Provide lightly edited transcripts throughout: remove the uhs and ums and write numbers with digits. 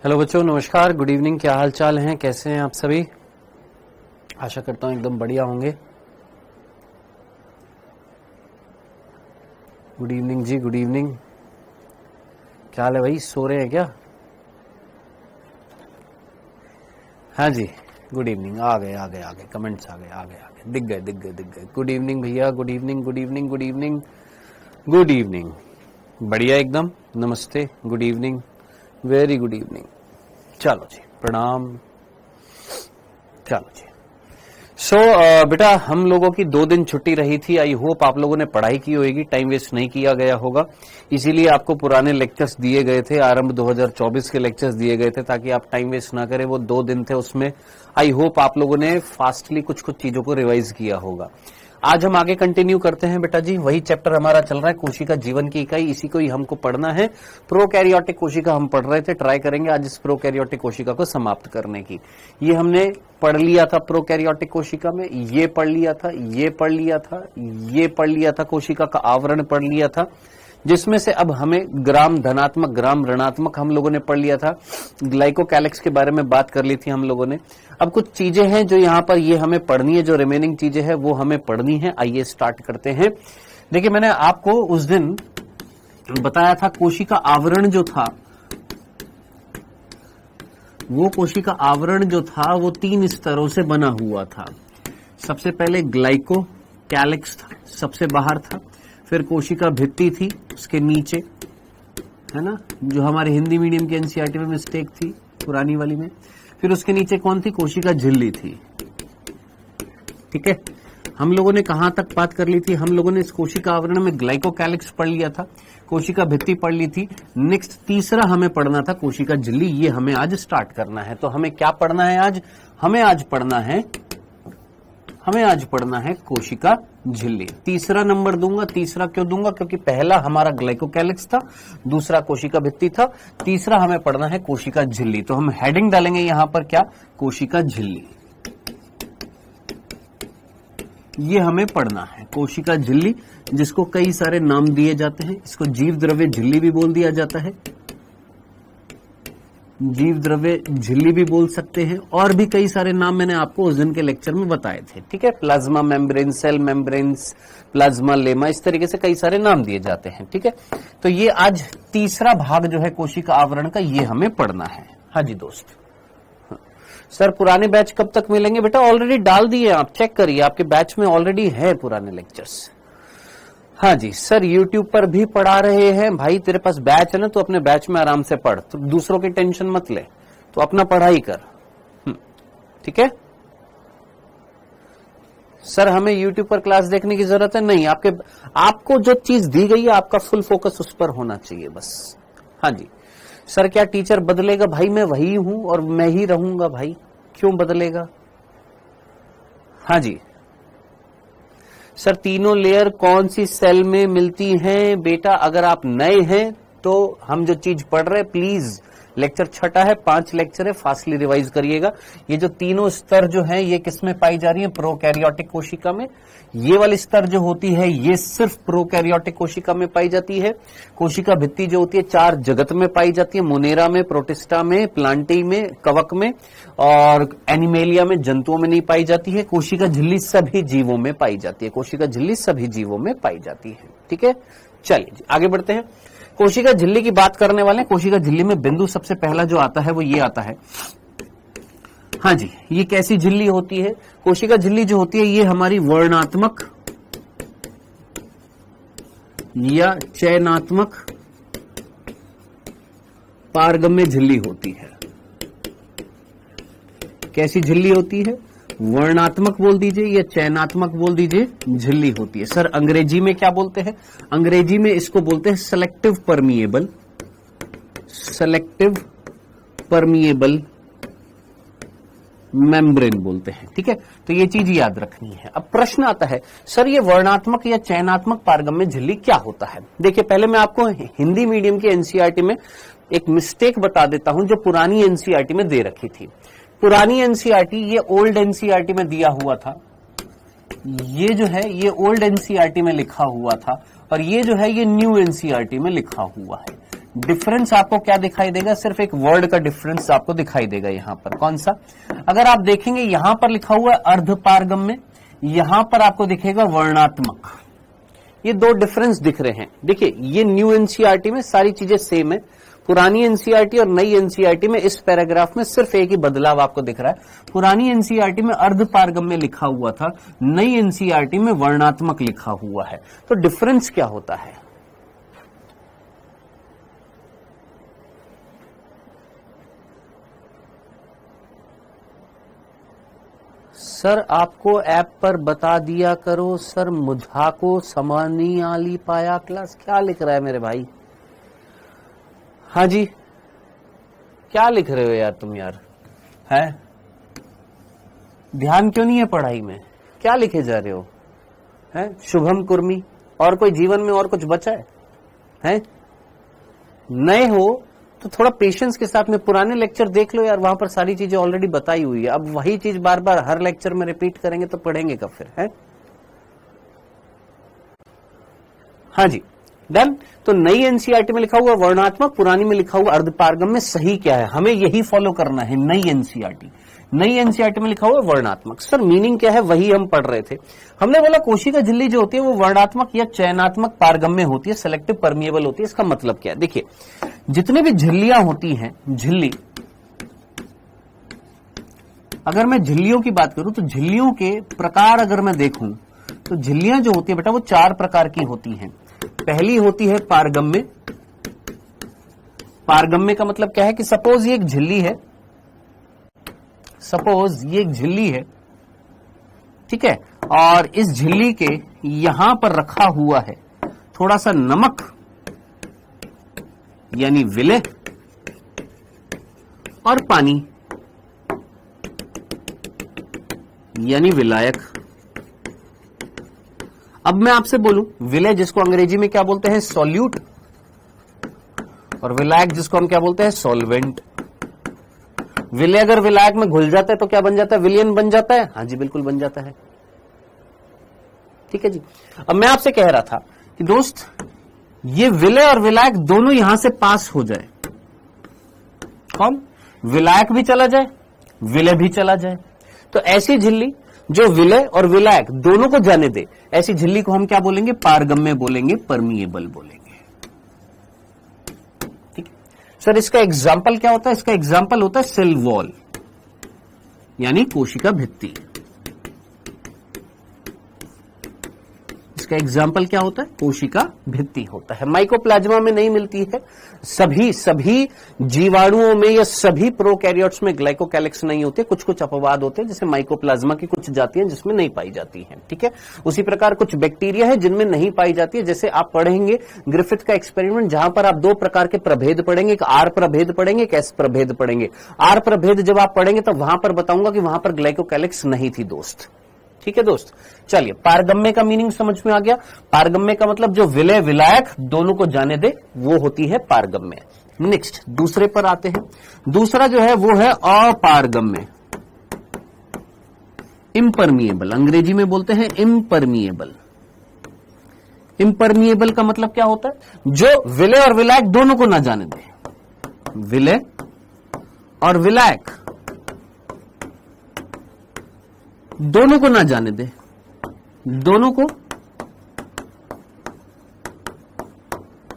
Hello बच्चों, नमस्कार, good evening. क्या हाल चाल हैं, कैसे हैं आप सभी? आशा करता हूं एकदम बढ़िया होंगे। गुड इवनिंग जी, गुड इवनिंग। क्या हाल है भाई, सो रहे हैं क्या? हाँ जी, गुड इवनिंग। आ गए कमेंट्स आ गए, दिख गए। गुड इवनिंग भैया, good evening, good evening, good evening, good evening. बढ़िया एकदम, नमस्ते, good evening, very good evening. चलो जी, प्रणाम। चलो जी। बेटा, हम लोगों की 2 दिन छुट्टी रही थी। आई होप आप लोगों ने पढ़ाई की होगी, टाइम वेस्ट नहीं किया गया होगा। इसीलिए आपको पुराने लेक्चर्स दिए गए थे, आरंभ 2024 के लेक्चर्स दिए गए थे, ताकि आप टाइम वेस्ट ना करें। वो 2 दिन थे, उसमें आई होप आप लोगों ने फास्टली कुछ चीजों को रिवाइज किया होगा। आज हम आगे कंटिन्यू करते हैं बेटा जी। वही चैप्टर हमारा चल रहा है, कोशिका जीवन की इकाई, इसी को ही हमको पढ़ना है। प्रोकैरियोटिक कोशिका हम पढ़ रहे थे, ट्राई करेंगे आज इस प्रोकैरियोटिक कोशिका को समाप्त करने की। ये हमने पढ़ लिया था प्रोकैरियोटिक कोशिका में, ये पढ़ लिया था, ये पढ़ लिया था, ये पढ़ लिया था, कोशिका का आवरण पढ़ लिया था, जिसमें से अब हमें ग्राम धनात्मक, ग्राम ऋणात्मक हम लोगों ने पढ़ लिया था। ग्लाइकोकैलिक्स के बारे में बात कर ली थी हम लोगों ने। अब कुछ चीजें हैं जो यहाँ पर ये हमें पढ़नी है, जो रिमेनिंग चीजें हैं वो हमें पढ़नी है। आइए स्टार्ट करते हैं। देखिए, मैंने आपको उस दिन बताया था कोशिका आवरण जो था, वो कोशिका आवरण जो था वो 3 स्तरों से बना हुआ था। सबसे पहले ग्लाइकोकैलिक्स था, सबसे बाहर था। फिर कोशिका भित्ति थी, उसके नीचे, है ना, जो हमारे हिंदी मीडियम के एनसीईआरटी में मिस्टेक थी पुरानी वाली में। फिर उसके नीचे कौन थी? कोशिका झिल्ली थी। ठीक है, हम लोगों ने कहां तक बात कर ली थी? हम लोगों ने इस कोशिका आवरण में ग्लाइकोकैलिक्स पढ़ लिया था, कोशिका भित्ति पढ़ ली थी। नेक्स्ट तीसरा हमें पढ़ना था कोशिका झिल्ली। ये हमें आज स्टार्ट करना है। तो हमें क्या पढ़ना है आज? हमें आज पढ़ना है कोशिका झिल्ली। तीसरा नंबर दूंगा। तीसरा क्यों दूंगा? क्योंकि पहला हमारा ग्लाइकोकैलिक्स था, दूसरा कोशिका भित्ति था, तीसरा हमें पढ़ना है कोशिका झिल्ली। तो हम हेडिंग डालेंगे यहां पर क्या? कोशिका झिल्ली। ये हमें पढ़ना है, कोशिका झिल्ली, जिसको कई सारे नाम दिए जाते हैं। इसको जीव द्रव्य झिल्ली भी बोल दिया जाता है, जीव द्रव्य झिल्ली भी बोल सकते हैं, और भी कई सारे नाम मैंने आपको उस दिन के लेक्चर में बताए थे। ठीक है, plasma membrane, cell membranes, plasma lemma, इस तरीके से कई सारे नाम दिए जाते हैं। ठीक है, तो ये आज तीसरा भाग जो है कोशिका आवरण का, ये हमें पढ़ना है। हाँ जी दोस्त। सर, पुराने बैच कब तक मिलेंगे? बेटा ऑलरेडी डाल दिए, आप चेक करिए, आपके बैच में ऑलरेडी है पुराने लेक्चर्स। हाँ जी सर, YouTube पर भी पढ़ा रहे हैं। भाई तेरे पास बैच है ना, तो अपने बैच में आराम से पढ़, तो दूसरों की टेंशन मत ले, तो अपना पढ़ाई कर। ठीक है सर, हमें YouTube पर क्लास देखने की जरूरत है नहीं। आपको जो चीज दी गई है, आपका फुल फोकस उस पर होना चाहिए बस। हाँ जी सर, क्या टीचर बदलेगा? भाई मैं वही हूं और मैं ही रहूंगा भाई, क्यों बदलेगा? हाँ जी सर, तीनों लेयर कौन सी सेल में मिलती हैं? बेटा अगर आप नए हैं तो हम जो चीज पढ़ रहे हैं, प्लीज लेक्चर छठा है, 5 लेक्चर है, फास्टली रिवाइज करिएगा। ये जो तीनों स्तर जो हैं, ये किसमें पाई जा रही है? प्रोकैरियोटिक कोशिका में। ये वाली स्तर जो होती है, ये सिर्फ प्रोकैरियोटिक कोशिका में पाई जाती है। कोशिका भित्ति जो होती है 4 जगत में पाई जाती है, मोनेरा में, प्रोटिस्टा में, प्लांटी में, कवक में, और एनिमेलिया में, जंतुओं में नहीं पाई जाती है। कोशिका झिल्ली सभी जीवों में पाई जाती है, कोशिका झिल्ली सभी जीवों में पाई जाती है। ठीक है, चलिए आगे बढ़ते हैं। कोशिका झिल्ली की बात करने वाले हैं। कोशिका झिल्ली में बिंदु सबसे पहला जो आता है वो ये आता है। हाँ जी, ये कैसी झिल्ली होती है? कोशिका झिल्ली जो होती है, ये हमारी वर्णात्मक या चयनात्मक पारगम्य झिल्ली होती है। कैसी झिल्ली होती है? वर्णात्मक बोल दीजिए या चयनात्मक बोल दीजिए, झिल्ली होती है। सर अंग्रेजी में क्या बोलते हैं? अंग्रेजी में इसको बोलते हैं सेलेक्टिव परमिएबल मेम्ब्रेन बोलते हैं। ठीक है, तो ये चीज याद रखनी है। अब प्रश्न आता है, सर ये वर्णात्मक या चयनात्मक पारगम्य झिल्ली क्या होता है? देखिए, पहले मैं आपको हिंदी मीडियम के एनसीईआरटी में एक मिस्टेक बता देता हूं, जो पुरानी एनसीईआरटी में दे रखी थी। पुरानी एनसीईआरटी, ये ओल्ड एनसीईआरटी में दिया हुआ था, ये जो है ये ओल्ड एनसीईआरटी में लिखा हुआ था, और ये जो है ये न्यू एनसीईआरटी में लिखा हुआ है। डिफरेंस आपको क्या दिखाई देगा, सिर्फ एक वर्ड का डिफरेंस आपको दिखाई देगा यहां पर। कौन सा? अगर आप देखेंगे यहां पर लिखा हुआ है अर्धपारगम्य, यहां पर आपको दिखेगा वर्णात्मक। ये दो डिफरेंस दिख रहे हैं। देखिए ये न्यू एनसीईआरटी में सारी चीजें सेम है, पुरानी एनसीईआरटी और नई एनसीईआरटी में इस पैराग्राफ में सिर्फ एक ही बदलाव आपको दिख रहा है। पुरानी एनसीईआरटी में अर्धपारगम्य लिखा हुआ था, नई एनसीईआरटी में वर्णात्मक लिखा हुआ है। तो डिफरेंस क्या होता है? सर आपको ऐप पर बता दिया करो सर, मुझा को समानी आली पाया क्लास। क्या लिख रहा है मेरे भाई? हाँ जी, क्या लिख रहे हो यार तुम यार? है ध्यान क्यों नहीं है पढ़ाई में? क्या लिखे जा रहे हो? है शुभम कुर्मी, और कोई जीवन में और कुछ बचा है? नए हो तो थोड़ा पेशेंस के साथ में पुराने लेक्चर देख लो यार, वहां पर सारी चीजें ऑलरेडी बताई हुई है। अब वही चीज बार बार हर लेक्चर में रिपीट करेंगे तो पढ़ेंगे कब फिर? है हाँ जी, डन। तो नई एनसीईआरटी में लिखा हुआ वर्णात्मक, पुरानी में लिखा हुआ अर्धपारगम्य। सही क्या है? हमें यही फॉलो करना है। नई एनसीईआरटी, नई एनसीईआरटी में लिखा हुआ वर्णात्मक। सर मीनिंग क्या है? वही हम पढ़ रहे थे। हमने बोला कोशिका झिल्ली जो होती है वो वर्णात्मक या चयनात्मक पारगम्य होती है, सेलेक्टिव परमिएबल होती है। इसका मतलब क्या है? देखिए जितने भी झिल्लियां होती हैं, झिल्ली, अगर मैं झिल्लियों की बात करूं तो झिल्लियों के प्रकार अगर मैं देखूं तो झिल्लियां जो होती है बेटा वो 4 प्रकार की होती हैं। पहली होती है पारगम्य। पारगम्य का मतलब क्या है कि सपोज ये एक झिल्ली है, सपोज ये एक झिल्ली है, ठीक है, और इस झिल्ली के यहां पर रखा हुआ है थोड़ा सा नमक यानी विलेय और पानी यानी विलायक। अब मैं आपसे बोलूं विलेय जिसको अंग्रेजी में क्या बोलते हैं? सॉल्यूट, और विलायक जिसको हम क्या बोलते हैं? सॉल्वेंट। विलेय अगर विलायक में घुल जाता है तो क्या बन जाता है? विलयन बन जाता है। हाँ जी बिल्कुल बन जाता है। ठीक है जी। अब मैं आपसे कह रहा था कि दोस्त ये विलेय और विलायक दोनों यहां से पास हो जाए। कौन? विलायक भी चला जाए, विलेय भी चला जाए। तो ऐसी झिल्ली जो विलेय और विलायक दोनों को जाने दे, ऐसी झिल्ली को हम क्या बोलेंगे? पारगम्य बोलेंगे, परमिएबल बोलेंगे। ठीक है सर, इसका एग्जाम्पल क्या होता है? इसका एग्जाम्पल होता है सेल वॉल यानी कोशिका भित्ति। इसका एग्जाम्पल क्या होता है? कोशिका भित्ति होता है। माइकोप्लाज्मा में नहीं मिलती है। सभी जीवाणुओं में या सभी प्रोकैरियोट्स में ग्लाइकोकैलिक्स नहीं होते, कुछ कुछ अपवाद होते हैं, जैसे माइकोप्लाज्मा की कुछ जातियां जिसमें नहीं पाई जाती हैं। ठीक है, उसी प्रकार कुछ बैक्टीरिया है जिनमें नहीं पाई जाती है। जैसे आप पढ़ेंगे ग्रिफिथ का एक्सपेरिमेंट, जहां पर आप 2 प्रकार के प्रभेद पढ़ेंगे, एक आर प्रभेद पढ़ेंगे, एक एस प्रभेद पढ़ेंगे। आर प्रभेद जब आप पढ़ेंगे तो वहां पर बताऊंगा कि वहां पर ग्लाइकोकैलिक्स नहीं थी दोस्त। ठीक है दोस्त, चलिए पारगम्य का मीनिंग समझ में आ गया। पारगम्य का मतलब जो विलेय विलायक दोनों को जाने दे वो होती है पारगम्य। नेक्स्ट दूसरे पर आते हैं। दूसरा जो है वो है अपारगम्य, इम्परमिएबल। अंग्रेजी में बोलते हैं इम्परमिएबल। इम्परमिएबल का मतलब क्या होता है? जो विलेय और विलायक दोनों को ना जाने दे। विलेय और विलायक दोनों को ना जाने दे, दोनों को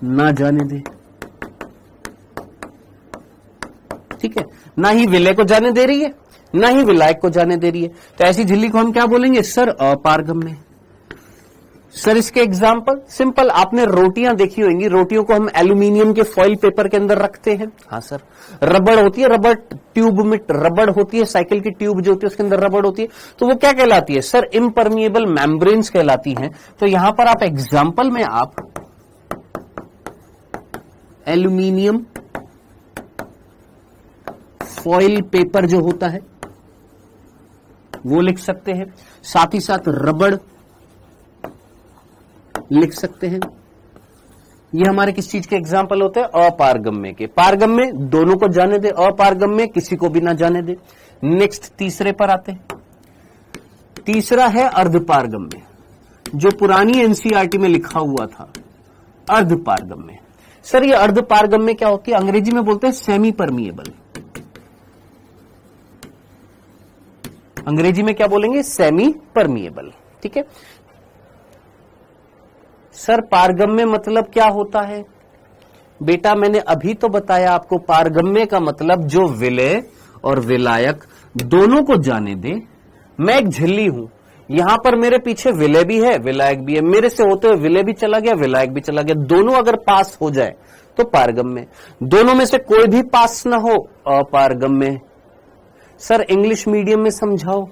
ना जाने दे। ठीक है, ना ही विलेय को जाने दे रही है, ना ही विलायक को जाने दे रही है। तो ऐसी झिल्ली को हम क्या बोलेंगे? सर अपारगम्य। सर इसके एग्जाम्पल सिंपल, आपने रोटियां देखी होंगी, रोटियों को हम एल्यूमिनियम के फॉइल पेपर के अंदर रखते हैं। हाँ सर, रबड़ होती है, रबड़ ट्यूब में रबड़ होती है, साइकिल की ट्यूब जो होती है उसके अंदर रबड़ होती है, तो वो क्या कहलाती है? सर इम्परमिएबल मेम्ब्रेन्स कहलाती हैं। तो यहां पर आप एग्जाम्पल में आप एल्यूमिनियम फॉइल पेपर जो होता है वो लिख सकते हैं, साथ ही साथ रबड़ लिख सकते हैं। ये हमारे किस चीज के एग्जाम्पल होते हैं? अपारगम्य के। पारगम्य दोनों को जाने दे, अपारगम्य किसी को भी ना जाने दे। नेक्स्ट तीसरे पर आते हैं। तीसरा है अर्धपारगम्य, जो पुरानी एनसीईआरटी में लिखा हुआ था, अर्धपारगम्य। सर ये अर्ध पारगम्य क्या होती है? अंग्रेजी में बोलते हैं सेमी परमिएबल। अंग्रेजी में क्या बोलेंगे? Semi permeable. ठीक है सर, पारगम्य मतलब क्या होता है? बेटा मैंने अभी तो बताया आपको, पारगम्य का मतलब जो विलय और विलायक दोनों को जाने दे। मैं एक झिल्ली हूं, यहां पर मेरे पीछे विलय भी है विलायक भी है, मेरे से होते हुए विलय भी चला गया विलायक भी चला गया, दोनों अगर पास हो जाए तो पारगम्य। दोनों में से कोई भी पास ना हो, अपारगम्य। सर इंग्लिश मीडियम में समझाओ।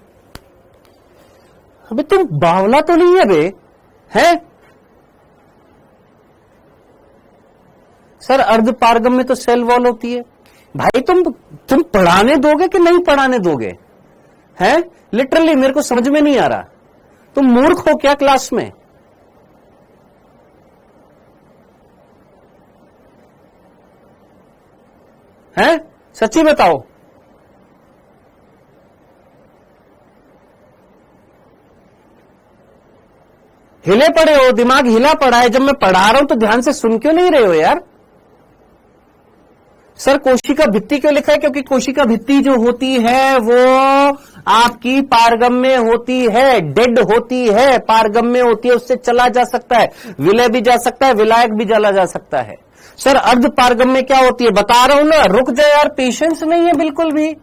अबे तुम बावला तो नहीं है बे? है सर अर्ध पारगम्य तो सेल वॉल होती है। भाई तुम पढ़ाने दोगे कि नहीं पढ़ाने दोगे? हैं लिटरली मेरे को समझ में नहीं आ रहा। तुम मूर्ख हो क्या क्लास में? हैं सच्ची बताओ। हिले पड़े हो, दिमाग हिला पड़ा है। जब मैं पढ़ा रहा हूं तो ध्यान से सुन क्यों नहीं रहे हो यार? सर कोशिका भित्ति क्यों लिखा है? क्योंकि कोशिका भित्ति जो होती है वो आपकी पारगम्य होती है, डेड होती है, पारगम्य होती है, उससे चला जा सकता है, विलय भी जा सकता है, विलायक भी चला जा सकता है। सर अर्ध पारगम्य क्या होती है? बता रहा हूं ना, रुक जाए यार, पेशेंस नहीं है बिल्कुल भी।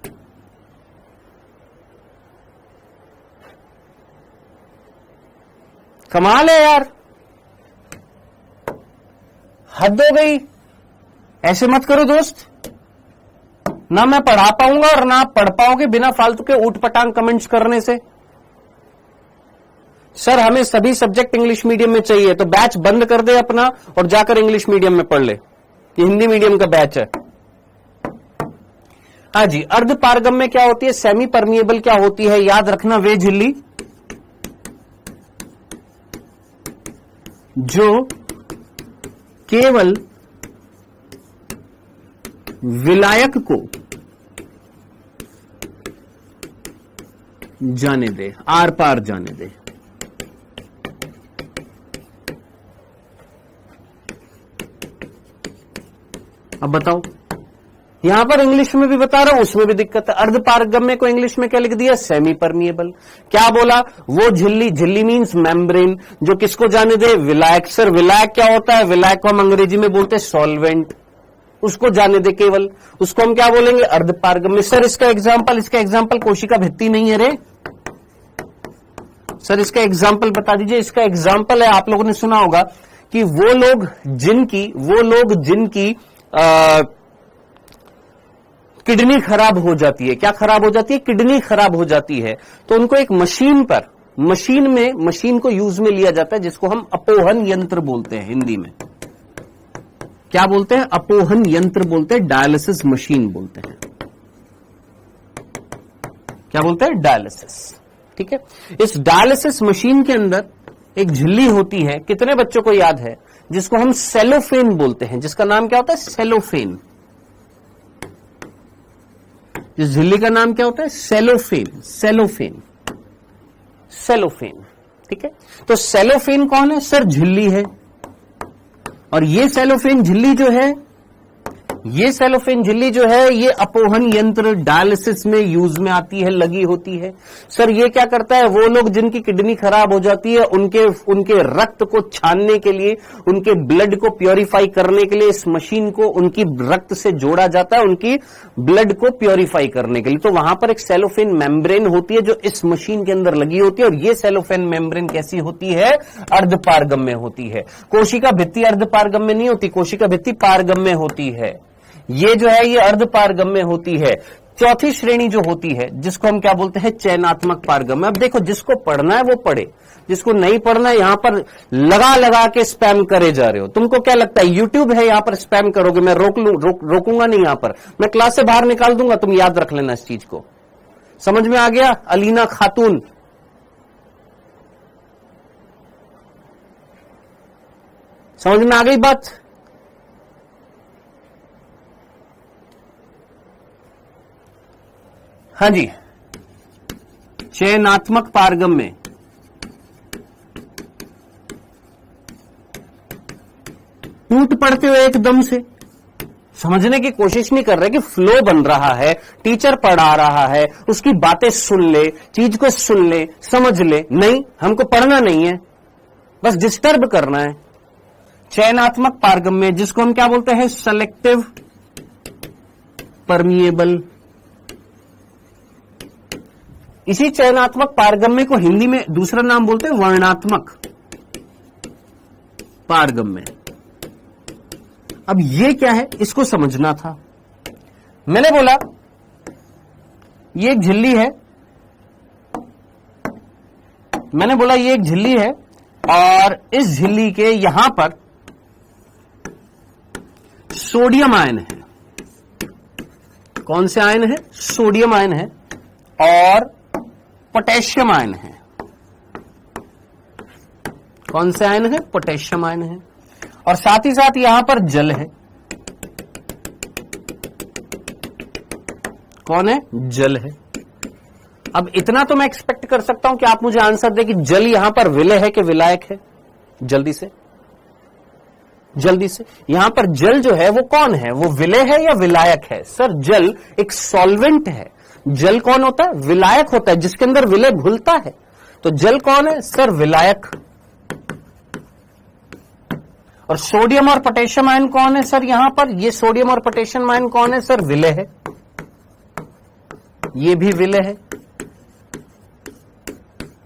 कमाल है यार, हद हो गई। ऐसे मत करो दोस्त, ना मैं पढ़ा पाऊंगा और ना आप पढ़ पाओगे बिना फालतू के ऊट पटांग कमेंट्स करने से। सर हमें सभी सब्जेक्ट इंग्लिश मीडियम में चाहिए, तो बैच बंद कर दे अपना और जाकर इंग्लिश मीडियम में पढ़ ले। ये हिंदी मीडियम का बैच है। हाँ जी, अर्ध पारगम्य क्या होती है? सेमी परमिएबल क्या होती है? याद रखना, वे झिल्ली जो केवल विलायक को जाने दे, आर पार जाने दे। अब बताओ, यहां पर इंग्लिश में भी बता रहा हूं, उसमें भी दिक्कत है। अर्ध पारगम्य को इंग्लिश में क्या लिख दिया? Semi permeable. क्या बोला? वो झिल्ली, झिल्ली मींस मेम्ब्रेन, जो किसको जाने दे? विलायक। सर विलायक क्या होता है? विलायक को हम अंग्रेजी में बोलते हैं सॉल्वेंट, उसको जाने दे केवल, उसको हम क्या बोलेंगे? अर्ध पारगम्य। सर इसका एग्जांपल कोशिका भित्ति नहीं है रे। सर इसका एग्जांपल बता दीजिए। इसका एग्जांपल है, आप लोगों ने सुना होगा कि वो लोग जिनकी किडनी खराब हो जाती है। क्या खराब हो जाती है? किडनी खराब हो जाती है, तो उनको एक मशीन को यूज में लिया जाता है, जिसको हम अपोहन यंत्र बोलते हैं हिंदी में। क्या बोलते हैं? अपोहन यंत्र बोलते हैं, डायलिसिस मशीन बोलते हैं। क्या बोलते हैं? डायलिसिस। ठीक है, इस डायलिसिस मशीन के अंदर एक झिल्ली होती है, कितने बच्चों को याद है? जिसको हम सेलोफेन बोलते हैं, जिसका नाम क्या होता है? सेलोफेन। इस झिल्ली का नाम क्या होता है? सेलोफेन। ठीक है, तो सेलोफेन कौन है? सर झिल्ली है। और ये सेलोफेन झिल्ली जो है, ये अपोहन यंत्र डायलिसिस में यूज में आती है, लगी होती है। सर ये क्या करता है? वो लोग जिनकी किडनी खराब हो जाती है, उनके रक्त को छानने के लिए, उनके ब्लड को प्योरीफाई करने के लिए इस मशीन को उनकी रक्त से जोड़ा जाता है, उनकी ब्लड को प्योरीफाई करने के लिए। तो वहां पर एक सेलोफेन मेम्ब्रेन होती है जो इस मशीन के अंदर लगी होती है, और ये सेलोफेन मेम्ब्रेन कैसी होती है? अर्ध पारगम्य होती है। कोशिका भित्ति अर्ध पारगम्य नहीं होती, कोशिका भित्ति पारगम्य होती है। ये जो है ये अर्ध पारगम्य होती है। चौथी श्रेणी जो होती है, जिसको हम क्या बोलते हैं? चयनात्मक पारगम्य। अब देखो, जिसको पढ़ना है वो पढ़े, जिसको नहीं पढ़ना है यहां पर लगा के स्पैम करे जा रहे हो। तुमको क्या लगता है यूट्यूब है यहां पर स्पैम करोगे? मैं रोकूंगा नहीं, यहां पर मैं क्लास से बाहर निकाल दूंगा। तुम याद रख लेना इस चीज को। समझ में आ गया? अलीना खातून, समझ में आ गई बात? हाँ जी, चयनात्मक पारगम्य। ऊट पढ़ते हो एकदम से, समझने की कोशिश नहीं कर रहे कि फ्लो बन रहा है, टीचर पढ़ा रहा है, उसकी बातें सुन ले, चीज को सुन ले, समझ ले। नहीं, हमको पढ़ना नहीं है, बस डिस्टर्ब करना है। चयनात्मक पारगम्य, जिसको हम क्या बोलते हैं, सेलेक्टिव परमिएबल। इसी चयनात्मक पारगम्य को हिंदी में दूसरा नाम बोलते हैं वर्णात्मक पारगम्य। अब ये क्या है, इसको समझना था। मैंने बोला ये एक झिल्ली है, मैंने बोला ये एक झिल्ली है और इस झिल्ली के यहां पर सोडियम आयन है। कौन से आयन है, सोडियम आयन है और पोटेशियम आयन है। कौन से आयन है, पोटेशियम आयन है, और साथ ही साथ यहां पर जल है। कौन है, जल है। अब इतना तो मैं एक्सपेक्ट कर सकता हूं कि आप मुझे आंसर दे कि जल यहां पर विलय है कि विलायक है। जल्दी से यहां पर जल जो है वो कौन है, वो विलय है या विलायक है? सर जल एक सॉल्वेंट है। जल कौन होता है, विलायक होता है, जिसके अंदर विलय घुलता है। तो जल कौन है सर, विलायक। और सोडियम और पोटेशियम आयन कौन है सर, यहां पर ये सोडियम और पोटेशियम आयन कौन है सर, विलय है। ये भी विलय है।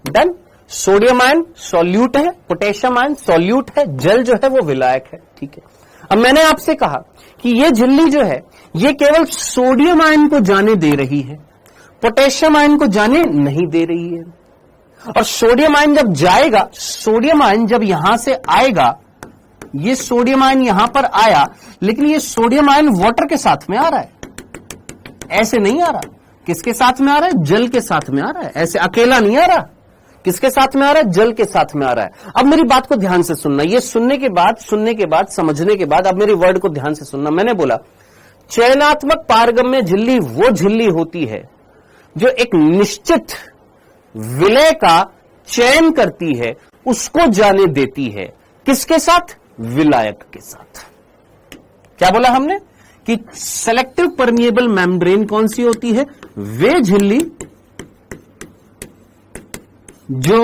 डन। सोडियम आयन सॉल्यूट है, पोटेशियम आयन सॉल्यूट है, जल जो है वो विलायक है। ठीक है। अब मैंने आपसे कहा कि ये झिल्ली जो है ये केवल सोडियम आयन को जाने दे रही है, पोटेशियम आयन को जाने नहीं दे रही है। और सोडियम आयन जब जाएगा, सोडियम आयन जब यहां से आएगा, ये सोडियम आयन यहां पर आया, लेकिन ये सोडियम आयन वाटर के साथ में आ रहा है, ऐसे नहीं आ रहा। किसके साथ में आ रहा है, जल के साथ में आ रहा है, ऐसे अकेला नहीं आ रहा। किसके साथ में आ रहा है, जल के साथ में आ रहा है। अब मेरी बात को ध्यान से सुनना, ये सुनने के बाद समझने के बाद अब मेरी वर्ड को ध्यान से सुनना। मैंने बोला चयनात्मक पारगम्य झिल्ली वो झिल्ली होती है जो एक निश्चित विलय का चयन करती है, उसको जाने देती है। किसके साथ, विलायक के साथ। क्या बोला हमने कि सेलेक्टिव परमिएबल मेम्ब्रेन कौन सी होती है, वे झिल्ली जो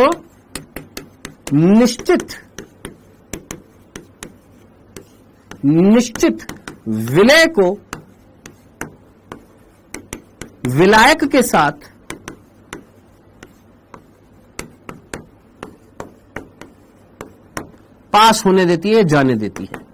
निश्चित विलय को विलायक के साथ पास होने देती है, जाने देती है।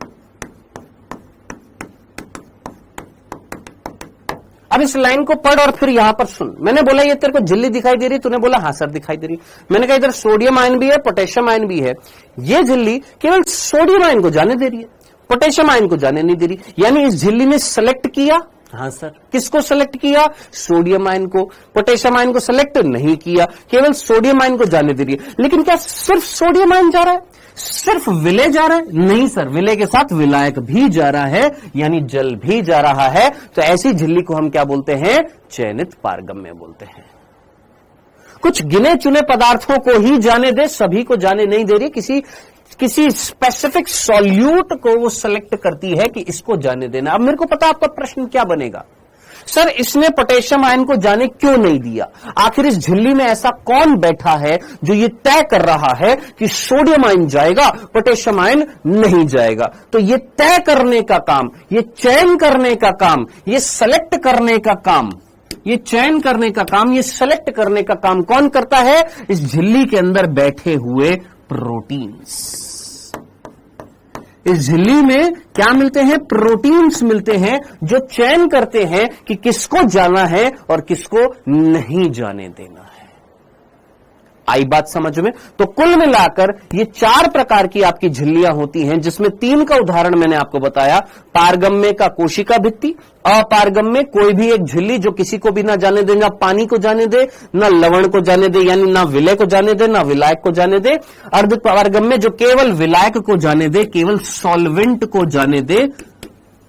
अब इस लाइन को पढ़ और फिर यहां पर सुन। मैंने बोला ये तेरे को झिल्ली दिखाई दे रही, तूने बोला हां सर दिखाई दे रही। मैंने कहा इधर सोडियम आयन भी है, पोटेशियम आयन भी है। ये झिल्ली केवल सोडियम आयन को जाने दे रही है, पोटेशियम आयन को जाने नहीं दे रही। यानी इस झिल्ली में सेलेक्ट किया, हां सर। किसको सेलेक्ट किया, सोडियम आयन को। पोटेशियम आयन को सेलेक्ट नहीं किया, केवल सोडियम आयन को जाने दे रही है। लेकिन क्या सिर्फ सोडियम आयन जा रहा है, सिर्फ विलय जा रहा है? नहीं सर, विलय के साथ विलायक भी जा रहा है, यानी जल भी जा रहा है। तो ऐसी झिल्ली को हम क्या बोलते हैं, चयनित पारगम्य बोलते हैं। कुछ गिने चुने पदार्थों को ही जाने दे, सभी को जाने नहीं दे रही। किसी स्पेसिफिक सॉल्यूट को वो सेलेक्ट करती है कि इसको जाने देना। अब मेरे को पता आपका प्रश्न क्या बनेगा, सर इसने पोटेशियम आयन को जाने क्यों नहीं दिया? आखिर इस झिल्ली में ऐसा कौन बैठा है जो ये तय कर रहा है कि सोडियम आयन जाएगा, पोटेशियम आयन नहीं जाएगा? तो ये तय करने का काम, ये चयन करने का काम, ये सेलेक्ट करने का काम, ये चयन करने का काम, ये सेलेक्ट करने का काम कौन करता है? इस झिल्ली के अंदर बैठे हुए प्रोटीन्स। इस झिल्ली में क्या मिलते हैं, प्रोटीन्स मिलते हैं जो चयन करते हैं कि किसको जाना है और किसको नहीं जाने देना है। आई बात समझ में? तो कुल मिलाकर ये 4 प्रकार की आपकी झिल्लियां होती हैं, जिसमें 3 का उदाहरण मैंने आपको बताया। पारगम्य का कोशिका भित्ति, अपारगम्य कोई भी एक झिल्ली जो किसी को भी ना जाने दे, ना पानी को जाने दे, ना लवण को जाने दे, यानी ना विलय को जाने दे, ना विलायक को जाने दे। अर्धपारगम्य जो केवल विलायक को जाने दे, केवल सॉल्वेंट को जाने दे,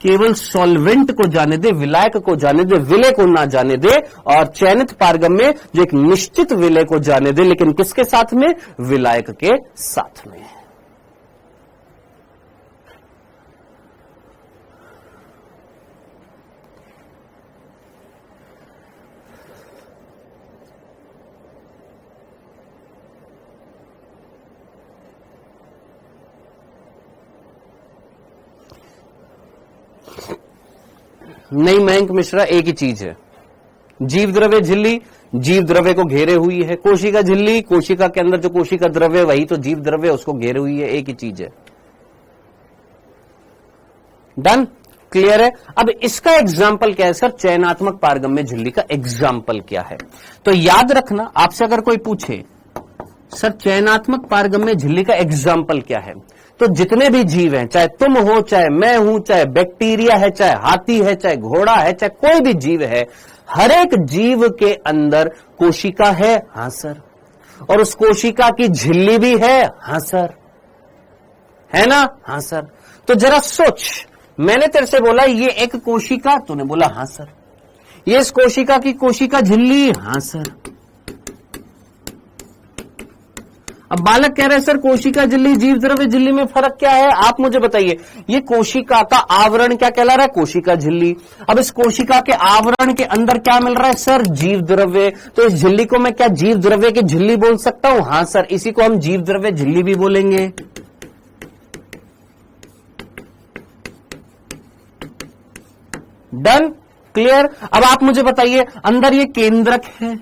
केवल सॉल्वेंट को जाने दे, विलायक को जाने दे, विलय को ना जाने दे। और चयनित पारगम्य जो एक निश्चित विलय को जाने दे, लेकिन किसके साथ में, विलायक के साथ में। नहीं मयंक मिश्रा, एक ही चीज है। जीव द्रव्य झिल्ली जीव द्रव्य को घेरे हुई है, कोशिका झिल्ली कोशिका के अंदर जो कोशिका द्रव्य वही तो जीव द्रव्य उसको घेरे हुई है, एक ही चीज है। डन, क्लियर है। अब इसका एग्जाम्पल क्या है सर? चयनात्मक पारगम्य झिल्ली का एग्जाम्पल क्या है? तो याद रखना, आपसे अगर कोई पूछे सर चयनात्मक पारगम्य झिल्ली का एग्जाम्पल क्या है, तो जितने भी जीव हैं, चाहे तुम हो, चाहे मैं हूं, चाहे बैक्टीरिया है, चाहे हाथी है, चाहे घोड़ा है, चाहे कोई भी जीव है, हर एक जीव के अंदर कोशिका है। हां सर। और उस कोशिका की झिल्ली भी है। हां सर। है ना? हां सर। तो जरा सोच, मैंने तेरे से बोला ये एक कोशिका, तूने बोला हां सर। ये इस कोशिका की कोशिका झिल्ली। हां सर। अब बालक कह रहे हैं सर कोशिका झिल्ली जीव द्रव्य झिल्ली में फर्क क्या है? आप मुझे बताइए। ये कोशिका का आवरण क्या कहला रहा है? कोशिका झिल्ली। अब इस कोशिका के आवरण के अंदर क्या मिल रहा है सर? जीव द्रव्य। तो इस झिल्ली को मैं क्या जीव द्रव्य की झिल्ली बोल सकता हूं? हां सर। इसी को हम जीव द्रव्य झिल्ली भी बोलेंगे। Done, clear. अब आप मुझे बताइए, अंदर ये केंद्रक है,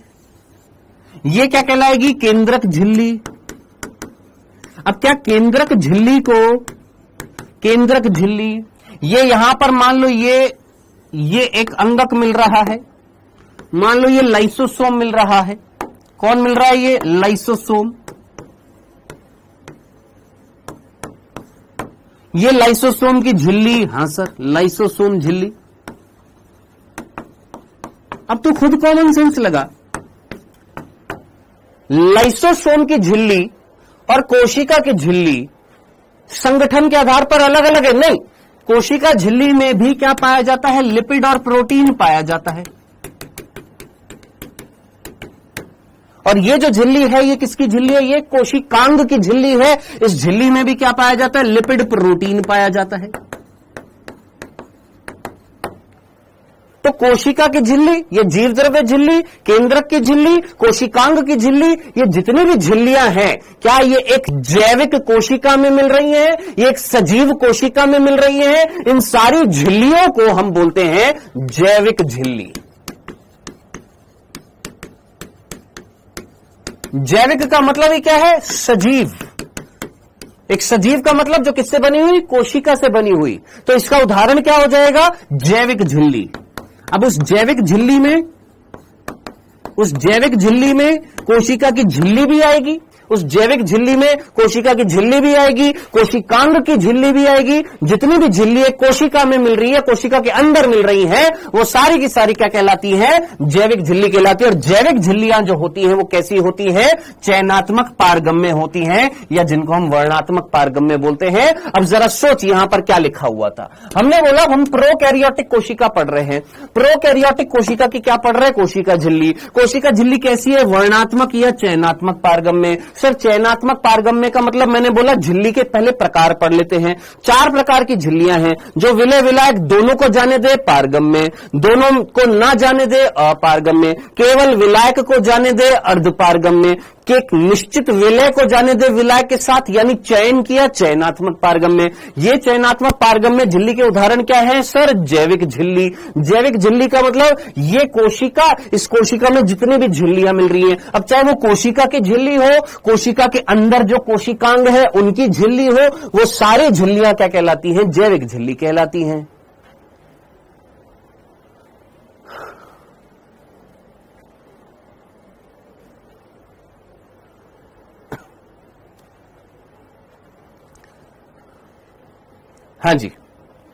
ये क्या कहलाएगी? केंद्रक झिल्ली। अब क्या केंद्रक झिल्ली को, केंद्रक झिल्ली, ये यहां पर मान लो ये एक अंगक मिल रहा है, मान लो ये लाइसोसोम मिल रहा है। कौन मिल रहा है? ये लाइसोसोम। ये लाइसोसोम की झिल्ली। हां सर, लाइसोसोम झिल्ली। अब तो खुद कॉमन सेंस लगा, लाइसोसोम की झिल्ली और कोशिका की झिल्ली संगठन के आधार पर अलग अलग है। नहीं, कोशिका झिल्ली में भी क्या पाया जाता है? लिपिड और प्रोटीन पाया जाता है। और ये जो झिल्ली है ये किसकी झिल्ली है? ये कोशिकांग की झिल्ली है। इस झिल्ली में भी क्या पाया जाता है? लिपिड प्रोटीन पाया जाता है। तो कोशिका की झिल्ली, ये जीव द्रव्य झिल्ली, केंद्रक की झिल्ली, कोशिकांग की झिल्ली, ये जितनी भी झिल्लियां हैं, क्या ये एक जैविक कोशिका में मिल रही हैं? ये एक सजीव कोशिका में मिल रही हैं? इन सारी झिल्लियों को हम बोलते हैं जैविक झिल्ली। जैविक का मतलब ही क्या है? सजीव। एक सजीव का मतलब जो किससे बनी हुई? कोशिका से बनी हुई। तो इसका उदाहरण क्या हो जाएगा? जैविक झिल्ली। अब उस जैविक झिल्ली में कोशिका की झिल्ली भी आएगी, उस जैविक झिल्ली में कोशिका की झिल्ली भी आएगी, कोशिकांग की झिल्ली भी आएगी। जितनी भी झिल्ली कोशिका में मिल रही है, कोशिका के अंदर मिल रही हैं, वो सारी की सारी क्या कहलाती है? जैविक झिल्ली कहलाती है। और जैविक झिल्लियां जो होती हैं वो कैसी होती हैं? चयनात्मक पारगम्य होती हैं, या जिनको हम वर्णात्मक पारगम्य बोलते हैं। अब जरा सोच, यहां पर क्या लिखा हुआ था? हमने बोला हम प्रोकैरियोटिक कोशिका पढ़ रहे हैं। प्रोकैरियोटिक कोशिका की क्या पढ़ रहे हैं? कोशिका झिल्ली। कोशिका झिल्ली कैसी है? वर्णात्मक या चयनात्मक पारगम्य? सर चयनात्मक पारगम्य का मतलब मैंने बोला झिल्ली के पहले प्रकार पढ़ लेते हैं। 4 प्रकार की झिल्लियां हैं। जो विलय विलायक दोनों को जाने दे पारगम्य, दोनों को ना जाने दे अपारगम्य, केवल विलायक को जाने दे अर्धपारगम्य, कि एक निश्चित विलय को जाने दे विलायक के साथ, यानी चयन किया चयनात्मक पारगम्य। ये चयनात्मक पारगम्य झिल्ली के उदाहरण क्या है सर? जैविक झिल्ली। जैविक झिल्ली का मतलब ये कोशिका, इस कोशिका में जितनी भी झिल्लियां मिल रही हैं, अब चाहे वो कोशिका की झिल्ली हो, कोशिका के अंदर जो कोशिकांग है उनकी झिल्ली हो, वो सारी झिल्लियां क्या कहलाती हैं? जैविक झिल्ली कहलाती हैं। हाँ जी,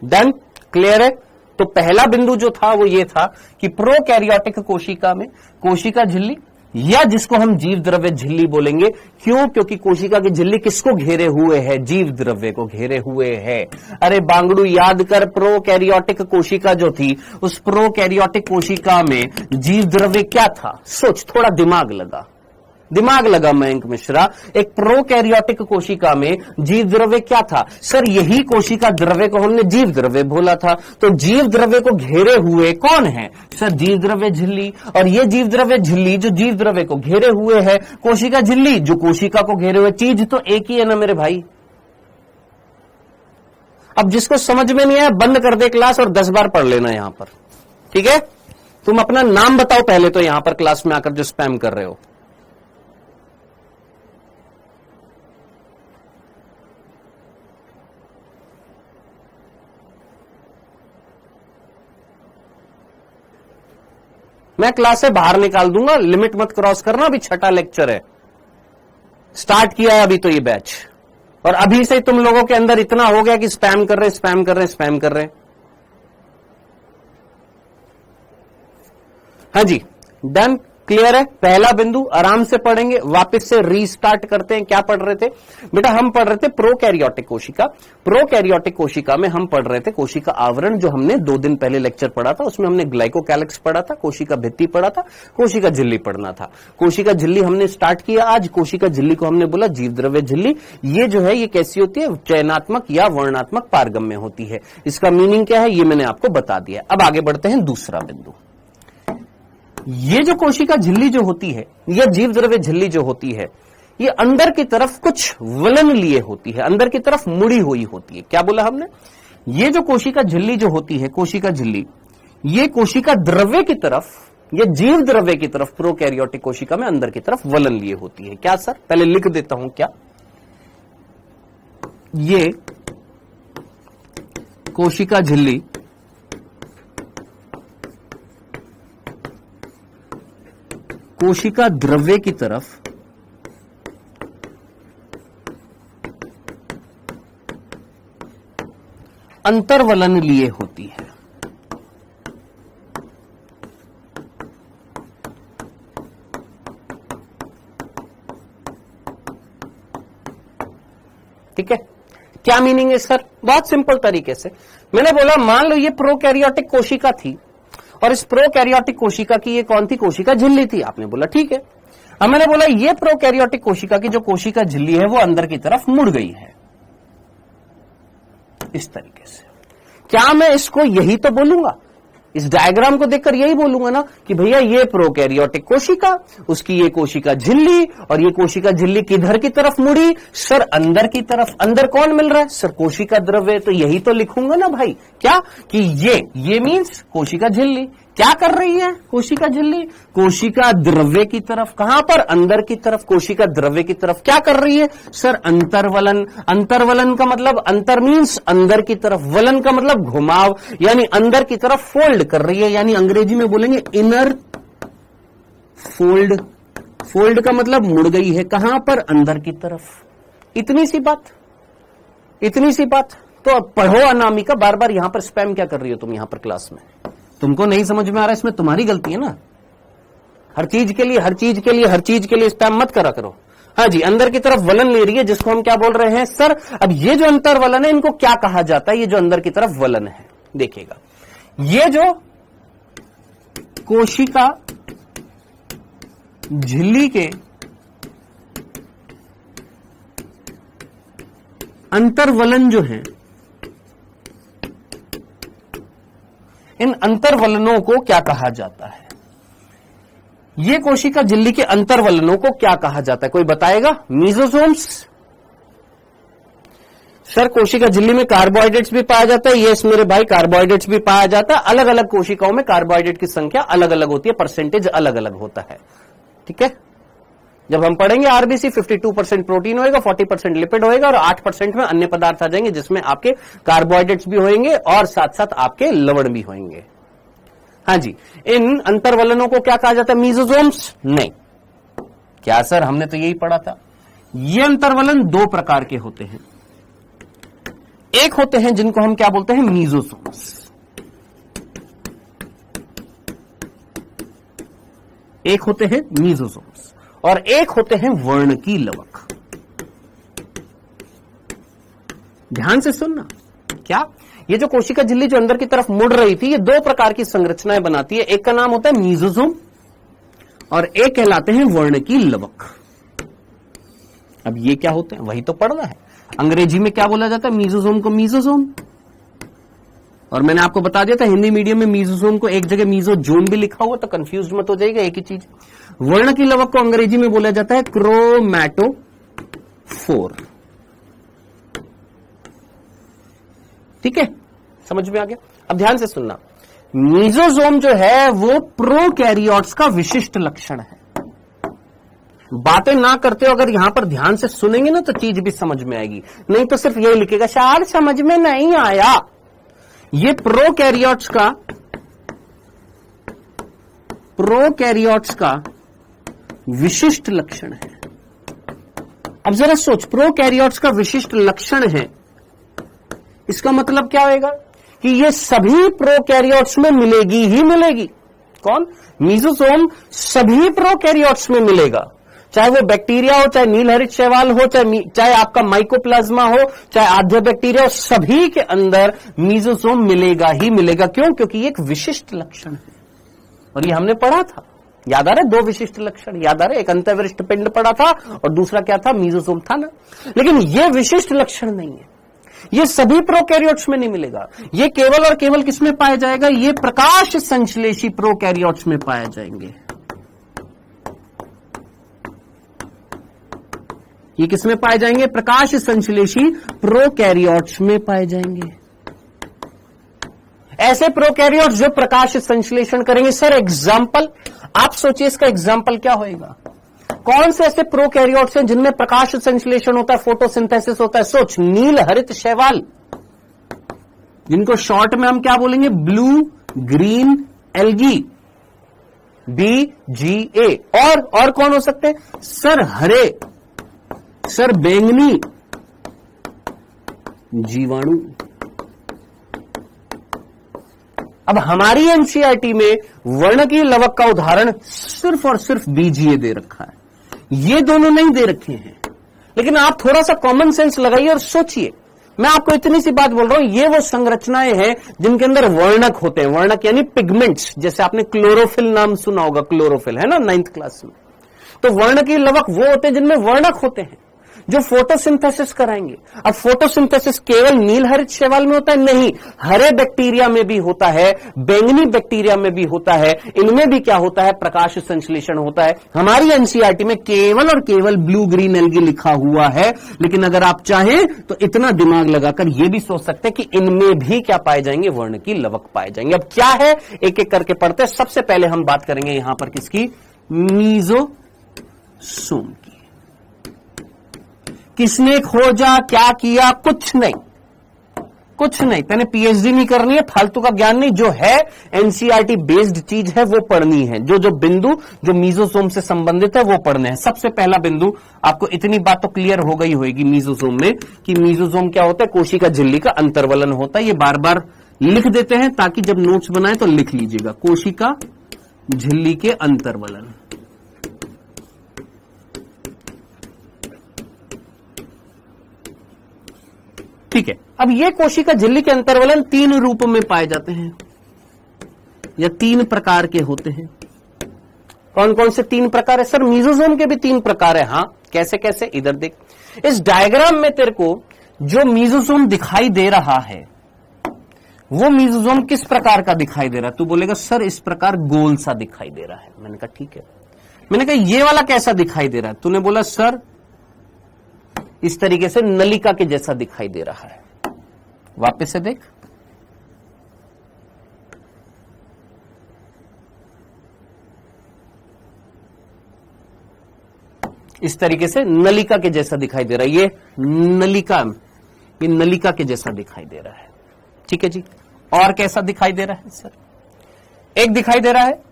डन, क्लियर है। तो पहला बिंदु जो था वो ये था कि प्रोकैरियोटिक कोशिका में कोशिका झिल्ली, या जिसको हम जीव द्रव्य झिल्ली बोलेंगे। क्यों? क्योंकि कोशिका की झिल्ली किसको घेरे हुए है? जीव द्रव्य को घेरे हुए है। अरे बांगड़ू याद कर, प्रोकैरियोटिक कोशिका जो थी, उस प्रोकैरियोटिक कोशिका में जीव द्रव्य क्या था? सोच, थोड़ा दिमाग लगा मयंक मिश्रा। एक प्रोकैरियोटिक कोशिका में जीव द्रव्य क्या था? सर यही कोशिका द्रव्य को हमने जीव द्रव्य बोला था। तो जीव द्रव्य को घेरे हुए कौन है? सर जीव द्रव्य झिल्ली। और ये जीव द्रव्य झिल्ली जो जीव द्रव्य को घेरे हुए है, कोशिका झिल्ली जो कोशिका को घेरे हुए, चीज तो एक ही है ना मेरे भाई। अब जिसको समझ में नहीं आया बंद कर दे क्लास और 10 बार पढ़ लेना यहां पर। ठीक है, तुम अपना नाम बताओ पहले तो यहां पर क्लास में आकर जो स्पैम कर रहे हो। मैं क्लास से बाहर निकाल दूंगा, लिमिट मत क्रॉस करना, अभी छठा लेक्चर है, स्टार्ट किया है अभी तो ये बैच, और अभी से तुम लोगों के अंदर इतना हो गया कि स्पैम कर रहे स्पैम कर रहे स्पैम कर रहे। हाँ जी, डन, क्लियर है। पहला बिंदु आराम से पढ़ेंगे, वापस से रीस्टार्ट करते हैं। क्या पढ़ रहे थे बेटा? हम पढ़ रहे थे प्रोकैरियोटिक कोशिका। प्रोकैरियोटिक कोशिका में हम पढ़ रहे थे कोशिका आवरण, जो हमने 2 दिन पहले लेक्चर पढ़ा था, उसमें हमने ग्लाइकोकैलिक्स पढ़ा था, कोशिका भित्ति पढ़ा था, कोशिका झिल्ली पढ़ना था। कोशिका झिल्ली हमने स्टार्ट किया आज। कोशिका झिल्ली को हमने बोला जीव द्रव्य झिल्ली। ये जो है ये कैसी होती है? चयनात्मक या वर्णात्मक पारगम्य होती है। इसका मीनिंग क्या है ये मैंने आपको बता दिया। अब आगे बढ़ते हैं दूसरा बिंदु। ये जो कोशिका झिल्ली जो होती है, यह जीव द्रव्य झिल्ली जो होती है, ये अंदर की तरफ कुछ वलन लिए होती है, अंदर की तरफ मुड़ी हुई होती है। क्या बोला हमने? ये जो कोशिका झिल्ली जो होती है, कोशिका झिल्ली, ये कोशिका द्रव्य की तरफ, ये जीव द्रव्य की तरफ प्रोकैरियोटिक कोशिका में अंदर की तरफ वलन लिए होती है। क्या सर? पहले लिख देता हूं। क्या ये कोशिका झिल्ली कोशिका द्रव्य की तरफ अंतर्वलन लिए होती है। ठीक है, क्या मीनिंग है सर? बहुत सिंपल तरीके से मैंने बोला, मान लो ये प्रोकैरियोटिक कोशिका थी और इस प्रोकैरियोटिक कोशिका की ये कौन थी? कोशिका झिल्ली थी। आपने बोला ठीक है। अब मैंने बोला ये प्रोकैरियोटिक कोशिका की जो कोशिका झिल्ली है वो अंदर की तरफ मुड़ गई है इस तरीके से। क्या मैं इसको यही तो बोलूंगा? इस डायग्राम को देखकर यही बोलूंगा ना कि भैया ये प्रोकैरियोटिक कोशिका, उसकी ये कोशिका झिल्ली, और ये कोशिका झिल्ली किधर की तरफ मुड़ी? सर अंदर की तरफ। अंदर कौन मिल रहा है? सर कोशिका द्रव्य। तो यही तो लिखूंगा ना भाई, क्या कि ये मींस कोशिका झिल्ली क्या कर रही है? कोशिका झिल्ली कोशिका द्रव्य की तरफ। कहां पर? अंदर की तरफ, कोशिका द्रव्य की तरफ। क्या कर रही है? सर अंतर्वलन। अंतर्वलन का मतलब, अंतर मींस अंदर की तरफ, वलन का मतलब घुमाव, यानी अंदर की तरफ फोल्ड कर रही है, यानी अंग्रेजी में बोलेंगे इनर फोल्ड। फोल्ड का मतलब मुड़ गई है। कहां पर? अंदर की तरफ। इतनी सी बात, इतनी सी बात। तो अब पढ़ो अनामिका, बार बार यहां पर स्पैम क्या कर रही हो तुम यहां पर क्लास में? तुमको नहीं समझ में आ रहा है, इसमें तुम्हारी गलती है ना। हर चीज के लिए हर चीज के लिए हर चीज के लिए स्पैम मत करा करो। हाँ जी, अंदर की तरफ वलन ले रही है, जिसको हम क्या बोल रहे हैं सर? अब ये जो अंतर वलन है इनको क्या कहा जाता है? ये जो अंदर की तरफ वलन है, देखिएगा, ये जो कोशिका झिल्ली के अंतर्वलन जो है, इन अंतर्वलनों को क्या कहा जाता है? ये कोशिका झिल्ली के अंतर्वलनों को क्या कहा जाता है? कोई बताएगा? मीजोसोम्स। सर कोशिका झिल्ली में कार्बोहाइड्रेट्स भी पाया जाता है। यस मेरे भाई, कार्बोहाइड्रेट्स भी पाया जाता है। अलग अलग कोशिकाओं में कार्बोहाइड्रेट की संख्या अलग अलग होती है, परसेंटेज अलग अलग होता है। ठीक है, जब हम पढ़ेंगे आरबीसी 52% प्रोटीन होएगा, 40% लिपिड होएगा और 8% में अन्य पदार्थ आ जाएंगे, जिसमें आपके कार्बोहाइड्रेट्स भी होंगे और साथ साथ आपके लवण भी होंगे। हाँ जी, इन अंतर्वलनों को क्या कहा जाता है? मीजोसोम्स। नहीं, क्या सर हमने तो यही पढ़ा था। ये अंतर्वलन 2 प्रकार के होते हैं। एक होते हैं जिनको हम क्या बोलते हैं? मीजोसोम्स। एक होते हैं मीजोसोम्स और एक होते हैं वर्णकी लवक। ध्यान से सुनना। क्या ये जो कोशिका झिल्ली जो अंदर की तरफ मुड़ रही थी, ये 2 प्रकार की संरचनाएं बनाती है। एक का नाम होता है मीजोसोम और एक कहलाते हैं वर्णकी लवक। अब ये क्या होते हैं? वही तो पढ़ना है। अंग्रेजी में क्या बोला जाता है? मीजोसोम को मीजोसोम। और मैंने आपको बता दिया था हिंदी मीडियम में मीजोसोम को एक जगह मीजोजोम भी लिखा हुआ, तो कंफ्यूज मत हो जाएगा, एक ही चीज। वर्णकी लवक को अंग्रेजी में बोला जाता है क्रोमैटोफोर। ठीक है, समझ में आ गया? अब ध्यान से सुनना। मीजोजोम जो है वो प्रोकैरियोट्स का विशिष्ट लक्षण है। बातें ना करते हो, अगर यहां पर ध्यान से सुनेंगे ना तो चीज भी समझ में आएगी, नहीं तो सिर्फ यही लिखेगा शायद समझ में नहीं आया। ये प्रोकैरियोट्स का विशिष्ट लक्षण है। अब जरा सोच, प्रोकैरियोट्स का विशिष्ट लक्षण है, इसका मतलब क्या होगा कि ये सभी प्रोकैरियोट्स में मिलेगी ही मिलेगी। कौन? मीजोसोम सभी प्रोकैरियोट्स में मिलेगा, चाहे वो बैक्टीरिया हो, चाहे नीलहरित शैवाल हो, चाहे आपका माइकोप्लाज्मा हो, चाहे आध्या बैक्टीरिया हो, सभी के अंदर मीजोसोम मिलेगा ही मिलेगा। क्यों? क्योंकि ये एक विशिष्ट लक्षण है और ये हमने पढ़ा था, याद आ रहा है? दो विशिष्ट लक्षण याद आ रहे? एक अंतःविशिष्ट पिंड पढ़ा था और दूसरा क्या था? मीजोसोम था ना। लेकिन ये विशिष्ट लक्षण नहीं है, ये सभी प्रोकैरियोट्स में नहीं मिलेगा। ये केवल और केवल किसमें पाया जाएगा? ये प्रकाश संश्लेषी प्रोकैरियोट्स में पाए जाएंगे। ये किसमें पाए जाएंगे? प्रकाश संश्लेषी प्रोकैरियोट्स में पाए जाएंगे। ऐसे प्रोकैरियोट्स जो प्रकाश संश्लेषण करेंगे। सर एग्जाम्पल, आप सोचिए इसका एग्जाम्पल क्या होएगा? कौन से ऐसे प्रोकैरियोट्स हैं जिनमें प्रकाश संश्लेषण होता है, फोटोसिंथेसिस होता है? सोच, नील हरित शैवाल, जिनको शॉर्ट में हम क्या बोलेंगे? Blue green algae, BGA। और कौन हो सकते हैं? सर हरे, सर बैंगनी जीवाणु। अब हमारी एनसीईआरटी में वर्णकीय लवक का उदाहरण सिर्फ और सिर्फ BGA दे रखा है, ये दोनों नहीं दे रखे हैं। लेकिन आप थोड़ा सा कॉमन सेंस लगाइए और सोचिए। मैं आपको इतनी सी बात बोल रहा हूं, ये वो संरचनाएं हैं जिनके अंदर वर्णक होते हैं। वर्णक यानी पिगमेंट्स, जैसे आपने क्लोरोफिल नाम सुना होगा, क्लोरोफिल है ना 9th क्लास में। तो वर्णकीय लवक वो होते हैं जिनमें वर्णक होते हैं, जो फोटोसिंथेसिस कराएंगे। अब फोटोसिंथेसिस केवल नील हरित शैवाल में होता है? नहीं, हरे बैक्टीरिया में भी होता है, बैंगनी बैक्टीरिया में भी होता है। इनमें भी क्या होता है? प्रकाश संश्लेषण होता है। हमारी एनसीईआरटी में केवल और केवल ब्लू ग्रीन एल्गी लिखा हुआ है, लेकिन अगर आप चाहें तो इतना दिमाग लगाकर यह भी सोच सकते हैं कि इनमें भी क्या पाए जाएंगे? वर्णकीय लवक पाए जाएंगे। अब क्या है, एक एक करके पढ़ते हैं। सबसे पहले हम बात करेंगे यहां पर किसकी? मीजोसोम की। किसने खोजा, क्या किया? कुछ नहीं, कुछ नहीं। मैंने पीएचडी नहीं करनी है, फालतू का ज्ञान नहीं। जो है एनसीईआरटी बेस्ड चीज है वो पढ़नी है। जो बिंदु जो मीजोसोम से संबंधित है वो पढ़ने हैं। सबसे पहला बिंदु, आपको इतनी बात तो क्लियर हो गई होगी मीजोसोम में कि मीजोसोम क्या होता है? कोशिका झिल्ली का अंतर्वलन होता है। ये बार बार लिख देते हैं ताकि जब नोट्स बनाए तो लिख लीजिएगा, कोशिका झिल्ली के अंतर्वलन। ठीक है। अब ये कोशिका झिल्ली के अंतर्वलन 3 रूप में पाए जाते हैं या 3 प्रकार के होते हैं। कौन कौन से 3 प्रकार है? सर मीजोसोम के भी 3 प्रकार है। हाँ, कैसे कैसे? इधर देख, इस डायग्राम में तेरे को जो मीजोसोम दिखाई दे रहा है वो मीजोसोम किस प्रकार का दिखाई दे रहा है? तू बोलेगा सर इस प्रकार गोल सा दिखाई दे रहा है। मैंने कहा ठीक है। मैंने कहा ये वाला कैसा दिखाई दे रहा है? तूने बोला सर इस तरीके से नलिका के जैसा दिखाई दे रहा है। वापस से देख, इस तरीके से नलिका के जैसा दिखाई दे रहा है। ये नलिका के जैसा दिखाई दे रहा है। ठीक है जी। और कैसा दिखाई दे रहा है सर? एक दिखाई दे रहा है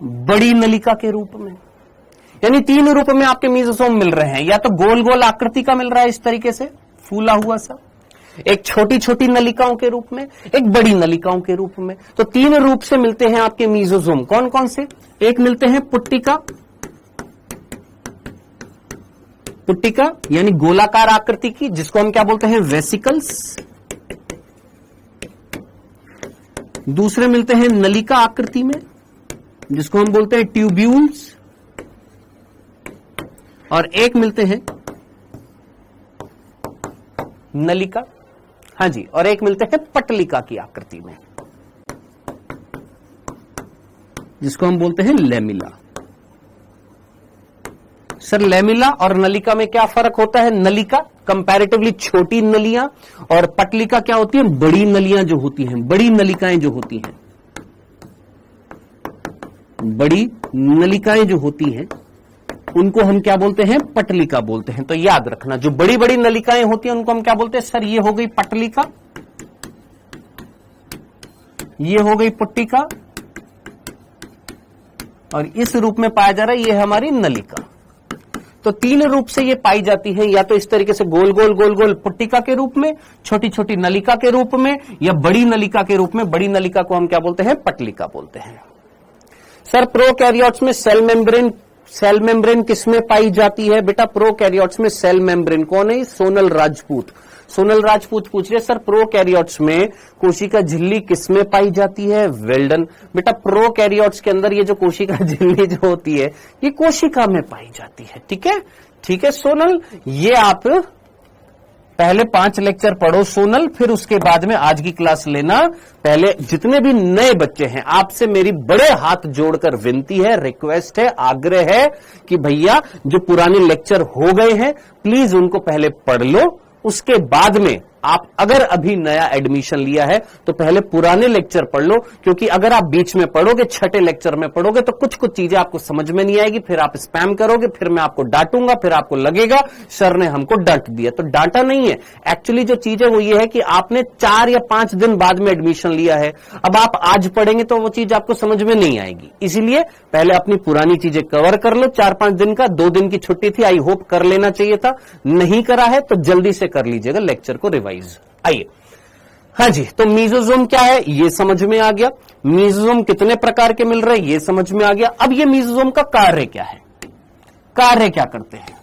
बड़ी नलिका के रूप में, यानी 3 रूप में आपके मीजोसोम मिल रहे हैं। या तो गोल गोल आकृति का मिल रहा है इस तरीके से फूला हुआ सा, एक छोटी छोटी नलिकाओं के रूप में, एक बड़ी नलिकाओं के रूप में। तो 3 रूप से मिलते हैं आपके मीजोसोम। कौन कौन से? एक मिलते हैं पुट्टिका यानी गोलाकार आकृति की, जिसको हम क्या बोलते हैं? वेसिकल्स। दूसरे मिलते हैं नलिका आकृति में, जिसको हम बोलते हैं ट्यूब्यूल्स। और एक मिलते हैं नलिका, हाँ जी, और एक मिलते हैं पटलिका की आकृति में, जिसको हम बोलते हैं लेमिला। सर लेमिला और नलिका में क्या फर्क होता है? नलिका कंपैरेटिवली छोटी नलियां, और पटलिका क्या होती है, बड़ी नलियां जो होती हैं, बड़ी नलिकाएं जो होती हैं, बड़ी नलिकाएं जो होती हैं उनको हम क्या बोलते हैं, पटलिका बोलते हैं। तो याद रखना, जो बड़ी बड़ी नलिकाएं होती हैं उनको हम क्या बोलते हैं, सर ये हो गई पटलिका, ये हो गई पुट्टिका, और इस रूप में पाया जा रहा है ये है हमारी नलिका। तो तीन रूप से ये पाई जाती है, या तो इस तरीके से गोल गोल गोल गोल पुट्टिका के रूप में, छोटी छोटी नलिका के रूप में, या बड़ी नलिका के रूप में। बड़ी नलिका को हम क्या बोलते हैं, पटलिका बोलते हैं। सर प्रोकैरियोट्स में सेल मेम्ब्रेन किसमें पाई जाती है? बेटा प्रोकैरियोट्स में सेल मेम्ब्रेन कौन है? सोनल राजपूत पूछ रहे सर प्रोकैरियोट्स में कोशिका झिल्ली किसमें पाई जाती है? वेल डन बेटा, प्रोकैरियोट्स के अंदर ये जो कोशिका झिल्ली जो होती है ये कोशिका में पाई जाती है। ठीक है सोनल, ये आप पहले 5 लेक्चर पढ़ो सोनल, फिर उसके बाद में आज की क्लास लेना। पहले जितने भी नए बच्चे हैं, आपसे मेरी बड़े हाथ जोड़कर विनती है, रिक्वेस्ट है, आग्रह है कि भैया जो पुराने लेक्चर हो गए हैं प्लीज उनको पहले पढ़ लो, उसके बाद में आप अगर अभी नया एडमिशन लिया है तो पहले पुराने लेक्चर पढ़ लो, क्योंकि अगर आप बीच में पढ़ोगे, छठे लेक्चर में पढ़ोगे तो कुछ चीजें आपको समझ में नहीं आएगी, फिर आप स्पैम करोगे, फिर मैं आपको डांटूंगा, फिर आपको लगेगा सर ने हमको डांट दिया। तो डांटा नहीं है, एक्चुअली जो चीज है वो ये है कि आपने 4 या 5 दिन बाद में एडमिशन लिया है, अब आप आज पढ़ेंगे तो वो चीज आपको समझ में नहीं आएगी। इसीलिए पहले अपनी पुरानी चीजें कवर कर लो। 4-5 दिन का 2 दिन की छुट्टी थी, आई होप कर लेना चाहिए था, नहीं करा है तो जल्दी से कर लीजिएगा लेक्चर को रिवाइज। आइए, हाँ जी, तो मीजोजोम क्या है ये समझ में आ गया, मीजोजोम कितने प्रकार के मिल रहे हैं ये समझ में आ गया। अब ये मीजोजोम का कार्य क्या है, कार्य क्या करते हैं,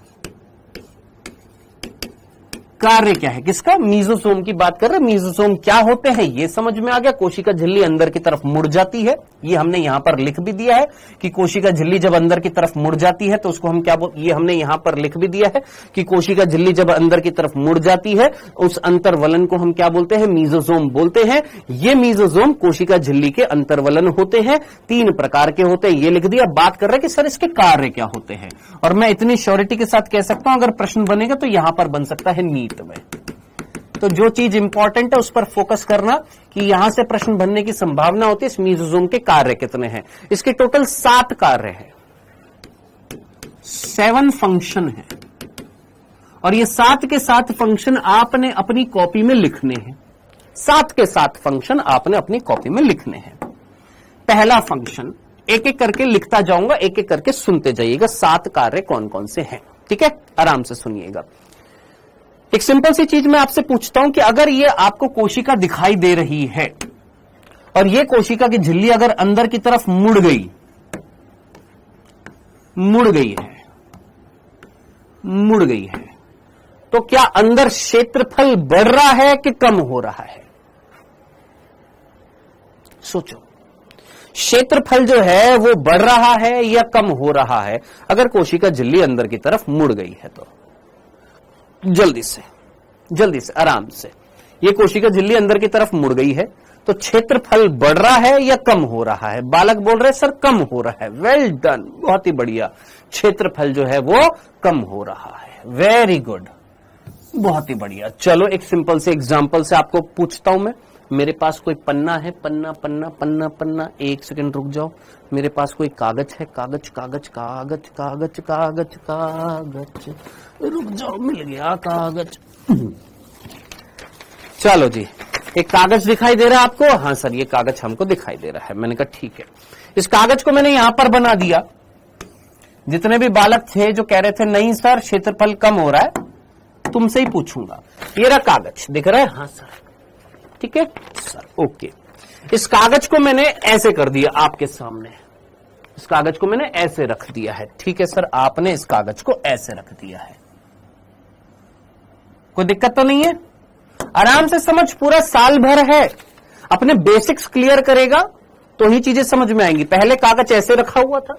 कार्य क्या है किसका, मीजोसोम की बात कर रहे हैं। मीजोसोम क्या होते हैं ये समझ में आ गया। कोशिका झिल्ली अंदर की तरफ मुड़ जाती है, ये हमने यहां पर लिख भी दिया है कि कोशिका झिल्ली जब अंदर की तरफ मुड़ जाती है तो उसको हम क्या ये हमने यहां पर लिख भी दिया है कि कोशिका झिल्ली जब अंदर की तरफ मुड़ जाती है उस अंतर्वलन को हम क्या बोलते हैं, मीजोसोम बोलते हैं। ये मीजोसोम कोशिका झिल्ली के अंतर्वलन होते हैं, 3 प्रकार के होते हैं, ये लिख दिया। बात कर रहे हैं कि सर इसके कार्य क्या होते हैं, और मैं इतनी श्योरिटी के साथ कह सकता हूं अगर प्रश्न बनेगा तो यहां पर बन सकता है नीट में। तो जो चीज इंपॉर्टेंट है उस पर फोकस करना कि यहां से प्रश्न बनने की संभावना होती है। इस मीजोसोम के कार्य कितने हैं, इसके टोटल 7 कार्य हैं, 7 फंक्शन है, और ये 7 के 7 फंक्शन आपने अपनी कॉपी में लिखने हैं। 7 के 7 फंक्शन आपने अपनी कॉपी में लिखने हैं। पहला फंक्शन एक एक करके लिखता जाऊंगा, एक एक करके सुनते जाइएगा 7 कार्य कौन कौन से हैं। ठीक है, आराम से सुनिएगा। एक सिंपल सी चीज मैं आपसे पूछता हूं कि अगर ये आपको कोशिका दिखाई दे रही है और ये कोशिका की झिल्ली अगर अंदर की तरफ मुड़ गई है, तो क्या अंदर क्षेत्रफल बढ़ रहा है कि कम हो रहा है? सोचो, क्षेत्रफल जो है वो बढ़ रहा है या कम हो रहा है अगर कोशिका झिल्ली अंदर की तरफ मुड़ गई है? तो जल्दी से आराम से, ये कोशिका झिल्ली अंदर की तरफ मुड़ गई है तो क्षेत्रफल बढ़ रहा है या कम हो रहा है? बालक बोल रहे सर कम हो रहा है। वेल डन, बहुत ही बढ़िया, क्षेत्रफल जो है वो कम हो रहा है। वेरी गुड, बहुत ही बढ़िया। चलो एक सिंपल से एग्जांपल से आपको पूछता हूं मैं। मेरे पास कोई पन्ना है, पन्ना, एक सेकंड रुक जाओ। मेरे पास कोई कागज है, कागज, रुक जाओ, मिल गया कागज। चलो जी, एक कागज दिखाई दे रहा है आपको? हाँ सर, ये कागज हमको दिखाई दे रहा है। मैंने कहा ठीक है, इस कागज को मैंने यहां पर बना दिया। जितने भी बालक थे जो कह रहे थे नहीं सर क्षेत्रफल कम हो रहा है, तुमसे ही पूछूंगा। ये रहा कागज, दिख रहा है? हाँ सर, ठीक है सर, ओके। इस कागज को मैंने ऐसे कर दिया आपके सामने, इस कागज को मैंने ऐसे रख दिया है। ठीक है सर, आपने इस कागज को ऐसे रख दिया है, कोई दिक्कत तो नहीं है? आराम से समझ, पूरा साल भर है, अपने बेसिक्स क्लियर करेगा तो ही चीजें समझ में आएंगी। पहले कागज ऐसे रखा हुआ था,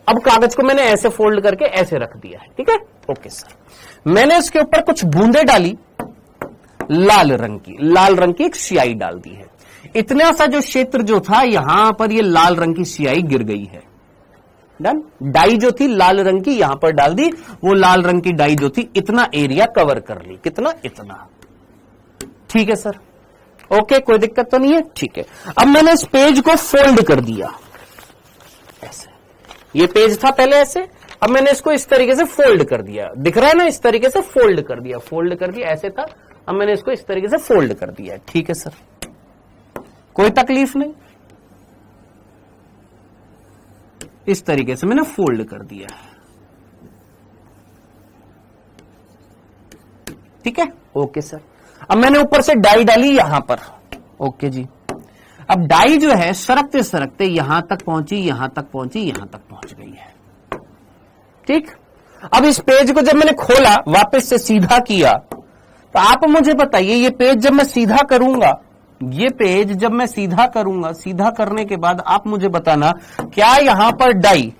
अब कागज को मैंने ऐसे फोल्ड करके ऐसे रख दिया है। ठीक है, ओके सर। मैंने इसके ऊपर कुछ बूंदे डाली लाल रंग की एक स्याही डाल दी है। इतना सा जो क्षेत्र जो था यहां पर ये लाल रंग की स्याही गिर गई है। डन। डाई जो थी लाल रंग की यहां पर डाल दी, वो लाल रंग की डाई जो थी इतना एरिया कवर कर ली, कितना, इतना। ठीक है सर, ओके, कोई दिक्कत तो नहीं है, ठीक है। अब मैंने इस पेज को फोल्ड कर दिया ऐसे, ये पेज था पहले ऐसे, अब मैंने इसको इस तरीके से फोल्ड कर दिया, दिख रहा है ना, इस तरीके से फोल्ड कर दिया, फोल्ड कर दिया, ऐसे था, अब मैंने इसको इस तरीके से फोल्ड कर दिया। ठीक है सर, कोई तकलीफ नहीं, इस तरीके से मैंने फोल्ड कर दिया। ठीक है, ओके सर। अब मैंने ऊपर से डाई डाली यहां पर, ओके जी। अब डाई जो है सरकते सरकते यहां तक पहुंची, यहां तक पहुंची, यहां तक पहुंच गई है। ठीक, अब इस पेज को जब मैंने खोला, वापस से सीधा किया, तो आप मुझे बताइए, ये पेज जब मैं सीधा करूंगा, ये पेज जब मैं सीधा करूंगा, सीधा करने के बाद आप मुझे बताना, क्या यहां पर डाई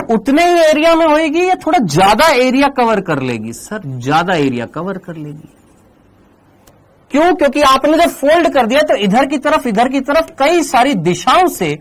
उतने ही एरिया में होएगी या थोड़ा ज्यादा एरिया कवर कर लेगी? सर ज्यादा एरिया कवर कर लेगी। क्यों? क्योंकि आपने जब फोल्ड कर दिया तो इधर की तरफ कई सारी दिशाओं से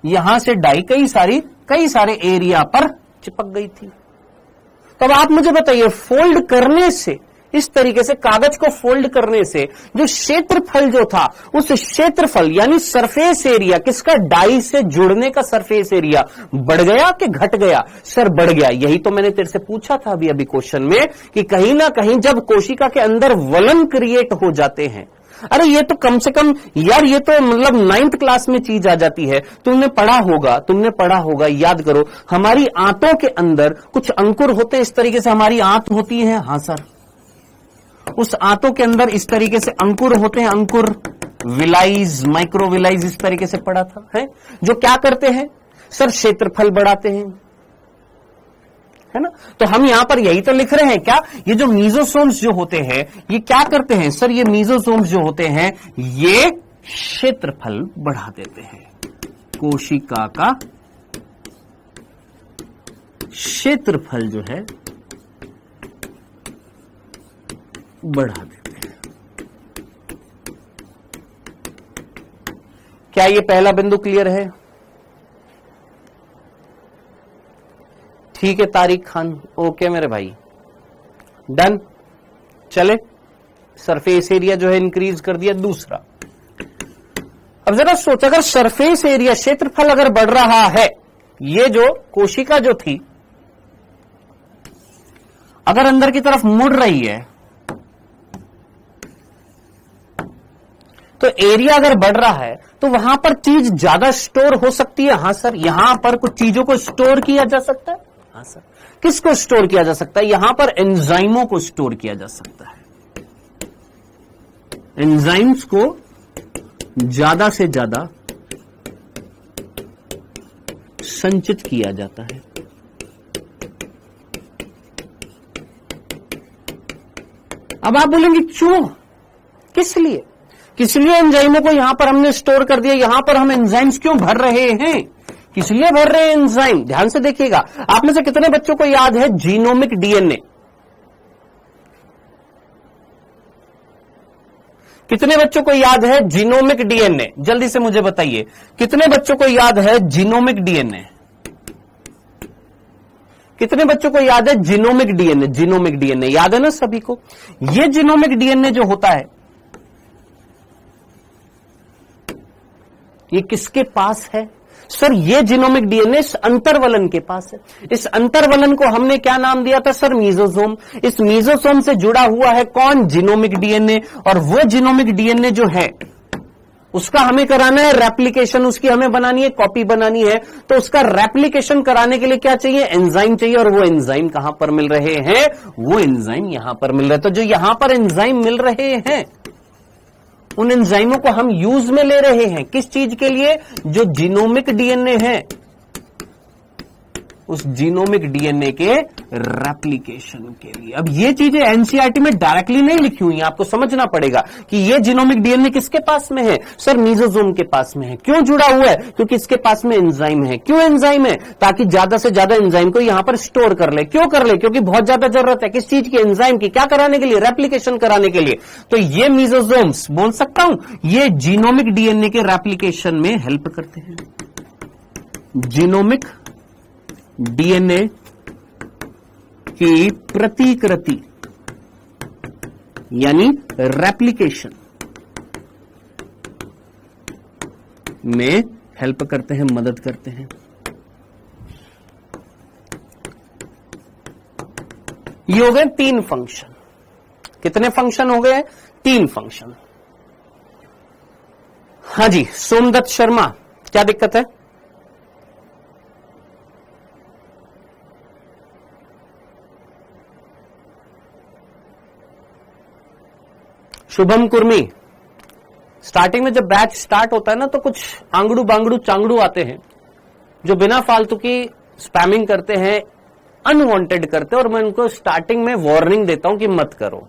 यहां से डाई कई सारे एरिया पर चिपक गई थी। तो अब आप मुझे बताइए, फोल्ड करने से, इस तरीके से कागज को फोल्ड करने से जो क्षेत्रफल जो था, उस क्षेत्रफल यानी सरफेस एरिया किसका, डाई से जुड़ने का सरफेस एरिया बढ़ गया कि घट गया? सर बढ़ गया। यही तो मैंने तेरे से पूछा था अभी क्वेश्चन में कि कहीं ना कहीं जब कोशिका के अंदर वलन क्रिएट हो जाते हैं, अरे ये तो कम से कम यार, ये तो मतलब 9th क्लास में चीज आ जाती है, तुमने पढ़ा होगा, याद करो, हमारी आंतों के अंदर कुछ अंकुर होते हैं, इस तरीके से हमारी आंत होती है। हाँ सर, उस आंतों के अंदर इस तरीके से अंकुर होते हैं, अंकुर, विलाइज, माइक्रोविलाइज, इस तरीके से पढ़ा था, है जो क्या करते हैं सर, क्षेत्रफल बढ़ाते हैं, है ना। तो हम यहां पर यही तो लिख रहे हैं क्या, ये जो मीजोसोम्स जो होते हैं ये क्या करते हैं सर, ये मीजोसोम्स जो होते हैं ये क्षेत्रफल बढ़ा देते हैं, कोशिका का क्षेत्रफल जो है बढ़ा देते हैं। क्या ये पहला बिंदु क्लियर है? ठीक है तारिक खान, ओके मेरे भाई, डन। चले, सरफेस एरिया जो है इंक्रीज कर दिया। दूसरा, अब जरा सोच, अगर सरफेस एरिया क्षेत्रफल अगर बढ़ रहा है, ये जो कोशिका जो थी अगर अंदर की तरफ मुड़ रही है, तो एरिया अगर बढ़ रहा है तो वहां पर चीज ज्यादा स्टोर हो सकती है। हाँ सर, यहां पर कुछ चीजों को स्टोर किया जा सकता है। हाँ सर, किसको स्टोर किया जा सकता है? यहां पर एंजाइमों को स्टोर किया जा सकता है। एंजाइम्स को ज्यादा से ज्यादा संचित किया जाता है। अब आप बोलेंगे क्यों, किस लिए? किस लिए एंजाइमों को यहां पर हमने स्टोर कर दिया? यहां पर हम एंजाइम्स क्यों भर रहे हैं? किस लिए भर रहे हैं एंजाइम? ध्यान से देखिएगा। आप में से कितने बच्चों को याद है जीनोमिक डीएनए? कितने बच्चों को याद है जीनोमिक डीएनए? जल्दी से मुझे बताइए, कितने बच्चों को याद है जीनोमिक डीएनए? कितने बच्चों को याद है जीनोमिक डीएनए? जीनोमिक डीएनए याद है ना सभी को? ये जीनोमिक डीएनए जो होता है ये किसके पास है? सर ये जीनोमिक डीएनए इस अंतर्वलन के पास है। इस अंतर्वलन को हमने क्या नाम दिया था सर? मीजोसोम। इस मीजोसोम से जुड़ा हुआ है कौन? Genomic DNA. और वो जीनोमिक डीएनए जो है उसका हमें कराना है रेप्लिकेशन, उसकी हमें बनानी है कॉपी बनानी है। तो उसका रेप्लिकेशन कराने के लिए क्या चाहिए? एंजाइम चाहिए। और वो एंजाइम कहां पर मिल रहे हैं? वो एंजाइम यहां पर मिल रहे हैं। तो जो यहां पर एंजाइम मिल रहे हैं उन एंजाइमों को हम यूज में ले रहे हैं। किस चीज के लिए? जो जीनोमिक डीएनए है उस जीनोमिक डीएनए के रेप्लिकेशन के लिए। अब ये चीजें एनसीईआरटी में डायरेक्टली नहीं लिखी हुई हैं, आपको समझना पड़ेगा कि ये जीनोमिक डीएनए किसके पास में है? सर मीजोसोम के पास में है। क्यों जुड़ा हुआ है? क्योंकि इसके पास में एंजाइम है। क्यों एंजाइम है? ताकि ज्यादा से ज्यादा एंजाइम को यहां पर स्टोर कर ले। क्यों कर ले? क्योंकि बहुत ज्यादा जरूरत है किस चीज की? एंजाइम की। क्या कराने के लिए? रेप्लिकेशन कराने के लिए। तो ये मीजोसोम्स बोल सकता हूं ये जीनोमिक डीएनए के रेप्लिकेशन में हेल्प करते हैं। जीनोमिक डीएनए की प्रतिकृति यानी रेप्लिकेशन में हेल्प करते हैं, मदद करते हैं। ये हो गए 3 फंक्शन। कितने फंक्शन हो गए? 3 फंक्शन। हाँ जी, सोमदत्त शर्मा, क्या दिक्कत है? शुभम कुर्मी, स्टार्टिंग में जब बैच स्टार्ट होता है ना, तो कुछ आंगड़ू बांगड़ू चांगड़ू आते हैं जो बिना फालतू की स्पैमिंग करते हैं, अनवांटेड करते हैं, और मैं उनको स्टार्टिंग में वार्निंग देता हूं कि मत करो।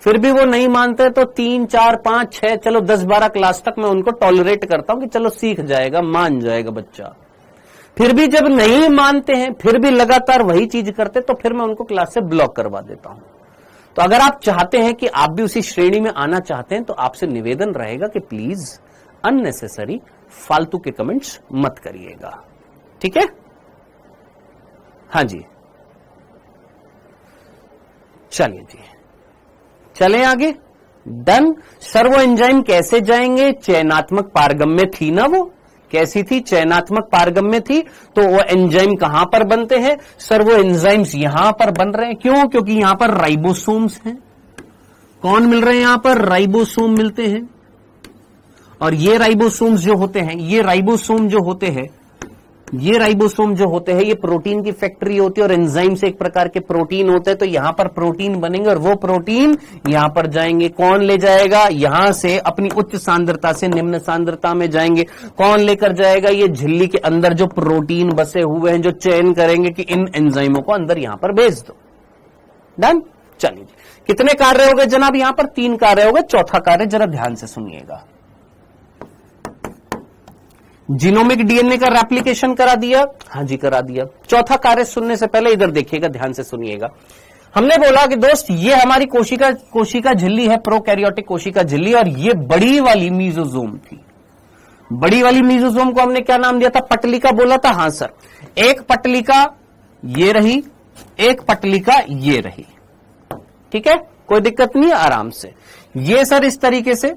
फिर भी वो नहीं मानते तो 3, 4, 5, 6, चलो 10, 12 क्लास तक मैं उनको टॉलरेट करता हूं कि चलो सीख जाएगा, मान जाएगा बच्चा। फिर भी जब नहीं मानते हैं, फिर भी लगातार वही चीज करते, तो फिर मैं उनको क्लास से ब्लॉक करवा देता हूं। तो अगर आप चाहते हैं कि आप भी उसी श्रेणी में आना चाहते हैं, तो आपसे निवेदन रहेगा कि प्लीज अननेसेसरी फालतू के कमेंट्स मत करिएगा, ठीक है? हाँ जी, चलिए जी, चलें आगे। डन। सर्वो एंजाइम कैसे जाएंगे? चयनात्मक पारगम्य थी ना वो, कैसी थी? चयनात्मक पारगम्य थी। तो वो एंजाइम कहां पर बनते हैं? सर्वो एंजाइम्स यहां पर बन रहे हैं। क्यों? क्योंकि यहां पर राइबोसोम्स हैं। कौन मिल रहे हैं? यहां पर राइबोसोम मिलते हैं। और ये राइबोसोम्स जो होते हैं, ये राइबोसोम जो होते हैं, ये राइबोसोम जो होते हैं, ये प्रोटीन की फैक्ट्री होती है, और एंजाइम से एक प्रकार के प्रोटीन होते हैं। तो यहां पर प्रोटीन बनेंगे और वो प्रोटीन यहां पर जाएंगे। कौन ले जाएगा? यहां से अपनी उच्च सांद्रता से निम्न सांद्रता में जाएंगे। कौन लेकर जाएगा? ये झिल्ली के अंदर जो प्रोटीन बसे हुए हैं, जो चयन करेंगे कि इन एंजाइमों को अंदर यहां पर भेज दो। डन। चलिए, कितने कार्य हो गए जनाब? यहां पर 3 कार्य हो गए। चौथा कार्य जरा ध्यान से सुनिएगा। जीनोमिक डीएनए का रेप्लिकेशन करा दिया। हाँ जी, करा दिया। चौथा कार्य सुनने से पहले इधर देखिएगा, ध्यान से सुनिएगा। हमने बोला कि दोस्त ये हमारी कोशिका झिल्ली है, प्रोकैरियोटिक कोशिका झिल्ली, और ये बड़ी वाली मीजोजोम थी। बड़ी वाली मीजोजोम को हमने क्या नाम दिया था? पटलिका बोला था। हाँ सर, एक पटलिका ये रही, एक पटलिका ये रही, ठीक है, कोई दिक्कत नहीं है, आराम से। ये सर इस तरीके से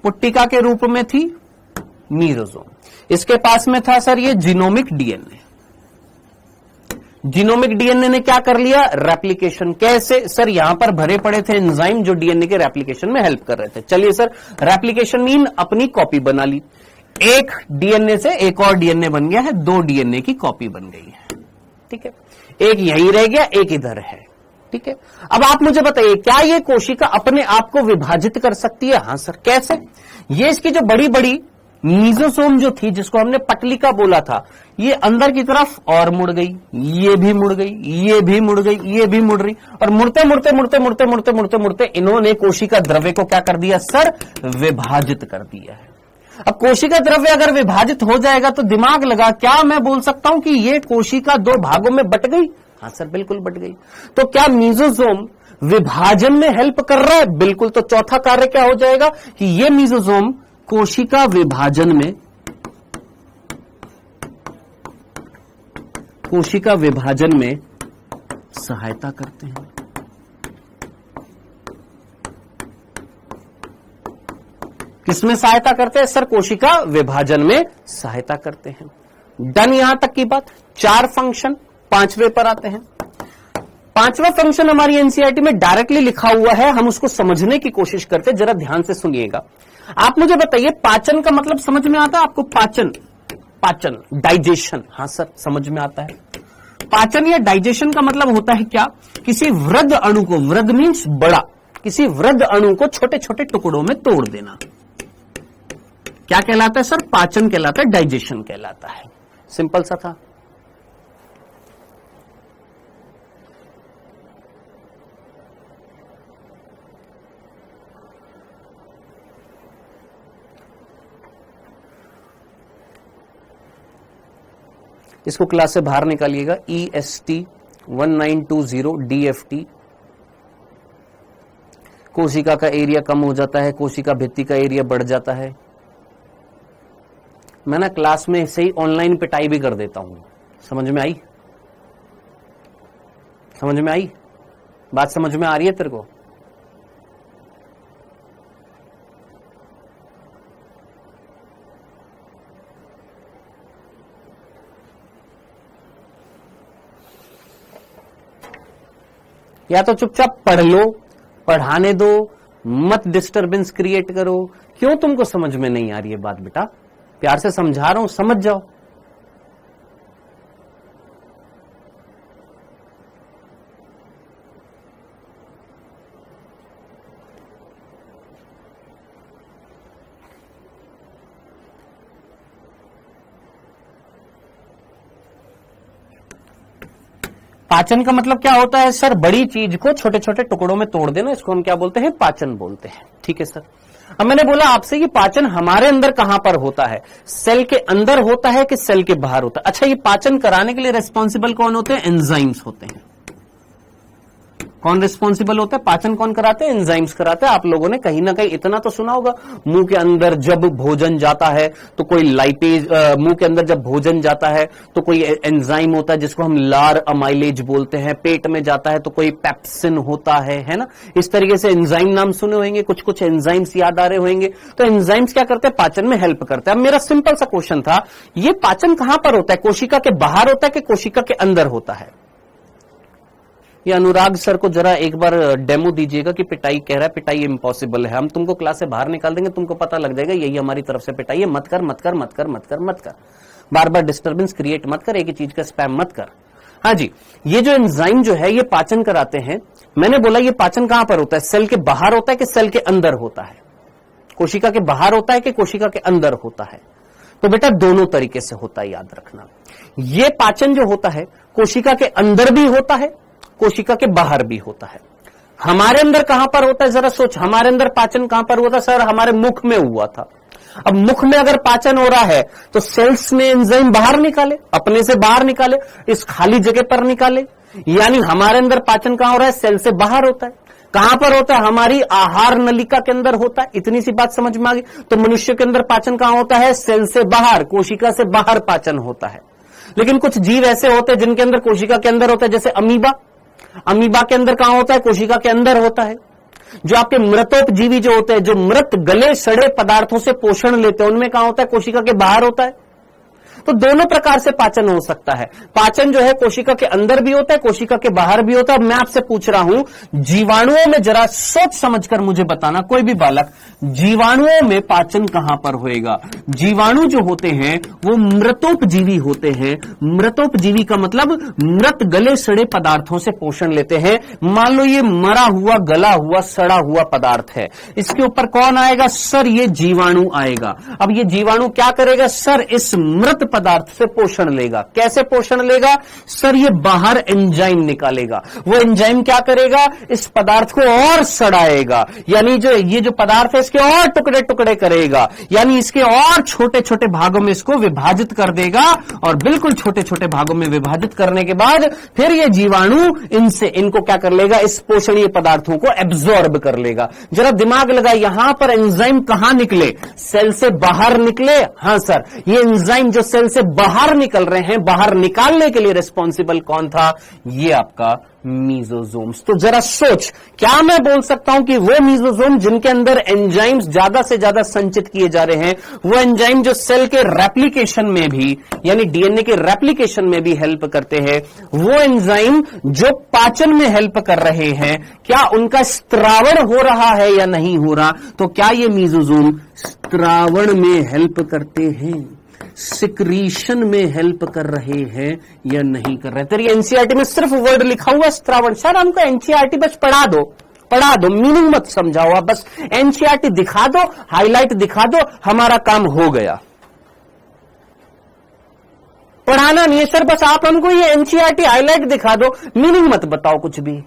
पुट्टिका के रूप में थी मीजोजोम। इसके पास में था सर ये जीनोमिक डीएनए। जीनोमिक डीएनए ने क्या कर लिया? रेप्लिकेशन। कैसे? सर यहां पर भरे पड़े थे एंजाइम जो डीएनए के रेप्लिकेशन में हेल्प कर रहे थे। चलिए सर, रेप्लिकेशन मीन अपनी कॉपी बना ली। एक डीएनए से एक और डीएनए बन गया है, 2 डीएनए की कॉपी बन गई है, ठीक है। एक यहीं रह गया, एक इधर है, ठीक है। अब आप मुझे बताइए, क्या ये कोशिका अपने आप को विभाजित कर सकती है? हाँ सर। कैसे? ये इसकी जो बड़ी बड़ी मीजोसोम जो थी, जिसको हमने पटलिका बोला था, ये अंदर की तरफ और मुड़ गई, ये भी मुड़ गई, ये भी मुड़ गई, ये भी मुड़ रही, और मुड़ते मुड़ते मुड़ते मुड़ते मुड़ते मुड़ते मुड़ते इन्होंने कोशिका द्रव्य को क्या कर दिया सर? विभाजित कर दिया है। अब कोशिका द्रव्य अगर विभाजित हो जाएगा तो दिमाग लगा, क्या मैं बोल सकता हूं कि ये कोशिका 2 भागों में बट गई? हाँ सर, बिल्कुल बट गई। तो क्या मीजोसोम विभाजन में हेल्प कर रहा है? बिल्कुल। तो चौथा कार्य क्या हो जाएगा कि ये मीजोसोम कोशिका विभाजन में सहायता करते हैं। किसमें सहायता करते हैं सर? कोशिका विभाजन में सहायता करते हैं। डन यहां तक की बात। 4 फंक्शन। 5वें पर आते हैं। 5वां फंक्शन हमारी एनसीईआरटी में डायरेक्टली लिखा हुआ है, हम उसको समझने की कोशिश करते हैं। जरा ध्यान से सुनिएगा। आप मुझे बताइए, पाचन का मतलब समझ में आता है आपको? पाचन डाइजेशन। हाँ सर, समझ में आता है। पाचन या डाइजेशन का मतलब होता है क्या? किसी वृद्ध अणु को, वृद्ध मीन्स बड़ा, किसी वृद्ध अणु को छोटे छोटे टुकड़ों में तोड़ देना। क्या कहलाता है सर? पाचन कहलाता है, डाइजेशन कहलाता है। सिंपल सा था। इसको क्लास से बाहर निकालिएगा। EST 1920 DFT। कोशिका का एरिया कम हो जाता है, कोशिका भित्ति का एरिया बढ़ जाता है। मैं ना क्लास में से ही ऑनलाइन पिटाई भी कर देता हूं। समझ में आई? समझ में आई बात? समझ में आ रही है तेरे को? या तो चुपचाप पढ़ लो, पढ़ाने दो, मत डिस्टरबेंस क्रिएट करो। क्यों तुमको समझ में नहीं आ रही है बात बेटा? प्यार से समझा रहा हूं, समझ जाओ। पाचन का मतलब क्या होता है सर? बड़ी चीज को छोटे छोटे टुकड़ों में तोड़ देना, इसको हम क्या बोलते हैं? पाचन बोलते हैं। ठीक है सर। अब मैंने बोला आपसे ये पाचन हमारे अंदर कहां पर होता है? सेल के अंदर होता है कि सेल के बाहर होता है? अच्छा, ये पाचन कराने के लिए रिस्पॉन्सिबल कौन होते हैं? एंजाइम्स होते हैं। कौन रिस्पॉन्सिबल होता है? पाचन कौन कराते हैं? एंजाइम्स कराते हैं। आप लोगों ने कहीं ना कहीं इतना तो सुना होगा, मुंह के अंदर जब भोजन जाता है तो कोई लाइपेज, मुंह के अंदर जब भोजन जाता है तो कोई एंजाइम होता है जिसको हम लार अमाइलेज बोलते हैं। पेट में जाता है तो कोई पेप्सिन होता है ना? इस तरीके से एंजाइम नाम सुने होंगे, कुछ कुछ एंजाइम्स याद आ रहे होंगे। तो एंजाइम्स क्या करते हैं? पाचन में हेल्प करते हैं। अब मेरा सिंपल सा क्वेश्चन था, ये पाचन कहां पर होता है? कोशिका के बाहर होता है कि कोशिका के अंदर होता है? ये अनुराग सर को जरा एक बार डेमो दीजिएगा कि पिटाई कह रहा है, पिटाई इम्पॉसिबल है, हम तुमको क्लास से बाहर निकाल देंगे, तुमको पता लग जाएगा यही हमारी तरफ से पिटाई है। मत कर मत कर मत कर मत कर मत कर, बार बार डिस्टर्बेंस क्रिएट मत कर, एक ही चीज का स्पैम मत कर। हाँ जी, ये जो एंजाइम जो है ये पाचन कराते हैं। मैंने बोला ये पाचन कहां पर होता है? सेल के बाहर होता है कि सेल के अंदर होता है? कोशिका के बाहर होता है कि कोशिका के अंदर होता है? तो बेटा दोनों तरीके से होता है, याद रखना। ये पाचन जो होता है कोशिका के अंदर भी होता है, कोशिका के बाहर भी होता है। हमारे अंदर कहां पर होता है? जरा सोच, हमारे अंदर पाचन कहां पर हुआ था? सर हमारे मुख में हुआ था। अब मुख में अगर पाचन हो रहा है तो सेल्स में एंजाइम बाहर निकाले, अपने से बाहर निकाले, इस खाली जगह पर निकाले। यानी हमारे अंदर पाचन कहां हो रहा है? सेल से बाहर होता है। कहां पर होता है? हमारी आहार नलिका के अंदर होता है। इतनी सी बात समझ में आ गई? तो मनुष्य के अंदर पाचन कहां होता है? सेल से बाहर, कोशिका से बाहर पाचन होता है। लेकिन कुछ जीव ऐसे होते हैं जिनके अंदर कोशिका के अंदर होता है, जैसे अमीबा। अमीबा के अंदर कहां होता है? कोशिका के अंदर होता है। जो आपके मृतोपजीवी जो होते हैं, जो मृत गले सड़े पदार्थों से पोषण लेते हैं, उनमें कहां होता है? कोशिका के बाहर होता है। तो दोनों प्रकार से पाचन हो सकता है। पाचन जो है कोशिका के अंदर भी होता है, कोशिका के बाहर भी होता है। मैं आपसे पूछ रहा हूं, जीवाणुओं में जरा सोच समझकर मुझे बताना, कोई भी बालक, जीवाणुओं में पाचन कहां पर होएगा? जीवाणु जो होते हैं वो मृतोपजीवी होते हैं। मृतोपजीवी का मतलब मृत गले सड़े पदार्थों से पोषण लेते हैं। मान लो ये मरा हुआ, गला हुआ, सड़ा हुआ पदार्थ है, इसके ऊपर कौन आएगा? सर ये जीवाणु आएगा। अब ये जीवाणु क्या करेगा? सर इस मृत पदार्थ से पोषण लेगा। कैसे पोषण लेगा? सर ये बाहर एंजाइम निकालेगा। वो एंजाइम क्या करेगा? इस पदार्थ को और सड़ाएगा, यानी जो ये जो पदार्थ है इसके और टुकड़े टुकड़े करेगा, यानी इसके और छोटे छोटे भागों में इसको विभाजित कर देगा। और बिल्कुल छोटे छोटे भागों में विभाजित करने के बाद फिर ये जीवाणु इनको क्या कर लेगा? इस पोषणीय पदार्थों को एब्जॉर्ब कर लेगा। जरा दिमाग लगा, यहां पर एंजाइम कहां निकले? सेल से बाहर निकले। हाँ सर, ये एंजाइम जो सेल से बाहर निकल रहे हैं, बाहर निकालने के लिए रिस्पॉन्सिबल कौन था? ये आपका मीजोजोम्स। तो जरा सोच, क्या मैं बोल सकता हूं कि वो मीजोजोम जिनके अंदर एंजाइम्स ज्यादा से ज्यादा संचित किए जा रहे हैं, वो एंजाइम जो सेल के रेप्लिकेशन में भी, यानी डीएनए के रेप्लिकेशन में भी हेल्प करते हैं, वो एंजाइम जो पाचन में हेल्प कर रहे हैं, क्या उनका स्त्रावण हो रहा है या नहीं हो रहा? तो क्या ये मीजोजोम स्त्रावण में हेल्प करते हैं, सिक्रीशन में हेल्प कर रहे हैं या नहीं कर रहे? तेरी एनसीईआरटी में सिर्फ वर्ड लिखा हुआ स्त्रावण। सर हमको एनसीईआरटी बस पढ़ा दो, मीनिंग मत समझाओ, आप बस एनसीईआरटी दिखा दो, हाईलाइट दिखा दो, हमारा काम हो गया। पढ़ाना नहीं है सर, बस आप हमको ये एनसीईआरटी हाईलाइट दिखा दो, मीनिंग मत बताओ कुछ भी।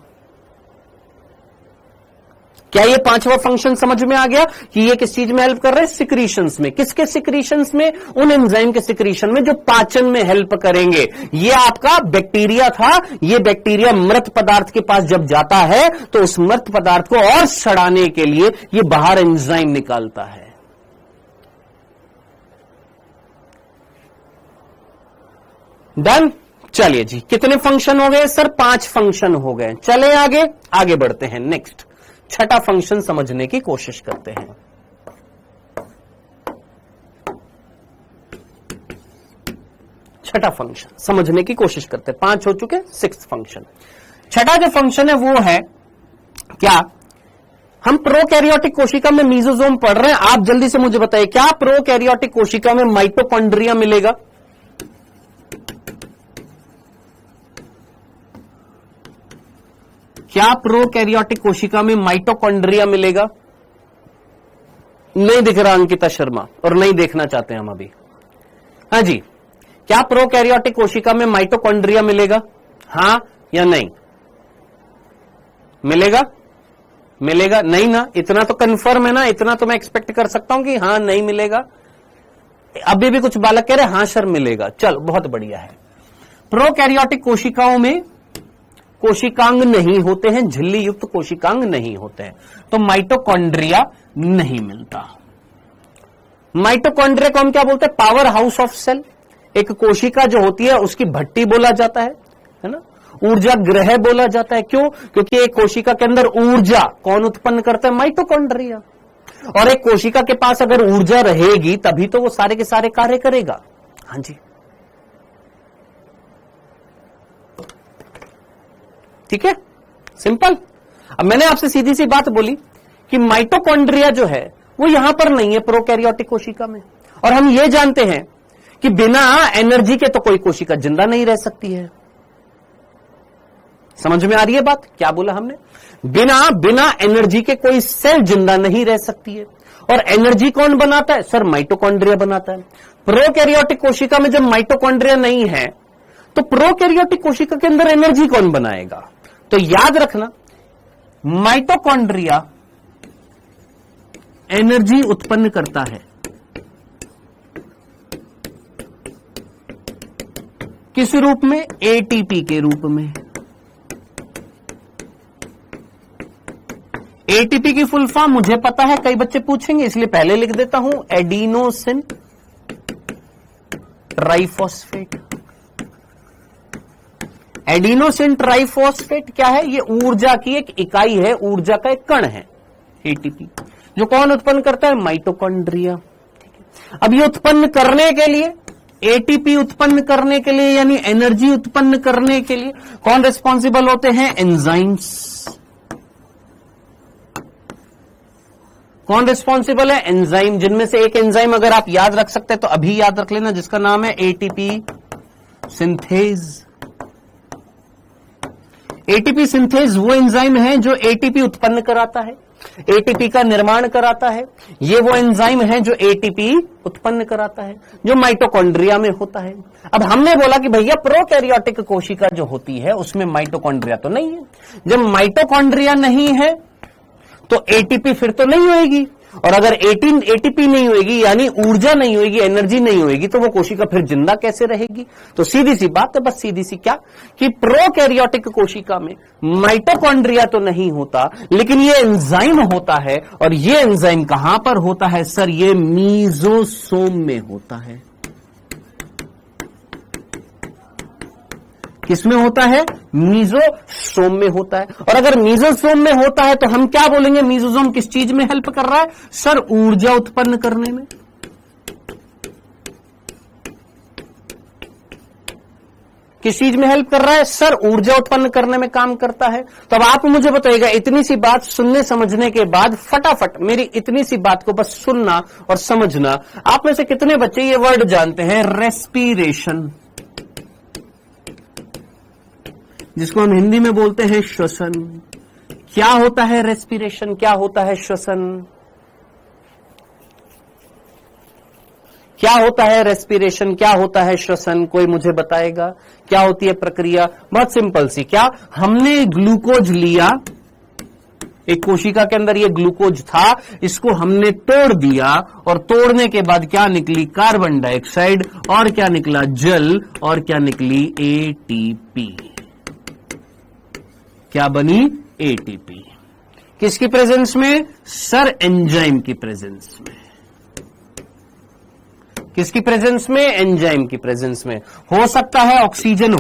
क्या ये पांचवा फंक्शन समझ में आ गया कि ये किस चीज में हेल्प कर रहे हैं? सिक्रीशंस में। किसके सिक्रीशंस में? उन एंजाइम के सिक्रीशन में जो पाचन में हेल्प करेंगे। ये आपका बैक्टीरिया था, ये बैक्टीरिया मृत पदार्थ के पास जब जाता है तो उस मृत पदार्थ को और सड़ाने के लिए ये बाहर एंजाइम निकालता है। डन। चलिए जी, कितने फंक्शन हो गए सर? 5 फंक्शन हो गए। चले आगे बढ़ते हैं। नेक्स्ट छठा फंक्शन समझने की कोशिश करते हैं। छठा फंक्शन समझने की कोशिश करते हैं। 5 हो चुके, 6th फंक्शन। छठा जो फंक्शन है वो है क्या? हम प्रोकैरियोटिक कोशिका में मीजोसोम पढ़ रहे हैं। आप जल्दी से मुझे बताइए, क्या प्रोकैरियोटिक कोशिका में माइटोकॉन्ड्रिया मिलेगा? क्या प्रोकैरियोटिक कोशिका में माइटोकॉन्ड्रिया मिलेगा? नहीं दिख रहा अंकिता शर्मा, और नहीं देखना चाहते हम अभी। हाँ जी, क्या प्रोकैरियोटिक कोशिका में माइटोकॉन्ड्रिया मिलेगा? हाँ या नहीं? मिलेगा? मिलेगा नहीं ना? इतना तो कंफर्म है ना? इतना तो मैं एक्सपेक्ट कर सकता हूं कि हाँ नहीं मिलेगा। अभी भी कुछ बालक कह रहे हाँ सर मिलेगा। चल बहुत बढ़िया है। प्रोकैरियोटिक कोशिकाओं में कोशिकांग नहीं होते हैं, झिल्ली युक्त कोशिकांग नहीं होते हैं, तो माइटोकॉन्ड्रिया नहीं मिलता। माइटोकॉन्ड्रिया को हम क्या बोलते हैं? Power house of cell. एक कोशिका जो होती है उसकी भट्टी बोला जाता है ना? ऊर्जा ग्रह बोला जाता है। क्यों? क्योंकि एक कोशिका के अंदर ऊर्जा कौन उत्पन्न करता है? माइटोकॉन्ड्रिया। और एक कोशिका के पास अगर ऊर्जा रहेगी तभी तो वो सारे के सारे कार्य करेगा। हाँ जी, ठीक है, सिंपल। अब मैंने आपसे सीधी सी बात बोली कि माइटोकॉन्ड्रिया जो है वो यहां पर नहीं है प्रोकैरियोटिक कोशिका में। और हम ये जानते हैं कि बिना एनर्जी के तो कोई कोशिका जिंदा नहीं रह सकती है। समझ में आ रही है बात? क्या बोला हमने? बिना एनर्जी के कोई सेल जिंदा नहीं रह सकती है। और एनर्जी कौन बनाता है? सर माइटोकॉन्ड्रिया बनाता है। प्रोकैरियोटिक कोशिका में जब माइटोकॉन्ड्रिया नहीं है तो प्रोकैरियोटिक कोशिका के अंदर एनर्जी कौन बनाएगा? तो याद रखना, माइटोकॉन्ड्रिया एनर्जी उत्पन्न करता है। किस रूप में? एटीपी के रूप में। एटीपी की फुल फॉर्म मुझे पता है, कई बच्चे पूछेंगे इसलिए पहले लिख देता हूं, एडिनोसिन ट्राइफॉस्फेट। एडिनोसिन ट्राइफॉस्फेट क्या है? ये ऊर्जा की एक इकाई है, ऊर्जा का एक कण है एटीपी, जो कौन उत्पन्न करता है? माइटोकॉन्ड्रिया। अब ये उत्पन्न करने के लिए, एटीपी उत्पन्न करने के लिए यानी एनर्जी उत्पन्न करने के लिए कौन रिस्पॉन्सिबल होते हैं? एंजाइम्स। कौन रिस्पॉन्सिबल है? एंजाइम। जिनमें से एक एंजाइम अगर आप याद रख सकते हैं तो अभी याद रख लेना, जिसका नाम है एटीपी सिंथेज। एटीपी सिंथेज वो एंजाइम है जो एटीपी उत्पन्न कराता है, एटीपी का निर्माण कराता है। ये वो एंजाइम है जो एटीपी उत्पन्न कराता है, जो माइटोकॉन्ड्रिया में होता है। अब हमने बोला कि भैया प्रोकैरियोटिक कोशिका जो होती है उसमें माइटोकॉन्ड्रिया तो नहीं है। जब माइटोकॉन्ड्रिया नहीं है तो एटीपी फिर तो नहीं होएगी, और अगर एटीपी नहीं होएगी यानी ऊर्जा नहीं होएगी, एनर्जी नहीं होएगी, तो वो कोशिका फिर जिंदा कैसे रहेगी? तो सीधी सी बात है, बस सीधी सी क्या कि प्रोकैरियोटिक कोशिका में माइटोकॉन्ड्रिया तो नहीं होता, लेकिन ये एंजाइम होता है। और ये एंजाइम कहां पर होता है? सर ये मीजोसोम में होता है। किसमें होता है? मीजोसोम में होता है। और अगर मीजोसोम में होता है तो हम क्या बोलेंगे? मीजोसोम किस चीज में हेल्प कर रहा है? सर ऊर्जा उत्पन्न करने में। किस चीज में हेल्प कर रहा है? सर ऊर्जा उत्पन्न करने में काम करता है। तो अब आप मुझे बताइएगा, इतनी सी बात सुनने समझने के बाद फटाफट मेरी इतनी सी बात को बस सुनना और समझना। आप में से कितने बच्चे ये वर्ड जानते हैं? रेस्पिरेशन, जिसको हम हिंदी में बोलते हैं श्वसन। क्या होता है रेस्पिरेशन? क्या होता है श्वसन? क्या होता है रेस्पिरेशन? क्या होता है श्वसन? कोई मुझे बताएगा क्या होती है प्रक्रिया? बहुत सिंपल सी। क्या हमने ग्लूकोज लिया, एक कोशिका के अंदर ये ग्लूकोज था, इसको हमने तोड़ दिया, और तोड़ने के बाद क्या निकली? कार्बन डाइऑक्साइड, और क्या निकला? जल, और क्या निकली? एटीपी। क्या बनी? एटीपी। किसकी प्रेजेंस में? सर एंजाइम की प्रेजेंस में। किसकी प्रेजेंस में? एंजाइम की प्रेजेंस में। हो सकता है ऑक्सीजन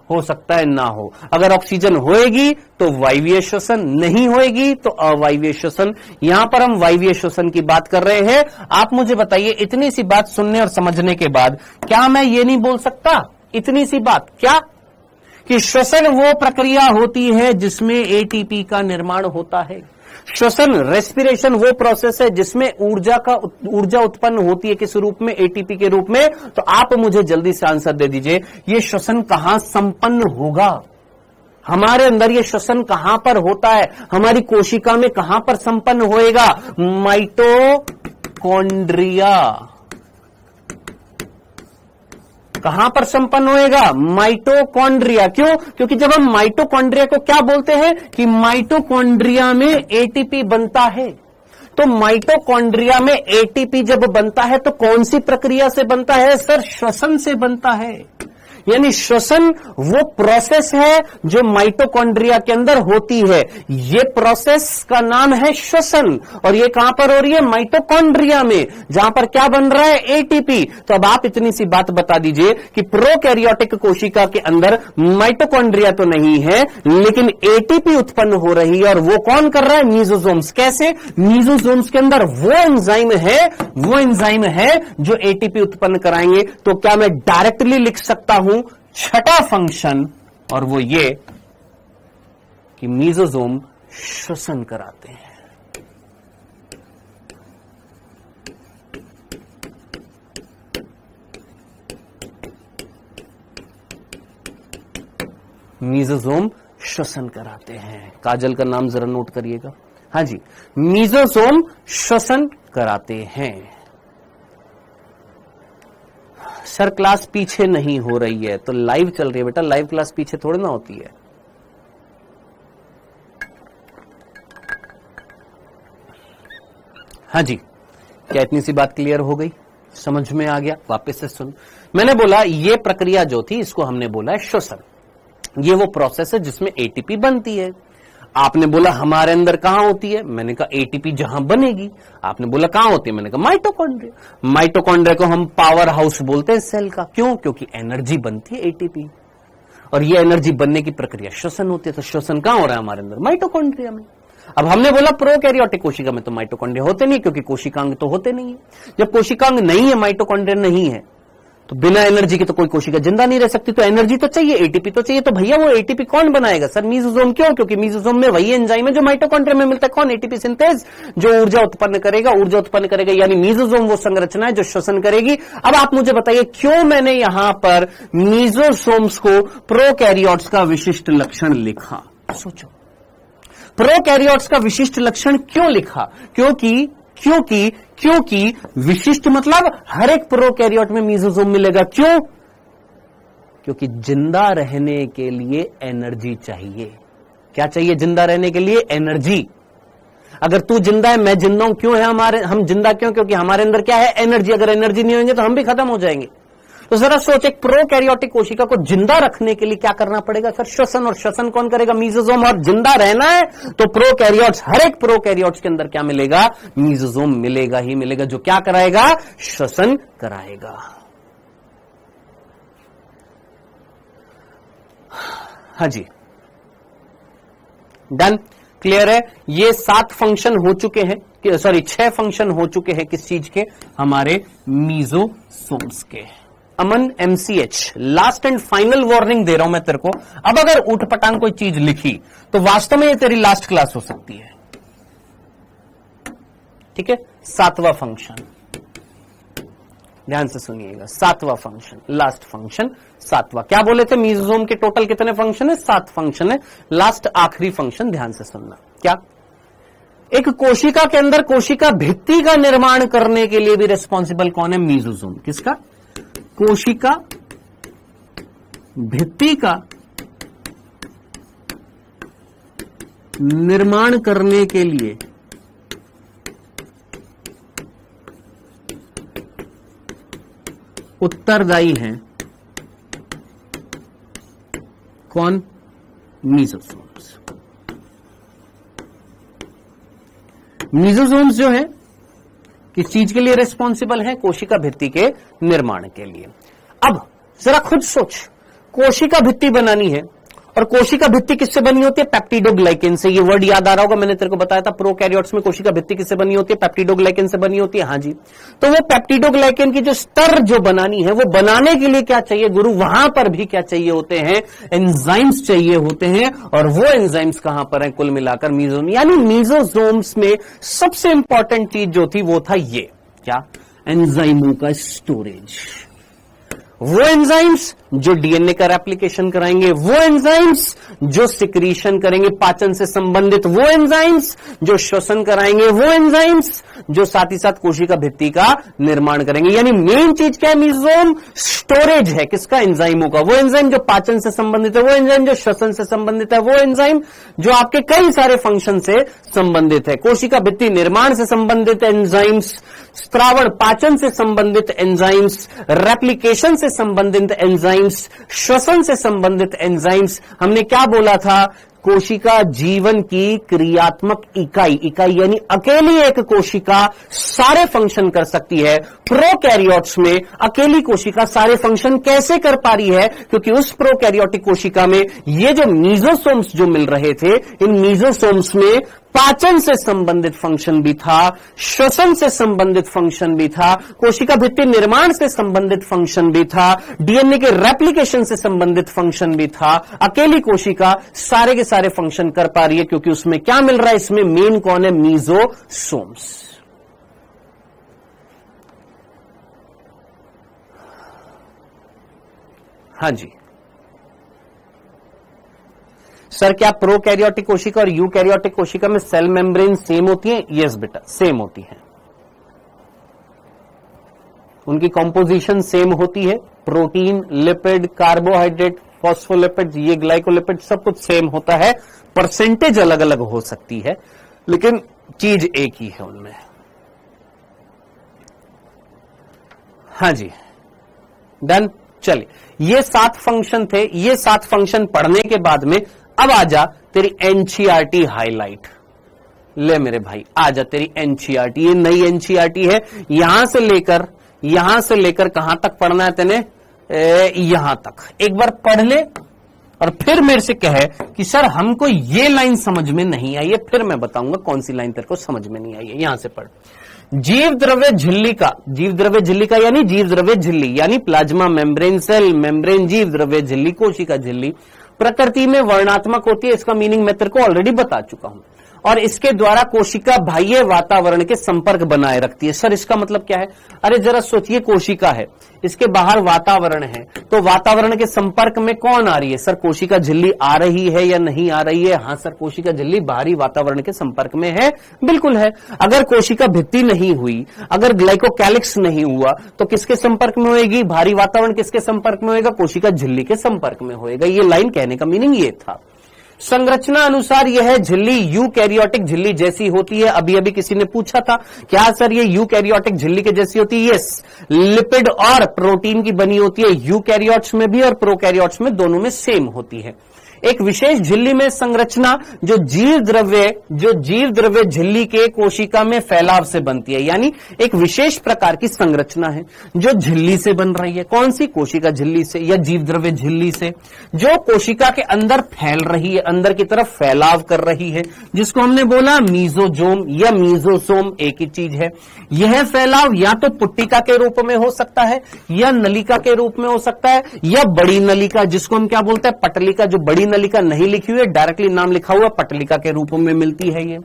हो सकता है ना हो। अगर ऑक्सीजन होएगी तो वायवीय श्वसन, नहीं होएगी तो अवायवीय श्वसन। यहां पर हम वायवीय श्वसन की बात कर रहे हैं। आप मुझे बताइए, इतनी सी बात सुनने और समझने के बाद क्या मैं ये नहीं बोल सकता, इतनी सी बात क्या, कि श्वसन वो प्रक्रिया होती है जिसमें एटीपी का निर्माण होता है। श्वसन, रेस्पिरेशन वो प्रोसेस है जिसमें ऊर्जा उत्पन्न होती है, किस रूप में? एटीपी के रूप में। तो आप मुझे जल्दी से आंसर दे दीजिए, ये श्वसन कहां संपन्न होगा? हमारे अंदर ये श्वसन कहां पर होता है? हमारी कोशिका में कहां पर संपन्न होएगा? माइटोकॉन्ड्रिया। कहां पर संपन्न होएगा? माइटोकॉन्ड्रिया। क्यों? क्योंकि जब हम माइटोकॉन्ड्रिया को क्या बोलते हैं कि माइटोकॉन्ड्रिया में एटीपी बनता है। तो माइटोकॉन्ड्रिया में एटीपी जब बनता है तो कौन सी प्रक्रिया से बनता है? सर, श्वसन से बनता है। यानी श्वसन वो प्रोसेस है जो माइटोकॉन्ड्रिया के अंदर होती है। ये प्रोसेस का नाम है श्वसन, और ये कहां पर हो रही है? माइटोकॉन्ड्रिया में, जहां पर क्या बन रहा है? एटीपी। तो अब आप इतनी सी बात बता दीजिए कि प्रोकैरियोटिक कोशिका के अंदर माइटोकॉन्ड्रिया तो नहीं है, लेकिन एटीपी उत्पन्न हो रही है, और वो कौन कर रहा है? मीजोसोम्स। कैसे? मीजोसोम्स के अंदर वो एंजाइम है जो एटीपी उत्पन्न कराएंगे। तो क्या मैं डायरेक्टली लिख सकता हूं छठा फंक्शन, और वो ये कि मीजोसोम श्वसन कराते हैं। मीजोसोम श्वसन कराते हैं। काजल का नाम जरा नोट करिएगा। हाँ जी, मीजोसोम श्वसन कराते हैं। सर, क्लास पीछे नहीं हो रही है, तो लाइव चल रही है बेटा, लाइव क्लास पीछे थोड़ी ना होती है। हाँ जी, क्या इतनी सी बात क्लियर हो गई? समझ में आ गया? वापस से सुन, मैंने बोला ये प्रक्रिया जो थी इसको हमने बोला है श्वसन। ये वो प्रोसेस है जिसमें एटीपी बनती है। आपने बोला हमारे अंदर कहां होती है? मैंने कहा एटीपी जहां बनेगी। आपने बोला कहां होती है? मैंने कहा माइटोकॉन्ड्रिया। माइटोकॉन्ड्रिया को हम पावर हाउस बोलते हैं सेल का। क्यों? क्योंकि एनर्जी बनती है एटीपी, और ये एनर्जी बनने की प्रक्रिया श्वसन होती है। तो श्वसन कहां हो रहा है? हमारे अंदर, माइटोकॉन्ड्रिया में। अब हमने बोला प्रोकैरियोटिक कोशिका में तो माइटोकॉन्ड्रिया होते नहीं, क्योंकि कोशिकांग तो होते नहीं है। जब कोशिकांग नहीं है, माइटोकॉन्ड्रिया नहीं है, तो बिना एनर्जी के तो कोई कोशिका जिंदा नहीं रह सकती। तो एनर्जी तो चाहिए, एटीपी तो चाहिए। तो भैया वो एटीपी कौन बनाएगा? Sir, mesosome. क्यों? क्योंकि मीजोसोम में वही एंजाइम है जो माइटोकॉन्ड्रिया में मिलता है। कौन? एटीपी सिंथेज, जो ऊर्जा उत्पन्न करेगा। यानी मीजोसोम वो संरचना है जो श्वसन करेगी। अब आप मुझे बताइए, क्यों मैंने यहां पर मीजोसोम्स को प्रोकैरियोट्स का विशिष्ट लक्षण लिखा? सोचो, प्रोकैरियोट्स का विशिष्ट लक्षण क्यों लिखा? क्योंकि विशिष्ट मतलब हर एक प्रोकैरियोट में मीजोसोम मिलेगा। क्यों? क्योंकि जिंदा रहने के लिए एनर्जी चाहिए। क्या चाहिए जिंदा रहने के लिए? एनर्जी। अगर तू जिंदा है, मैं जिंदा हूं, क्यों है हम जिंदा? क्यों? क्योंकि हमारे अंदर क्या है? एनर्जी। अगर एनर्जी नहीं होंगे तो हम भी खत्म हो जाएंगे। तो जरा सोच, एक प्रोकैरियोटिक कोशिका को जिंदा रखने के लिए क्या करना पड़ेगा? सर, श्वसन। और श्वसन कौन करेगा? मीजोसोम। और जिंदा रहना है तो प्रोकैरियोट्स, हर एक प्रोकैरियोट्स के अंदर क्या मिलेगा? मीजोसोम मिलेगा ही मिलेगा, जो क्या कराएगा? श्वसन कराएगा। हाँ जी, डन, क्लियर है। ये 7 फंक्शन हो चुके हैं, सॉरी 6 फंक्शन हो चुके हैं। किस चीज के? हमारे मीजोसोम्स के। Aman MCH, last and final warning दे रहा हूं मैं तेरे को। अब अगर उठपटांग कोई चीज लिखी तो वास्तव में ये तेरी लास्ट क्लास हो सकती है। ठीक है, 7वां फंक्शन, ध्यान से सुनिएगा। 7वां फंक्शन, लास्ट फंक्शन 7वां। क्या बोले थे? मीजोसोम के टोटल कितने फंक्शन है? 7 फंक्शन है। लास्ट आखिरी फंक्शन ध्यान से सुनना। क्या? एक कोशिका के अंदर कोशिका भित्ति का निर्माण करने के लिए भी रिस्पॉन्सिबल कौन है? मीजोसोम। किसका? कोशिका भित्ति का निर्माण करने के लिए उत्तरदायी हैं कौन? मीजोसोम्स। मीजोसोम्स जो है किस चीज के लिए रिस्पॉन्सिबल है? कोशिका भित्ति के निर्माण के लिए। अब जरा खुद सोच, कोशिका भित्ति बनानी है और कोशिका भित्ति किससे बनी होती है? पेप्टिडोग्लाइकेन से। ये वर्ड याद आ रहा होगा, मैंने तेरे को बताया था प्रोकैरियोट्स में कोशिका भित्ति किससे बनी होती है? पेप्टिडोग्लाइकेन से बनी होती है। हाँ जी, तो वो पेप्टिडोग्लाइकेन की जो स्तर जो बनानी है, वो बनाने के लिए क्या चाहिए गुरु? वहां पर भी क्या चाहिए होते हैं? एंजाइम्स चाहिए होते हैं। और वो एंजाइम्स कहां पर है? कुल मिलाकर मीजोम, यानी मीजोसोम्स में सबसे इंपॉर्टेंट चीज जो थी वो था ये क्या? एंजाइमों का स्टोरेज। वो एंजाइम्स जो डीएनए का रेप्लिकेशन कराएंगे, वो एंजाइम्स जो सिक्रीशन करेंगे पाचन से संबंधित, वो एंजाइम्स जो श्वसन कराएंगे, वो एंजाइम्स जो साथ ही साथ कोशिका भित्ति का निर्माण करेंगे। यानी मेन चीज क्या है? मीजोम स्टोरेज है किसका? एंजाइमों का। वो एंजाइम जो पाचन से संबंधित है, वो एंजाइम जो श्वसन से संबंधित है, वो एंजाइम जो आपके कई सारे फंक्शन से संबंधित है। कोशिका भित्ति निर्माण से संबंधित एंजाइम्स, स्त्रावण पाचन से संबंधित एंजाइम्स, रेप्लिकेशन से संबंधित एंजाइम्स, श्वसन से संबंधित एंजाइम्स। हमने क्या बोला था? कोशिका जीवन की क्रियात्मक इकाई यानी अकेली एक कोशिका सारे फंक्शन कर सकती है। प्रोकैरियोट्स में अकेली कोशिका सारे फंक्शन कैसे कर पा रही है? क्योंकि उस प्रोकैरियोटिक कोशिका में ये जो मीजोसोम्स जो मिल रहे थे, इन मीजोसोम्स में पाचन से संबंधित फंक्शन भी था, श्वसन से संबंधित फंक्शन भी था, कोशिका भित्ति निर्माण से संबंधित फंक्शन भी था, डीएनए के रेप्लिकेशन से संबंधित फंक्शन भी था। अकेली कोशिका सारे के सारे फंक्शन कर पा रही है क्योंकि उसमें क्या मिल रहा है? इसमें मेन कौन है? मीजोसोम्स। हाँ जी सर, क्या प्रोकैरियोटिक कोशिका और यूकैरियोटिक कोशिका में सेल मेम्ब्रेन सेम होती है? यस बेटा, सेम होती है। उनकी कॉम्पोजिशन सेम होती है। प्रोटीन, लिपिड, कार्बोहाइड्रेट, फॉस्फोलिपिड, ये ग्लाइकोलिपिड सब कुछ सेम होता है। परसेंटेज अलग अलग हो सकती है लेकिन चीज एक ही है उनमें। हाँ जी, डन। चलिए, ये 7 फंक्शन थे। ये 7 फंक्शन पढ़ने के बाद में अब आजा तेरी एनसीईआरटी हाईलाइट। ले मेरे भाई, आजा तेरी एनसीईआरटी। ये नई एनसीईआरटी है। यहां से लेकर कहां तक पढ़ना है तेने? यहां तक एक बार पढ़ ले और फिर मेरे से कहे कि सर हमको ये लाइन समझ में नहीं आई है। फिर मैं बताऊंगा कौन सी लाइन तेरे को समझ में नहीं आई है। यहां से पढ़। जीव द्रव्य झिल्ली का यानी जीव द्रव्य झिल्ली यानी प्लाज्मा मेम्ब्रेन, सेल मेम्ब्रेन, जीव द्रव्य झिल्ली, कोशिका झिल्ली प्रकृति में वर्णात्मक होती है। इसका मीनिंग मैं तेरे को ऑलरेडी बता चुका हूं। और इसके द्वारा कोशिका बाह्य वातावरण के संपर्क बनाए रखती है। सर इसका मतलब क्या है? अरे जरा सोचिए, कोशिका है, इसके बाहर वातावरण है, तो वातावरण के संपर्क में कौन आ रही है? सर कोशिका झिल्ली आ रही है या नहीं आ रही है? हाँ सर, कोशिका झिल्ली बाहरी वातावरण के संपर्क में है, बिल्कुल है। अगर कोशिका भित्ति नहीं हुई, अगर ग्लाइकोकैलिक्स नहीं हुआ, तो किसके संपर्क में होएगी? बाहरी वातावरण किसके संपर्क में होएगा? कोशिका झिल्ली के संपर्क में होएगा। ये लाइन कहने का मीनिंग ये था। संरचना अनुसार यह झिल्ली यूकैरियोटिक झिल्ली जैसी होती है। अभी अभी किसी ने पूछा था, क्या सर ये यूकैरियोटिक झिल्ली के जैसी होती है? यस, लिपिड और प्रोटीन की बनी होती है। यूकैरियोट्स में भी और प्रोकैरियोट्स में, दोनों में सेम होती है। एक विशेष झिल्ली में संरचना जो जीव द्रव्य झिल्ली के कोशिका में फैलाव से बनती है, यानी एक विशेष प्रकार की संरचना है जो झिल्ली से बन रही है। कौन सी? कोशिका झिल्ली से या जीव द्रव्य झिल्ली से, जो कोशिका के अंदर फैल रही है, अंदर की तरफ फैलाव कर रही है, जिसको हमने बोला मीजोजोम या मीजोसोम। एक ही चीज है। यह फैलाव या तो पुट्टिका के रूप में हो सकता है, या नलिका के रूप में हो सकता है, या बड़ी नलिका, जिसको हम क्या बोलते हैं? पटलिका। जो बड़ी नलिका नहीं लिखी हुई है, डायरेक्टली नाम लिखा हुआ, पटलिका के रूप में मिलती है ये।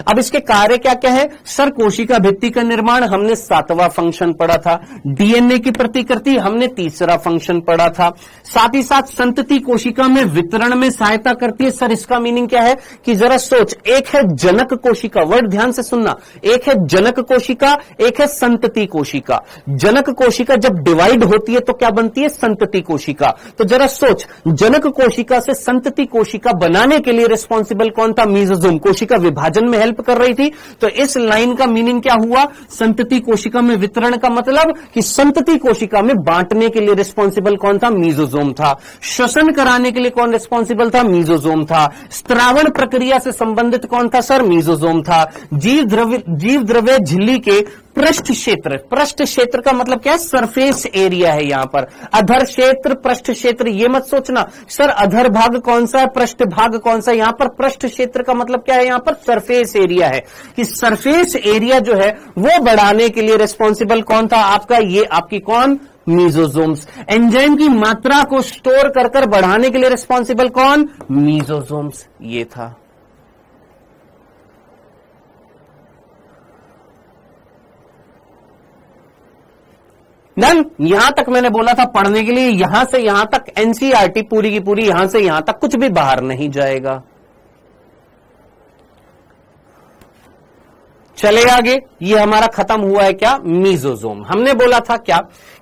अब इसके कार्य क्या क्या है? सर कोशिका भित्ति का निर्माण हमने 7वां फंक्शन पढ़ा था। डीएनए की प्रतिकृति हमने 3रा फंक्शन पढ़ा था। साथ ही साथ संतति कोशिका में वितरण में सहायता करती है। सर इसका मीनिंग क्या है? कि जरा सोच, एक है जनक कोशिका, वर्ड ध्यान से सुनना, एक है जनक कोशिका, एक है संतति कोशिका। जनक कोशिका जब डिवाइड होती है तो क्या बनती है? संतति कोशिका। तो जरा सोच, जनक कोशिका से संतति कोशिका बनाने के लिए रिस्पॉन्सिबल कौन था? मीजोसोम। कोशिका विभाजन में हेल्प कर रही थी। तो इस लाइन का मीनिंग क्या हुआ? संतति कोशिका में वितरण का मतलब कि संतति कोशिका में बांटने के लिए रिस्पॉन्सिबल कौन था? मीजोसोम था। श्वसन कराने के लिए कौन रिस्पॉन्सिबल था? मीजोसोम था। स्त्रावण प्रक्रिया से संबंधित कौन था? सर मीजोसोम था। जीव द्रव्य झिल्ली के पृष्ठ क्षेत्र, पृष्ठ क्षेत्र का मतलब क्या है? सरफेस एरिया है यहां पर। अधर क्षेत्र, पृष्ठ क्षेत्र, ये मत सोचना सर अधर भाग कौन सा है, पृष्ठ भाग कौन सा है। यहां पर पृष्ठ क्षेत्र का मतलब क्या है? यहां पर सरफेस एरिया है कि सरफेस एरिया जो है वो बढ़ाने के लिए रिस्पॉन्सिबल कौन था आपका? ये आपकी कौन? मीजोजोम्स। एंजाइम की मात्रा को स्टोर कर कर बढ़ाने के लिए रिस्पॉन्सिबल कौन? मीजोजोम्स। ये था। डन। यहां तक मैंने बोला था पढ़ने के लिए, यहां से यहां तक एनसीईआरटी पूरी की पूरी, यहां से यहां तक कुछ भी बाहर नहीं जाएगा। चले आगे, ये हमारा खत्म हुआ है क्या? मीजोजोम। हमने बोला था क्या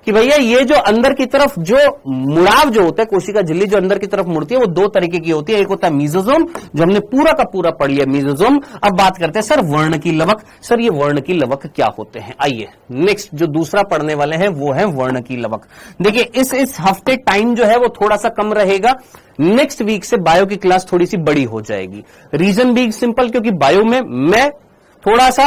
कि भैया ये जो अंदर की तरफ जो मुड़ाव जो होता है, कोशिका झिल्ली जो अंदर की तरफ मुड़ती है वो दो तरीके की होती है। एक होता है मीजोजोम, जो हमने पूरा का पूरा पढ़ लिया मीजोजोम। अब बात करते हैं सर वर्ण की लवक। सर ये वर्ण की लवक क्या होते हैं? आइए नेक्स्ट जो दूसरा पढ़ने वाले हैं वो है वर्ण की लवक। देखिए इस हफ्ते टाइम जो है वो थोड़ा सा कम रहेगा। नेक्स्ट वीक से बायो की क्लास थोड़ी सी बड़ी हो जाएगी। रीजन भी सिंपल, क्योंकि बायो में मैं थोड़ा सा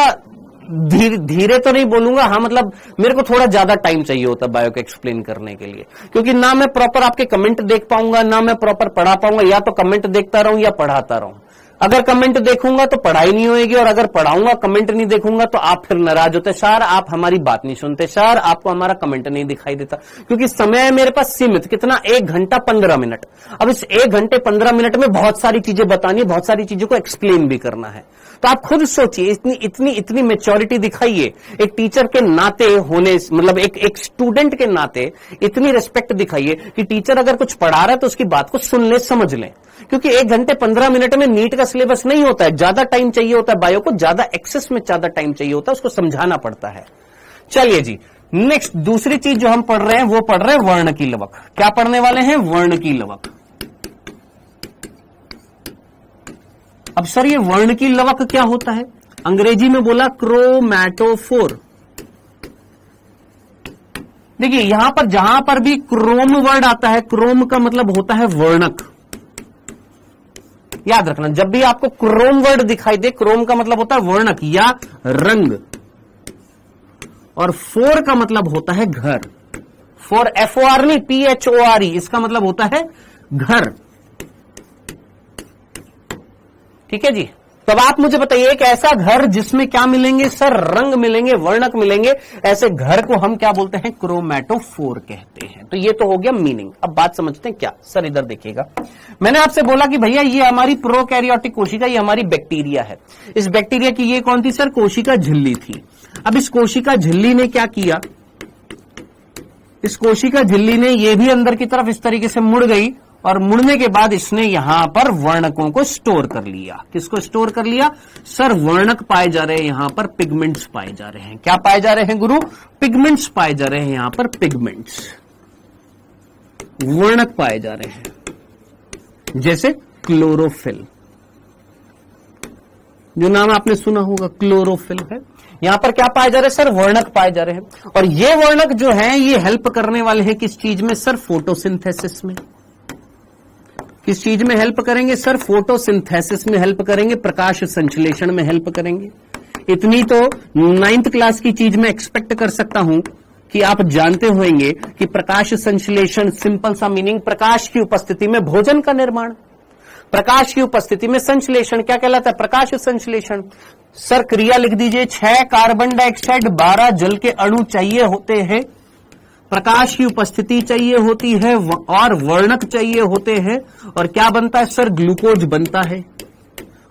धीरे तो नहीं बोलूंगा, हाँ मतलब मेरे को थोड़ा ज्यादा टाइम चाहिए होता बायो को एक्सप्लेन करने के लिए, क्योंकि ना मैं प्रॉपर आपके कमेंट देख पाऊंगा, ना मैं प्रॉपर पढ़ा पाऊंगा। या तो कमेंट देखता रहूं या पढ़ाता रहूं। अगर कमेंट देखूंगा तो पढ़ाई नहीं होगी, और अगर पढ़ाऊंगा कमेंट नहीं देखूंगा तो आप फिर नाराज होते, सर आप हमारी बात नहीं सुनते, सर आपको हमारा कमेंट नहीं दिखाई देता। क्योंकि समय है मेरे पास सीमित, कितना? 1 घंटा 15 मिनट। अब इस 1 घंटे 15 मिनट में बहुत सारी चीजें बतानी है, बहुत सारी चीजों को एक्सप्लेन भी करना है। तो आप खुद सोचिए, इतनी मैच्योरिटी दिखाइए एक टीचर के नाते होने, मतलब एक स्टूडेंट के नाते इतनी रिस्पेक्ट दिखाइए कि टीचर अगर कुछ पढ़ा रहा है तो उसकी बात को सुन ले, समझ ले। क्योंकि 1 घंटे 15 मिनट में नीट का सिलेबस नहीं होता है, ज्यादा टाइम चाहिए होता है बायो को, ज्यादा एक्सेस में ज्यादा टाइम चाहिए होता है, उसको समझाना पड़ता है। चलिए जी, नेक्स्ट दूसरी चीज जो हम पढ़ रहे हैं वो पढ़ रहे हैं वर्ण की लवक। क्या पढ़ने वाले हैं? वर्ण की लवक। अब सर ये वर्ण की लवक क्या होता है? अंग्रेजी में बोला क्रोमैटोफोर। देखिए यहां पर जहां पर भी क्रोम वर्ड आता है, क्रोम का मतलब होता है वर्णक। याद रखना, जब भी आपको क्रोम वर्ड दिखाई दे, क्रोम का मतलब होता है वर्णक या रंग, और फोर का मतलब होता है घर। फोर FOR नहीं, PHORE, इसका मतलब होता है घर। ठीक है जी। तब आप मुझे बताइए एक ऐसा घर जिसमें क्या मिलेंगे? सर रंग मिलेंगे, वर्णक मिलेंगे। ऐसे घर को हम क्या बोलते हैं? क्रोमैटोफोर कहते हैं। तो ये तो हो गया मीनिंग। अब बात समझते हैं क्या? सर इधर देखिएगा, मैंने आपसे बोला कि भैया ये हमारी प्रोकैरियोटिक कोशिका, ये हमारी बैक्टीरिया है। इस बैक्टीरिया की ये कौन थी? सर कोशिका झिल्ली थी। अब इस कोशिका झिल्ली ने क्या किया? इस कोशिका झिल्ली ने ये भी अंदर की तरफ इस तरीके से मुड़ गई, और मुड़ने के बाद इसने यहां पर वर्णकों को स्टोर कर लिया। किसको स्टोर कर लिया? सर वर्णक पाए जा रहे हैं यहां पर, पिगमेंट्स पाए जा रहे हैं। क्या पाए जा रहे हैं गुरु? पिगमेंट्स पाए जा रहे हैं यहां पर, पिगमेंट्स, वर्णक पाए जा रहे हैं। जैसे क्लोरोफिल, जो नाम आपने सुना होगा, क्लोरोफिल है। यहां पर क्या पाए जा रहे हैं? सर वर्णक पाए जा रहे हैं। और ये वर्णक जो है ये हेल्प करने वाले हैं किस चीज में? सर फोटोसिंथेसिस में। किस चीज में हेल्प करेंगे? सर फोटोसिंथेसिस में हेल्प करेंगे, प्रकाश संश्लेषण में हेल्प करेंगे। इतनी तो 9th क्लास की चीज में एक्सपेक्ट कर सकता हूं कि आप जानते होंगे कि प्रकाश संश्लेषण, सिंपल सा मीनिंग, प्रकाश की उपस्थिति में भोजन का निर्माण, प्रकाश की उपस्थिति में संश्लेषण। क्या कहलाता है? प्रकाश संश्लेषण। सर क्रिया लिख दीजिए, 6 कार्बन डाइऑक्साइड 12 जल के अणु चाहिए होते हैं, प्रकाश की उपस्थिति चाहिए होती है, और वर्णक चाहिए होते हैं। और क्या बनता है? सर ग्लूकोज बनता है।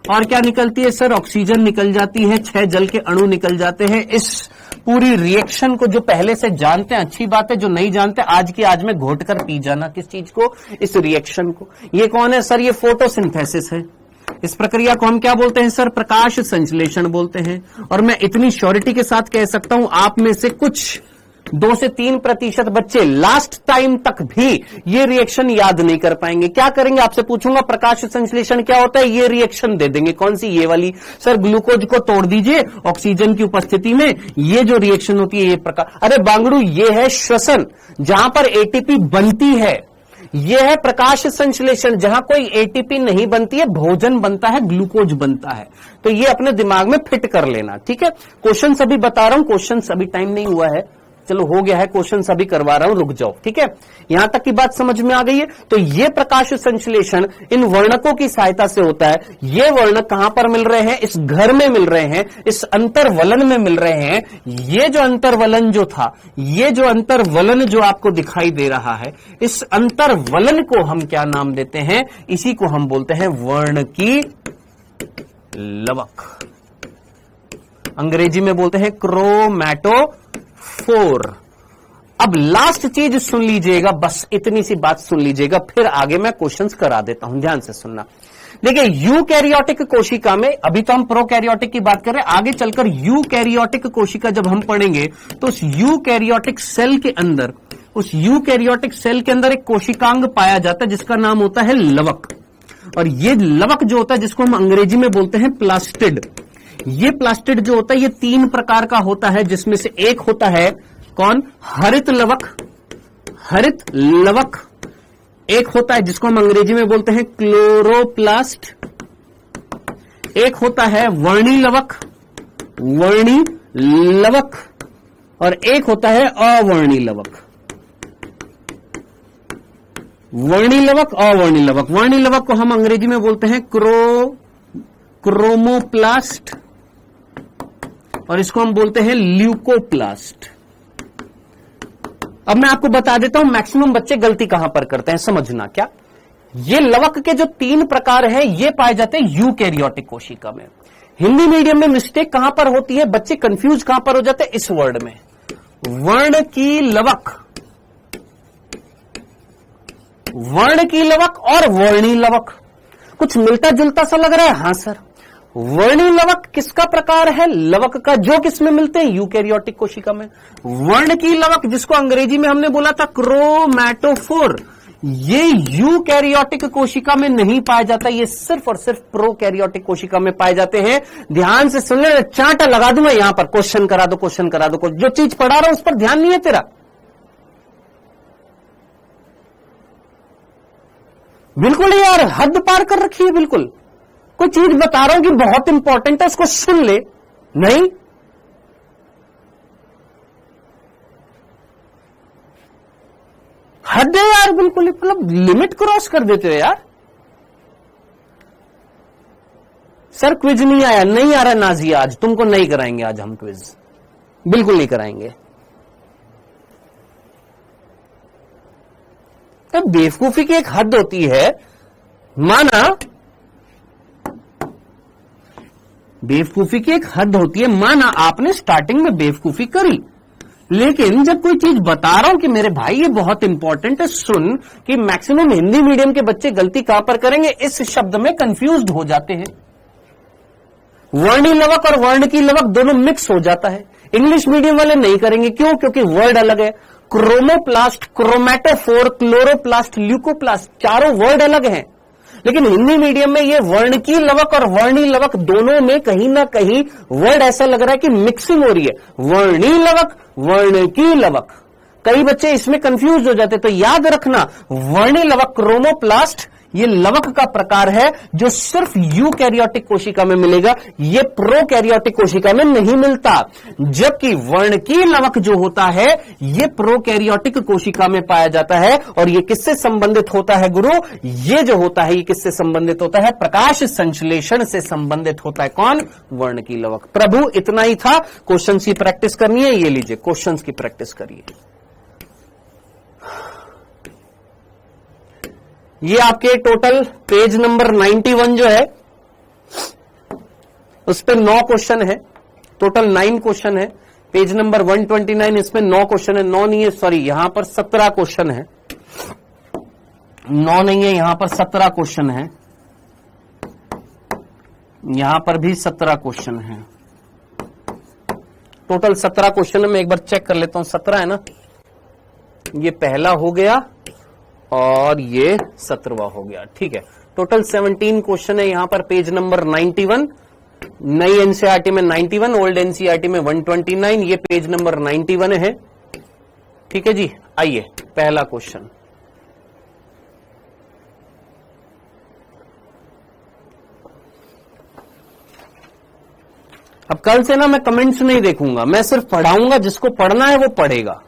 और क्या निकलती है? सर ऑक्सीजन निकल जाती है, 6 जल के अणु निकल जाते हैं। इस पूरी रिएक्शन को जो पहले से जानते हैं अच्छी बात है, जो नहीं जानते आज की आज में घोट कर पी जाना। किस चीज को? इस रिएक्शन को। ये कौन है? सर ये फोटोसिंथेसिस है। इस प्रक्रिया को हम क्या बोलते हैं? सर प्रकाश संश्लेषण बोलते हैं। और मैं इतनी श्योरिटी के साथ कह सकता हूं, आप में से कुछ 2 से 3% बच्चे लास्ट टाइम तक भी ये रिएक्शन याद नहीं कर पाएंगे। क्या करेंगे? आपसे पूछूंगा प्रकाश संश्लेषण क्या होता है, ये रिएक्शन दे देंगे। कौन सी? ये वाली। सर ग्लूकोज को तोड़ दीजिए ऑक्सीजन की उपस्थिति में, ये जो रिएक्शन होती है ये प्रकाश। अरे बांगड़ू, ये है श्वसन, जहां पर ATP बनती है। यह है प्रकाश संश्लेषण, जहां कोई एटीपी नहीं बनती है, भोजन बनता है, ग्लूकोज बनता है। तो ये अपने दिमाग में फिट कर लेना, ठीक है। क्वेश्चन अभी बता रहा हूं, क्वेश्चन अभी टाइम नहीं हुआ है, चलो हो गया है, क्वेश्चन अभी करवा रहा हूं, रुक जाओ, ठीक है। यहां तक की बात समझ में आ गई है। तो ये प्रकाश संश्लेषण इन वर्णकों की सहायता से होता है। ये वर्णक कहां पर मिल रहे हैं? इस घर में मिल रहे हैं, इस अंतर्वलन में मिल रहे हैं। ये जो अंतर्वलन जो था, ये जो अंतर्वलन जो आपको दिखाई दे रहा है, इस अंतर्वलन को हम क्या नाम देते हैं? इसी को हम बोलते हैं वर्णकी लवक, अंग्रेजी में बोलते हैं क्रोमैटोफोर। अब लास्ट चीज सुन लीजिएगा, बस इतनी सी बात सुन लीजिएगा, फिर आगे मैं क्वेश्चंस करा देता हूं, ध्यान से सुनना। देखिए, यूकैरियोटिक कोशिका में, अभी तो हम प्रोकैरियोटिक की बात कर रहे हैं, आगे चलकर यूकैरियोटिक कोशिका जब हम पढ़ेंगे तो उस यूकैरियोटिक सेल के अंदर, उस यूकैरियोटिक सेल के अंदर एक कोशिकांग पाया जाता है जिसका नाम होता है लवक। और ये लवक जो होता है, जिसको हम अंग्रेजी में बोलते हैं प्लास्टिड, ये प्लास्टिड जो होता है ये 3 प्रकार का होता है, जिसमें से एक होता है कौन? हरित लवक, हरित लवक। एक होता है जिसको हम अंग्रेजी में बोलते हैं क्लोरोप्लास्ट, एक होता है वर्णी लवक, वर्णी लवक, और एक होता है अवर्णी लवक, वर्णी लवक, अवर्णी लवक। वर्णी लवक को हम अंग्रेजी में बोलते हैं क्रोमोप्लास्ट, और इसको हम बोलते हैं ल्यूकोप्लास्ट। अब मैं आपको बता देता हूं मैक्सिमम बच्चे गलती कहां पर करते हैं, समझना क्या। ये लवक के जो 3 प्रकार हैं, ये पाए जाते हैं यूकैरियोटिक कोशिका में। हिंदी मीडियम में मिस्टेक कहां पर होती है, बच्चे कंफ्यूज कहां पर हो जाते हैं? इस वर्ड में, वर्ण की लवक, वर्ण की लवक और वर्णी लवक। कुछ मिलता जुलता सा लग रहा है? हां सर। वर्णी लवक किसका प्रकार है? लवक का, जो किसमें मिलते हैं? यूकैरियोटिक कोशिका में। वर्ण की लवक, जिसको अंग्रेजी में हमने बोला था क्रोमैटोफोर, ये यूकैरियोटिक कोशिका में नहीं पाया जाता, ये सिर्फ और सिर्फ प्रोकैरियोटिक कोशिका में पाए जाते हैं। ध्यान से सुन ले, चांटा लगा दूंगा यहां पर, क्वेश्चन करा दो, क्वेश्चन करा दो। जो चीज पढ़ा रहा हूं उस पर ध्यान नहीं है तेरा, बिल्कुल यार, हद पार कर रखी है बिल्कुल। कोई चीज बता रहा हूं कि बहुत इंपॉर्टेंट है, उसको सुन ले, नहीं हद है यार, बिल्कुल मतलब लिमिट क्रॉस कर देते हो यार। सर क्विज नहीं आया, नहीं आ रहा नाजिया, आज तुमको नहीं कराएंगे, आज हम क्विज बिल्कुल नहीं कराएंगे। तो बेवकूफी की एक हद होती है, माना बेवकूफी की एक हद होती है, माना आपने स्टार्टिंग में बेवकूफी करी, लेकिन जब कोई चीज बता रहा हूं कि मेरे भाई ये बहुत इंपॉर्टेंट है, सुन, कि मैक्सिमम हिंदी मीडियम के बच्चे गलती कहां पर करेंगे? इस शब्द में कंफ्यूज्ड हो जाते हैं। वर्णी लवक और वर्ण की लवक दोनों मिक्स हो जाता है। इंग्लिश मीडियम वाले नहीं करेंगे, क्यों? क्योंकि वर्ड अलग है। क्रोमोप्लास्ट, क्रोमैटोफोर, क्लोरोप्लास्ट, ल्यूकोप्लास्ट, चारों वर्ड अलग हैं। लेकिन हिंदी मीडियम में ये वर्ण की लवक और वर्णी लवक दोनों में कहीं ना कहीं वर्ड ऐसा लग रहा है कि मिक्सिंग हो रही है, वर्णी लवक, वर्ण की लवक। कई बच्चे इसमें कंफ्यूज हो जाते, तो याद रखना, वर्णी लवक क्रोमोप्लास्ट ये लवक का प्रकार है जो सिर्फ यूकैरियोटिक कोशिका में मिलेगा, ये प्रोकैरियोटिक कोशिका में नहीं मिलता। जबकि वर्ण की लवक जो होता है ये प्रोकैरियोटिक कोशिका में पाया जाता है। और ये किससे संबंधित होता है गुरु? ये जो होता है ये किससे संबंधित होता है? प्रकाश संश्लेषण से संबंधित होता है। कौन? वर्ण की लवक। प्रभु इतना ही था, क्वेश्चन की प्रैक्टिस करनी है, ये लीजिए क्वेश्चन की प्रैक्टिस करिए। ये आपके टोटल पेज नंबर 91 जो है उस पे 9 क्वेश्चन है, टोटल 9 क्वेश्चन है। पेज नंबर 129 इसमें 9 क्वेश्चन है, 9 नहीं है, सॉरी, यहां पर 17 क्वेश्चन है, 9 नहीं है, यहां पर 17 क्वेश्चन है, यहां पर भी 17 क्वेश्चन है। टोटल 17 क्वेश्चन है। मैं एक बार चेक कर लेता हूं, 17 है ना, ये पहला हो गया और ये 17वां हो गया, ठीक है। टोटल 17 क्वेश्चन है यहां पर। पेज नंबर 91, नई एनसीईआरटी में 91, ओल्ड एनसीईआरटी में 129, ये पेज नंबर 91 है, ठीक है जी। आइए पहला क्वेश्चन, अब कल से ना मैं कमेंट्स नहीं देखूंगा, मैं सिर्फ पढ़ाऊंगा, जिसको पढ़ना है वो पढ़ेगा।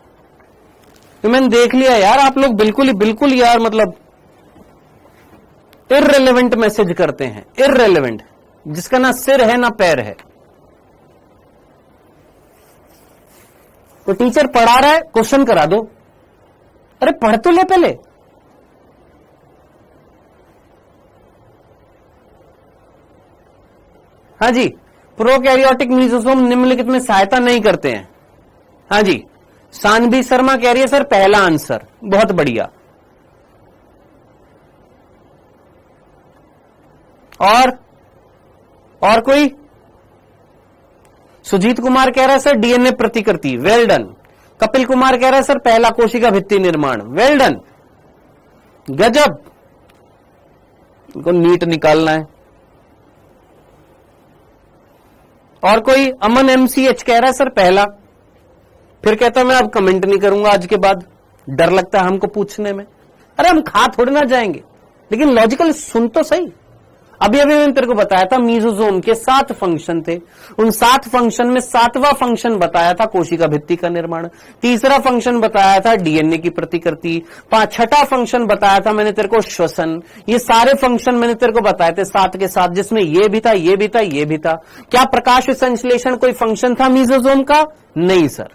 तो मैंने देख लिया यार आप लोग बिल्कुल यार मतलब इररिलेवेंट मैसेज करते हैं, इररिलेवेंट, जिसका ना सिर है ना पैर है। तो टीचर पढ़ा रहा है, क्वेश्चन करा दो। अरे पढ़ तो ले पहले। हाँ जी, प्रोकैरियोटिक मीजोसोम निम्नलिखित में सहायता नहीं करते हैं। हाँ जी, सानवी शर्मा कह रही है सर पहला आंसर, बहुत बढ़िया। और कोई? सुजीत कुमार कह रहा है सर डीएनए प्रतिकृति, वेल डन। कपिल कुमार कह रहा है सर पहला कोशिका भित्ति निर्माण, वेल डन, गजब। इनको नीट निकालना है। और कोई? अमन एमसीएच कह रहा है सर पहला। फिर कहता मैं अब कमेंट नहीं करूंगा आज के बाद, डर लगता है हमको पूछने में। अरे हम खा थोड़े ना जाएंगे, लेकिन लॉजिकल सुन तो सही। अभी मैंने तेरे को बताया था मीजोसोम के 7 फंक्शन थे, उन 7 फंक्शन में 7वां फंक्शन बताया था कोशिका भित्ति का निर्माण, तीसरा फंक्शन बताया था डीएनए की प्रतिकृति, 6ठा फंक्शन बताया था मैंने तेरे को श्वसन। ये सारे फंक्शन मैंने तेरे को बताए थे 7 के 7, जिसमें ये भी था, ये भी था, ये भी था। क्या प्रकाश संश्लेषण कोई फंक्शन था मीजोसोम का? नहीं सर।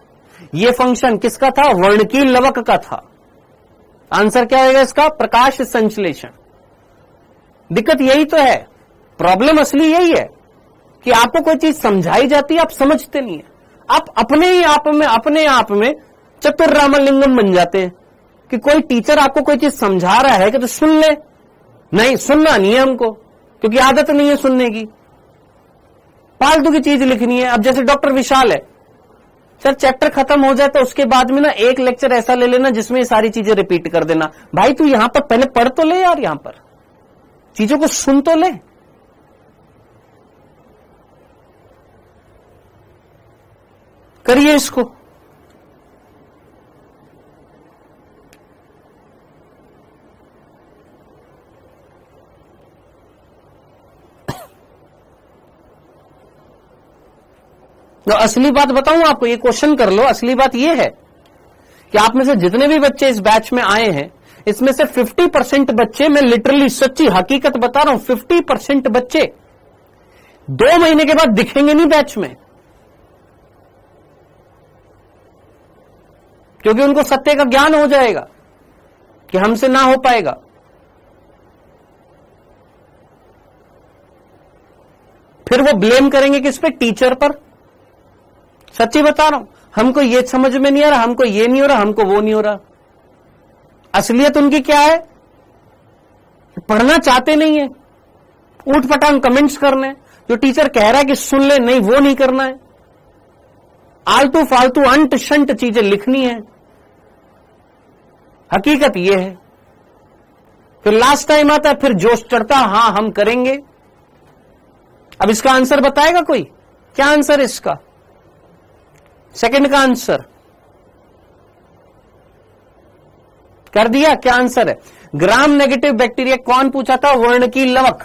ये फंक्शन किसका था? वर्णकीय लवक का था। आंसर क्या होगा इसका? प्रकाश संश्लेषण। दिक्कत यही तो है, प्रॉब्लम असली यही है कि आपको कोई चीज समझाई जाती है, आप समझते नहीं है। आप अपने आप में चतुर रामलिंगम बन जाते हैं कि कोई टीचर आपको कोई चीज समझा रहा है कि तो सुन ले। नहीं, सुनना नहीं है हमको, क्योंकि आदत नहीं है सुनने की, फालतू की चीज लिखनी है। अब जैसे डॉक्टर विशाल है सर, चैप्टर खत्म हो जाए तो उसके बाद में ना एक लेक्चर ऐसा ले लेना जिसमें ये सारी चीजें रिपीट कर देना। भाई तू यहां पर पहले पढ़ तो ले यार, यहां पर चीजों को सुन तो ले। करिए इसको। तो असली बात बताऊं आपको, ये क्वेश्चन कर लो। असली बात ये है कि आप में से जितने भी बच्चे इस बैच में आए हैं, इसमें से 50% बच्चे, मैं लिटरली सच्ची हकीकत बता रहा हूं, 50% बच्चे 2 महीने के बाद दिखेंगे नहीं बैच में, क्योंकि उनको सत्य का ज्ञान हो जाएगा कि हमसे ना हो पाएगा। फिर वो ब्लेम करेंगे किस पे? टीचर पर। सच्ची बता रहा हूं, हमको ये समझ में नहीं आ रहा, हमको ये नहीं हो रहा, हमको वो नहीं हो रहा। असलियत उनकी क्या है? पढ़ना चाहते नहीं है, ऊट पटांग कमेंट्स करने। जो टीचर कह रहा है कि सुन ले, नहीं वो नहीं करना है, आलतू फालतू अंट शंट चीजें लिखनी है। हकीकत ये है। फिर लास्ट टाइम आता है, फिर जोश चढ़ता, हां हम करेंगे। अब इसका आंसर बताएगा कोई? क्या आंसर है इसका? सेकंड का आंसर कर दिया। क्या आंसर है? Gram negative bacteria. कौन पूछा था? वर्णकीय लवक।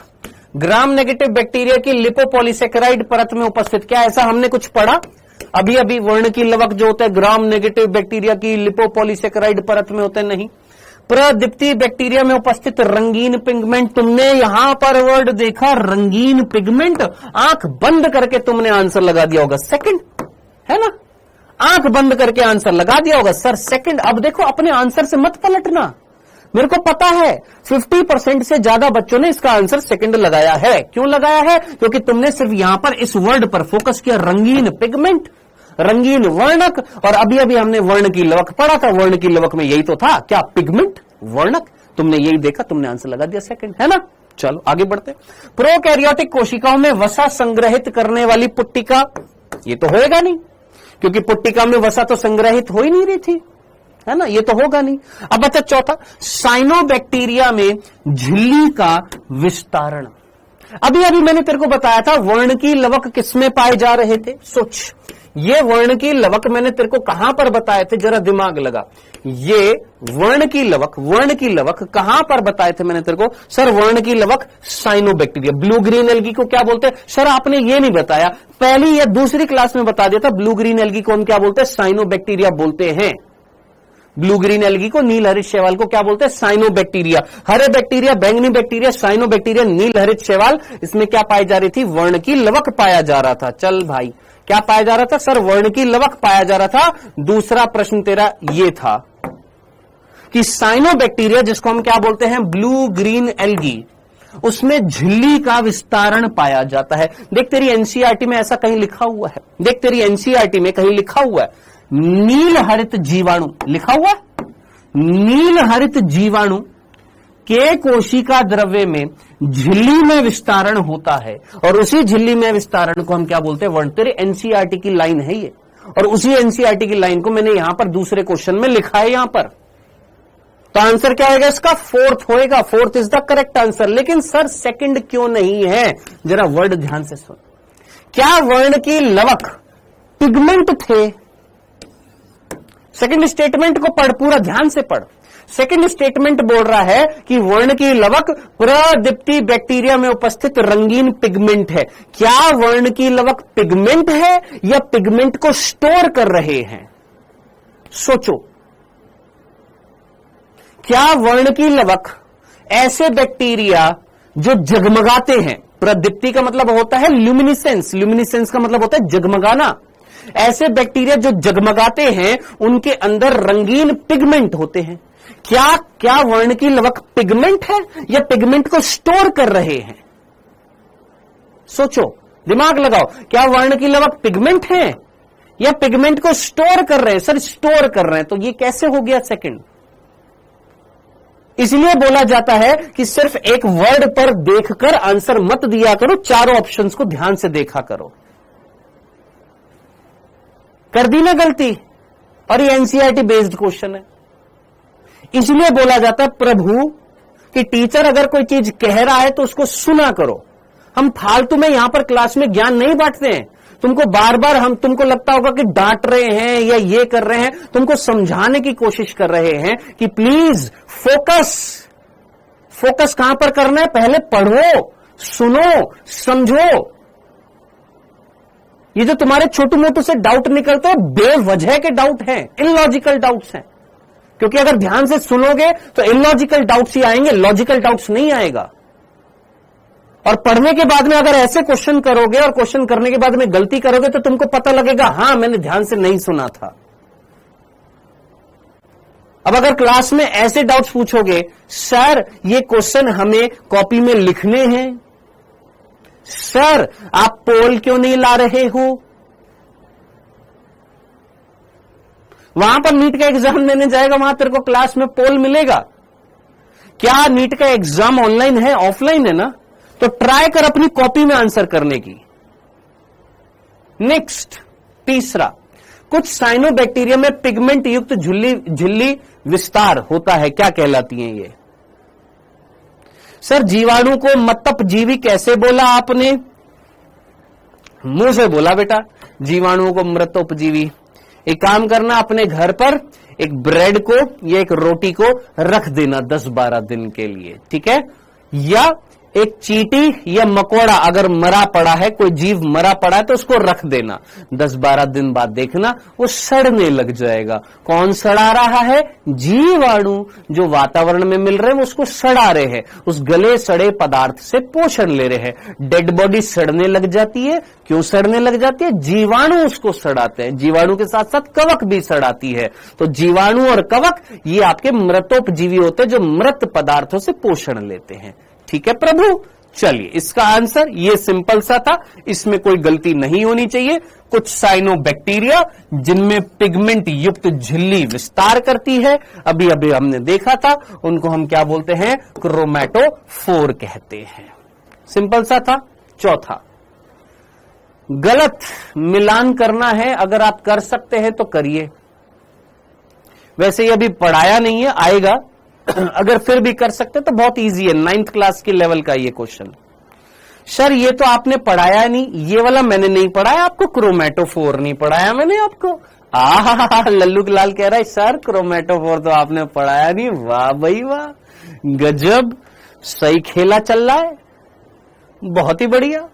ग्राम नेगेटिव बैक्टीरिया की लिपोपॉलीसेकेराइड परत में उपस्थित। क्या ऐसा हमने कुछ पढ़ा? अभी वर्णकीय लवक जो होता है ग्राम नेगेटिव बैक्टीरिया की लिपोपॉलीसेकेराइड परत में होते नहीं। प्रदीप्ति बैक्टीरिया में उपस्थित रंगीन पिगमेंट। तुमने यहां पर वर्ड देखा रंगीन पिगमेंट, आंख बंद करके तुमने आंसर लगा दिया होगा सेकंड, है ना? आंख बंद करके आंसर लगा दिया होगा सर सेकंड। अब देखो, अपने आंसर से मत पलटना। मेरे को पता है 50% से ज्यादा बच्चों ने इसका आंसर सेकंड लगाया है। क्यों लगाया है? क्योंकि तुमने सिर्फ यहां पर इस वर्ड पर फोकस किया, रंगीन पिगमेंट, रंगीन वर्णक। और अभी हमने वर्ण की लवक पढ़ा था, वर्ण की लवक में यही तो था, क्या? पिगमेंट, वर्णक। तुमने यही देखा, तुमने आंसर लगा दिया सेकंड, है ना? चलो आगे बढ़ते। प्रोकैरियोटिक कोशिकाओं में वसा संग्रहित करने वाली पुट्टिका, ये तो होएगा नहीं, क्योंकि पुट्टिका में वसा तो संग्रहित हो ही नहीं रही थी, है ना? ये तो होगा नहीं। अब अच्छा चौथा, साइनोबैक्टीरिया में झिल्ली का विस्तारण। अभी मैंने तेरे को बताया था वर्ण की लवक किसमें पाए जा रहे थे। सोच, ये वर्ण की लवक मैंने तेरे को कहां पर बताए थे, जरा दिमाग लगा। ये वर्ण की लवक कहां पर बताए थे मैंने तेरे को? सर वर्ण की लवक साइनोबैक्टीरिया। ब्लू ग्रीन एल्गी को क्या बोलते हैं? सर आपने ये नहीं बताया, पहली या दूसरी क्लास में बता दिया था। ब्लू ग्रीन एल्गी को हम क्या बोलते हैं? साइनोबैक्टीरिया बोलते हैं। ब्लू ग्रीन एल्गी को, नील हरित शैवाल को क्या बोलते हैं? साइनोबैक्टीरिया। हरे बैक्टीरिया, बैंगनी बैक्टीरिया, साइनोबैक्टीरिया, नील हरित शैवाल, इसमें क्या पाई जा रही थी? वर्ण की लवक पाया जा रहा था। चल भाई, क्या पाया जा रहा था? सर वर्ण की लवक पाया जा रहा था। दूसरा प्रश्न तेरा ये था कि साइनोबैक्टीरिया, जिसको हम क्या बोलते हैं? ब्लू ग्रीन एल्गी, उसमें झिल्ली का विस्तारण पाया जाता है। देख तेरी एनसीईआरटी में ऐसा कहीं लिखा हुआ है, देख तेरी एनसीईआरटी में कहीं लिखा हुआ है, नील हरित जीवाणु लिखा हुआ है। नील हरित जीवाणु के कोशिका द्रव्य में झिल्ली में विस्तारण होता है, और उसी झिल्ली में विस्तारण को हम क्या बोलते हैं? वर्ण। तेरे एनसीईआरटी की लाइन है ये, और उसी एनसीईआरटी की लाइन को मैंने यहां पर दूसरे क्वेश्चन में लिखा है यहां पर। तो आंसर क्या होगा इसका? फोर्थ होएगा। Fourth is the correct answer. लेकिन सर सेकंड क्यों नहीं है? जरा वर्ड ध्यान से सुन। क्या वर्ण की लवक पिगमेंट थे? सेकंड स्टेटमेंट को पढ़, पूरा ध्यान से पढ़। सेकंड स्टेटमेंट बोल रहा है कि वर्ण की लवक प्रदीप्ति बैक्टीरिया में उपस्थित रंगीन पिगमेंट है। क्या वर्ण की लवक पिगमेंट है या पिगमेंट को स्टोर कर रहे हैं? सोचो। क्या वर्ण की लवक ऐसे बैक्टीरिया जो जगमगाते हैं, प्रदीप्ति का मतलब होता है ल्यूमिनिसेंस, ल्यूमिनिसेंस का मतलब होता है जगमगाना, ऐसे बैक्टीरिया जो जगमगाते हैं उनके अंदर रंगीन पिगमेंट होते हैं। क्या वर्ण की लवक पिगमेंट है या पिगमेंट को स्टोर कर रहे हैं? सोचो, दिमाग लगाओ। क्या वर्ण की लवक पिगमेंट है या पिगमेंट को स्टोर कर रहे हैं? सर स्टोर कर रहे हैं, तो ये कैसे हो गया सेकंड? इसलिए बोला जाता है कि सिर्फ एक वर्ड पर देखकर आंसर मत दिया करो, चारों ऑप्शंस को ध्यान से देखा करो। कर दी ना गलती? और ये एनसीईआरटी बेस्ड क्वेश्चन है। इसलिए बोला जाता है प्रभु कि टीचर अगर कोई चीज कह रहा है तो उसको सुना करो। हम फालतू में यहां पर क्लास में ज्ञान नहीं बांटते हैं। तुमको बार बार हम तुमको लगता होगा कि डांट रहे हैं या ये कर रहे हैं, तुमको समझाने की कोशिश कर रहे हैं कि प्लीज फोकस कहां पर करना है? पहले पढ़ो, सुनो, समझो। ये जो तुम्हारे छोटू मोटू से डाउट निकलते हैं, बेवजह के डाउट हैं, इलॉजिकल डाउट्स हैं। क्योंकि अगर ध्यान से सुनोगे तो इलॉजिकल डाउट्स ही आएंगे, लॉजिकल डाउट्स नहीं आएगा। और पढ़ने के बाद में अगर ऐसे क्वेश्चन करोगे और क्वेश्चन करने के बाद में गलती करोगे तो तुमको पता लगेगा हां मैंने ध्यान से नहीं सुना था। अब अगर क्लास में ऐसे डाउट्स पूछोगे, सर ये क्वेश्चन हमें कॉपी में लिखने हैं, सर आप पोल क्यों नहीं ला रहे हो? वहां पर नीट का एग्जाम देने जाएगा, वहां तेरे को क्लास में पोल मिलेगा क्या? नीट का एग्जाम ऑनलाइन है, ऑफलाइन है ना? तो ट्राई कर अपनी कॉपी में आंसर करने की। नेक्स्ट, तीसरा, कुछ साइनोबैक्टीरिया में पिगमेंट युक्त झिल्ली विस्तार होता है, क्या कहलाती हैं ये? सर जीवाणु को मतपजीवी कैसे बोला आपने? मुंह से बोला बेटा, जीवाणुओं को मृतोपजीवी। एक काम करना, अपने घर पर एक ब्रेड को या एक रोटी को रख देना 10-12 दिन के लिए, ठीक है? या एक चींटी या मकोड़ा अगर मरा पड़ा है, कोई जीव मरा पड़ा है तो उसको रख देना। 10-12 दिन बाद देखना वो सड़ने लग जाएगा। कौन सड़ा रहा है? जीवाणु जो वातावरण में मिल रहे हैं वो उसको सड़ा रहे हैं, उस गले सड़े पदार्थ से पोषण ले रहे हैं। डेड बॉडी सड़ने लग जाती है। क्यों सड़ने लग जाती है? जीवाणु उसको सड़ाते हैं। जीवाणु के साथ साथ कवक भी सड़ाती है। तो जीवाणु और कवक ये आपके मृतोपजीवी होते हैं जो मृत पदार्थों से पोषण लेते हैं। ठीक है प्रभु, चलिए इसका आंसर ये सिंपल सा था, इसमें कोई गलती नहीं होनी चाहिए। कुछ साइनोबैक्टीरिया जिनमें पिगमेंट युक्त झिल्ली विस्तार करती है, अभी अभी हमने देखा था, उनको हम क्या बोलते हैं? क्रोमैटोफोर कहते हैं। सिंपल सा था। चौथा, गलत मिलान करना है, अगर आप कर सकते हैं तो करिए। वैसे ये अभी पढ़ाया नहीं है, आएगा। अगर फिर भी कर सकते तो बहुत इजी है, 9th क्लास के लेवल का ये क्वेश्चन। सर ये तो आपने पढ़ाया नहीं, ये वाला मैंने नहीं पढ़ाया आपको, क्रोमेटोफोर नहीं पढ़ाया मैंने आपको। लल्लू लाल कह रहा है सर क्रोमेटोफोर तो आपने पढ़ाया नहीं। वाह भाई वाह, गजब, सही खेला चल रहा है, बहुत ही बढ़िया।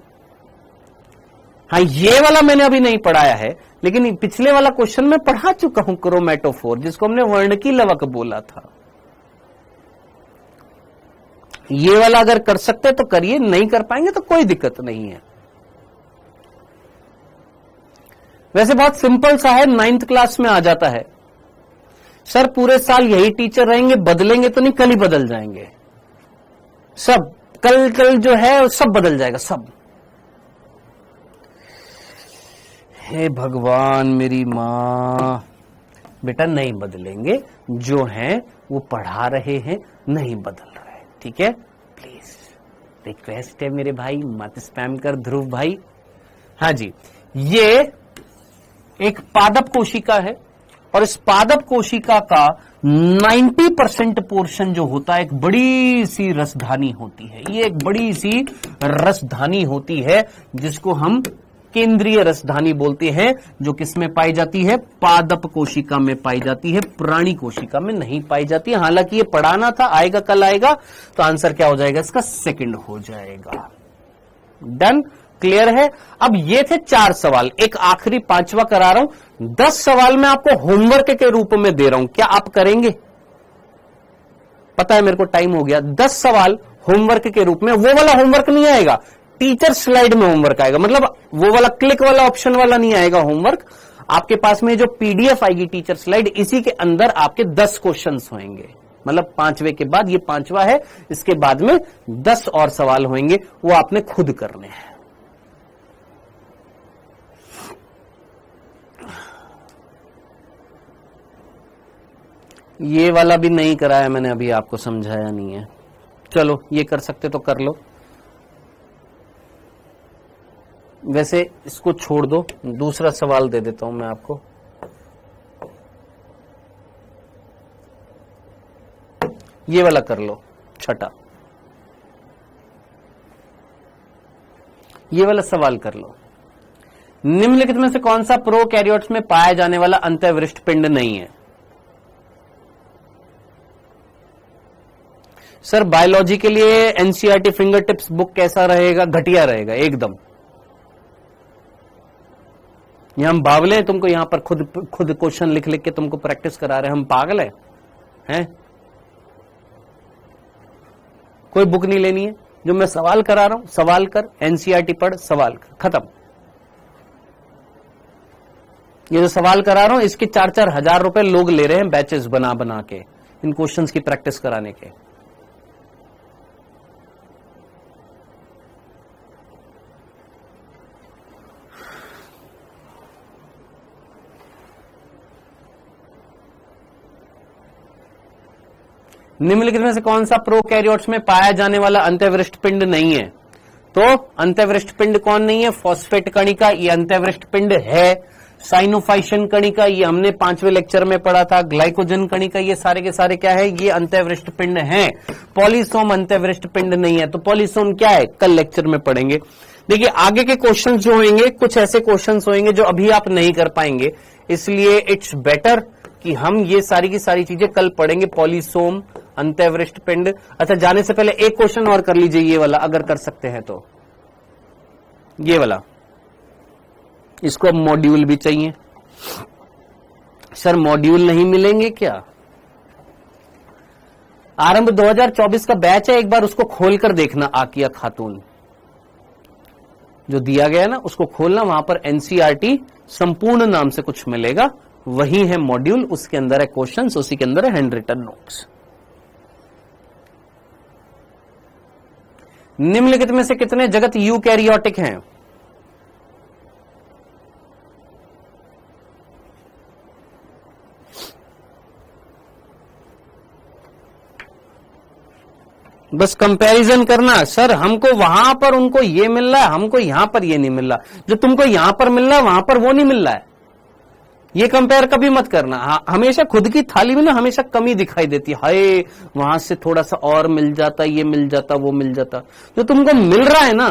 हाँ ये वाला मैंने अभी नहीं पढ़ाया है, लेकिन पिछले वाला क्वेश्चन में पढ़ा चुका हूं, क्रोमेटोफोर, जिसको हमने वर्ण की लवक बोला था। ये वाला अगर कर सकते तो करिए, नहीं कर पाएंगे तो कोई दिक्कत नहीं है। वैसे बहुत सिंपल सा है, 9th क्लास में आ जाता है। सर पूरे साल यही टीचर रहेंगे, बदलेंगे तो नहीं, कल ही बदल जाएंगे सब, कल जो है सब बदल जाएगा सब। हे भगवान मेरी मां, बेटा नहीं बदलेंगे, जो हैं वो पढ़ा रहे हैं, नहीं बदल रहे, ठीक है? प्लीज रिक्वेस्ट है मेरे भाई, मत स्पैम कर ध्रुव भाई। हाँ जी, ये एक पादप कोशिका है और इस पादप कोशिका का 90% पोर्शन जो होता है एक बड़ी सी रसधानी होती है। ये एक बड़ी सी रसधानी होती है जिसको हम केंद्रीय रसधानी बोलते हैं, जो किसमें पाई जाती है? पादप कोशिका में पाई जाती है, प्राणी कोशिका में नहीं पाई जाती है। हालांकि ये पढ़ाना था, आएगा कल आएगा, तो आंसर क्या हो जाएगा इसका? सेकंड हो जाएगा। डन, क्लियर है? अब ये थे 4 सवाल, एक आखिरी 5वां करा रहा हूं। 10 सवाल मैं आपको होमवर्क के रूप में दे रहा हूं, क्या आप करेंगे? पता है मेरे को टाइम हो गया। 10 सवाल होमवर्क के रूप में, वो वाला होमवर्क नहीं आएगा, टीचर स्लाइड में होमवर्क आएगा, मतलब वो वाला क्लिक वाला ऑप्शन वाला नहीं आएगा होमवर्क। आपके पास में जो पीडीएफ आएगी टीचर स्लाइड, इसी के अंदर आपके 10 क्वेश्चंस होंगे, मतलब 5वें के बाद ये 5वां है, इसके बाद में 10 और सवाल होंगे, वो आपने खुद करने हैं। ये वाला भी नहीं कराया मैंने, अभी आपको समझाया नहीं है। चलो ये कर सकते तो कर लो, वैसे इसको छोड़ दो, दूसरा सवाल दे देता हूं मैं आपको। ये वाला कर लो, छठा, ये वाला सवाल कर लो। निम्नलिखित में से कौन सा प्रोकैरियोट्स में पाया जाने वाला अंतःवृष्ट पिंड नहीं है? सर बायोलॉजी के लिए एनसीईआरटी फिंगर टिप्स बुक कैसा रहेगा? घटिया रहेगा एकदम। यहां हम बावले हैं, तुमको यहां पर खुद क्वेश्चन लिख लिख के तुमको प्रैक्टिस करा रहे हैं, हम पागल हैं? कोई बुक नहीं लेनी है, जो मैं सवाल करा रहा हूं सवाल कर, एनसीईआरटी पढ़, सवाल कर, खत्म। ये जो सवाल करा रहा हूं इसके 4-4 हजार रुपए लोग ले रहे हैं बैचेस बना बना के, इन क्वेश्चंस की प्रैक्टिस कराने के। निम्नलिखित में से कौन सा प्रोकैरियोट्स में पाया जाने वाला अंतःवृष्ट पिंड नहीं है? तो अंतःवृष्ट पिंड कौन नहीं है? फॉस्फेट कणिका, ये अंतःवृष्ट पिंड है। साइनोफाइशियन कणिका, ये हमने 5वें लेक्चर में पढ़ा था। ग्लाइकोजन कणिका, ये सारे के सारे क्या है? ये अंतःवृष्ट पिंड हैं। पॉलीसोम अंतःवृष्ट पिंड नहीं है। तो पॉलीसोम क्या है? कल लेक्चर में पढ़ेंगे। देखिए आगे के क्वेश्चंस जो होंगे, कुछ ऐसे क्वेश्चंस होंगे जो अभी आप नहीं कर पाएंगे, इसलिए इट्स बेटर कि हम ये सारी की सारी चीजें कल पढ़ेंगे। पॉलीसोम, अंतःवृष्ट पिंड। अच्छा, जाने से पहले एक क्वेश्चन और कर लीजिए, ये वाला अगर कर सकते हैं तो। ये वाला, इसको अब मॉड्यूल भी चाहिए। सर मॉड्यूल नहीं मिलेंगे क्या? आरंभ 2024 का बैच है, एक बार उसको खोलकर देखना। आकिया खातून जो दिया गया ना, उसको खोलना, वहां पर एनसीईआरटी संपूर्ण नाम से कुछ मिलेगा, वही है मॉड्यूल, उसके अंदर है क्वेश्चंस, उसी के अंदर है हैंड रिटन नोट्स। निम्नलिखित में से कितने जगत यूकैरियोटिक हैं? बस कंपैरिजन करना। सर हमको वहां पर उनको ये मिल रहा है, हमको यहां पर ये नहीं मिल रहा, जो तुमको यहां पर मिल रहा है वहां पर वो नहीं मिल रहा है, ये कंपेयर कभी मत करना। हमेशा खुद की थाली में ना हमेशा कमी दिखाई देती है, हाय वहां से थोड़ा सा और मिल जाता, ये मिल जाता, वो मिल जाता। जो तुमको मिल रहा है ना,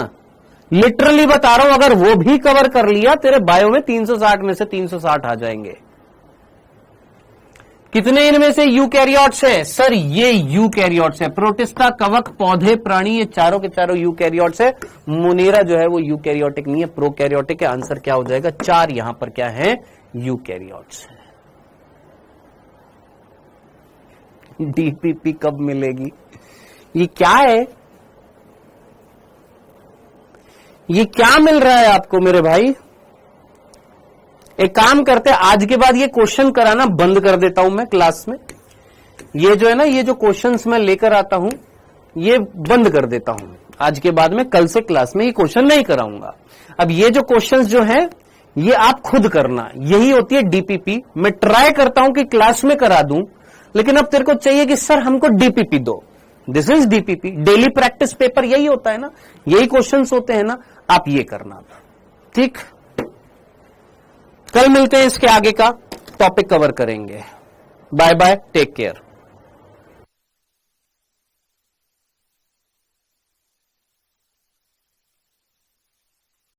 लिटरली बता रहा हूं, अगर वो भी कवर कर लिया तेरे बायो में 360 में से 360 आ जाएंगे। कितने इनमें से यूकैरियोट्स है? सर ये यूकैरियोट्स है। प्रोटिस्टा, कवक, पौधे, प्राणी, ये चारों के चारों यूकैरियोट्स है। मुनेरा जो है वो यूकैरियोटिक नहीं है, प्रोकैरियोटिक है। आंसर क्या हो जाएगा? 4 यहां पर क्या है? यूकैरियोट्स है। डीपीपी कब मिलेगी? ये क्या है? ये क्या मिल रहा है आपको मेरे भाई? एक काम करते हैं, आज के बाद ये क्वेश्चन कराना बंद कर देता हूं मैं क्लास में। ये जो है ना, ये जो क्वेश्चंस मैं लेकर आता हूं ये बंद कर देता हूं आज के बाद में। कल से क्लास में ये क्वेश्चन नहीं कराऊंगा। अब ये जो क्वेश्चंस जो हैं ये आप खुद करना, यही होती है डीपीपी। मैं ट्राई करता हूं कि क्लास में करा दूं, लेकिन अब तेरे को चाहिए कि सर हमको डीपीपी दो। This is DPP, daily practice paper यही होता है ना, यही क्वेश्चंस होते हैं ना। आप ये करना, ठीक? कल मिलते हैं, इसके आगे का टॉपिक कवर करेंगे। Bye bye, take care.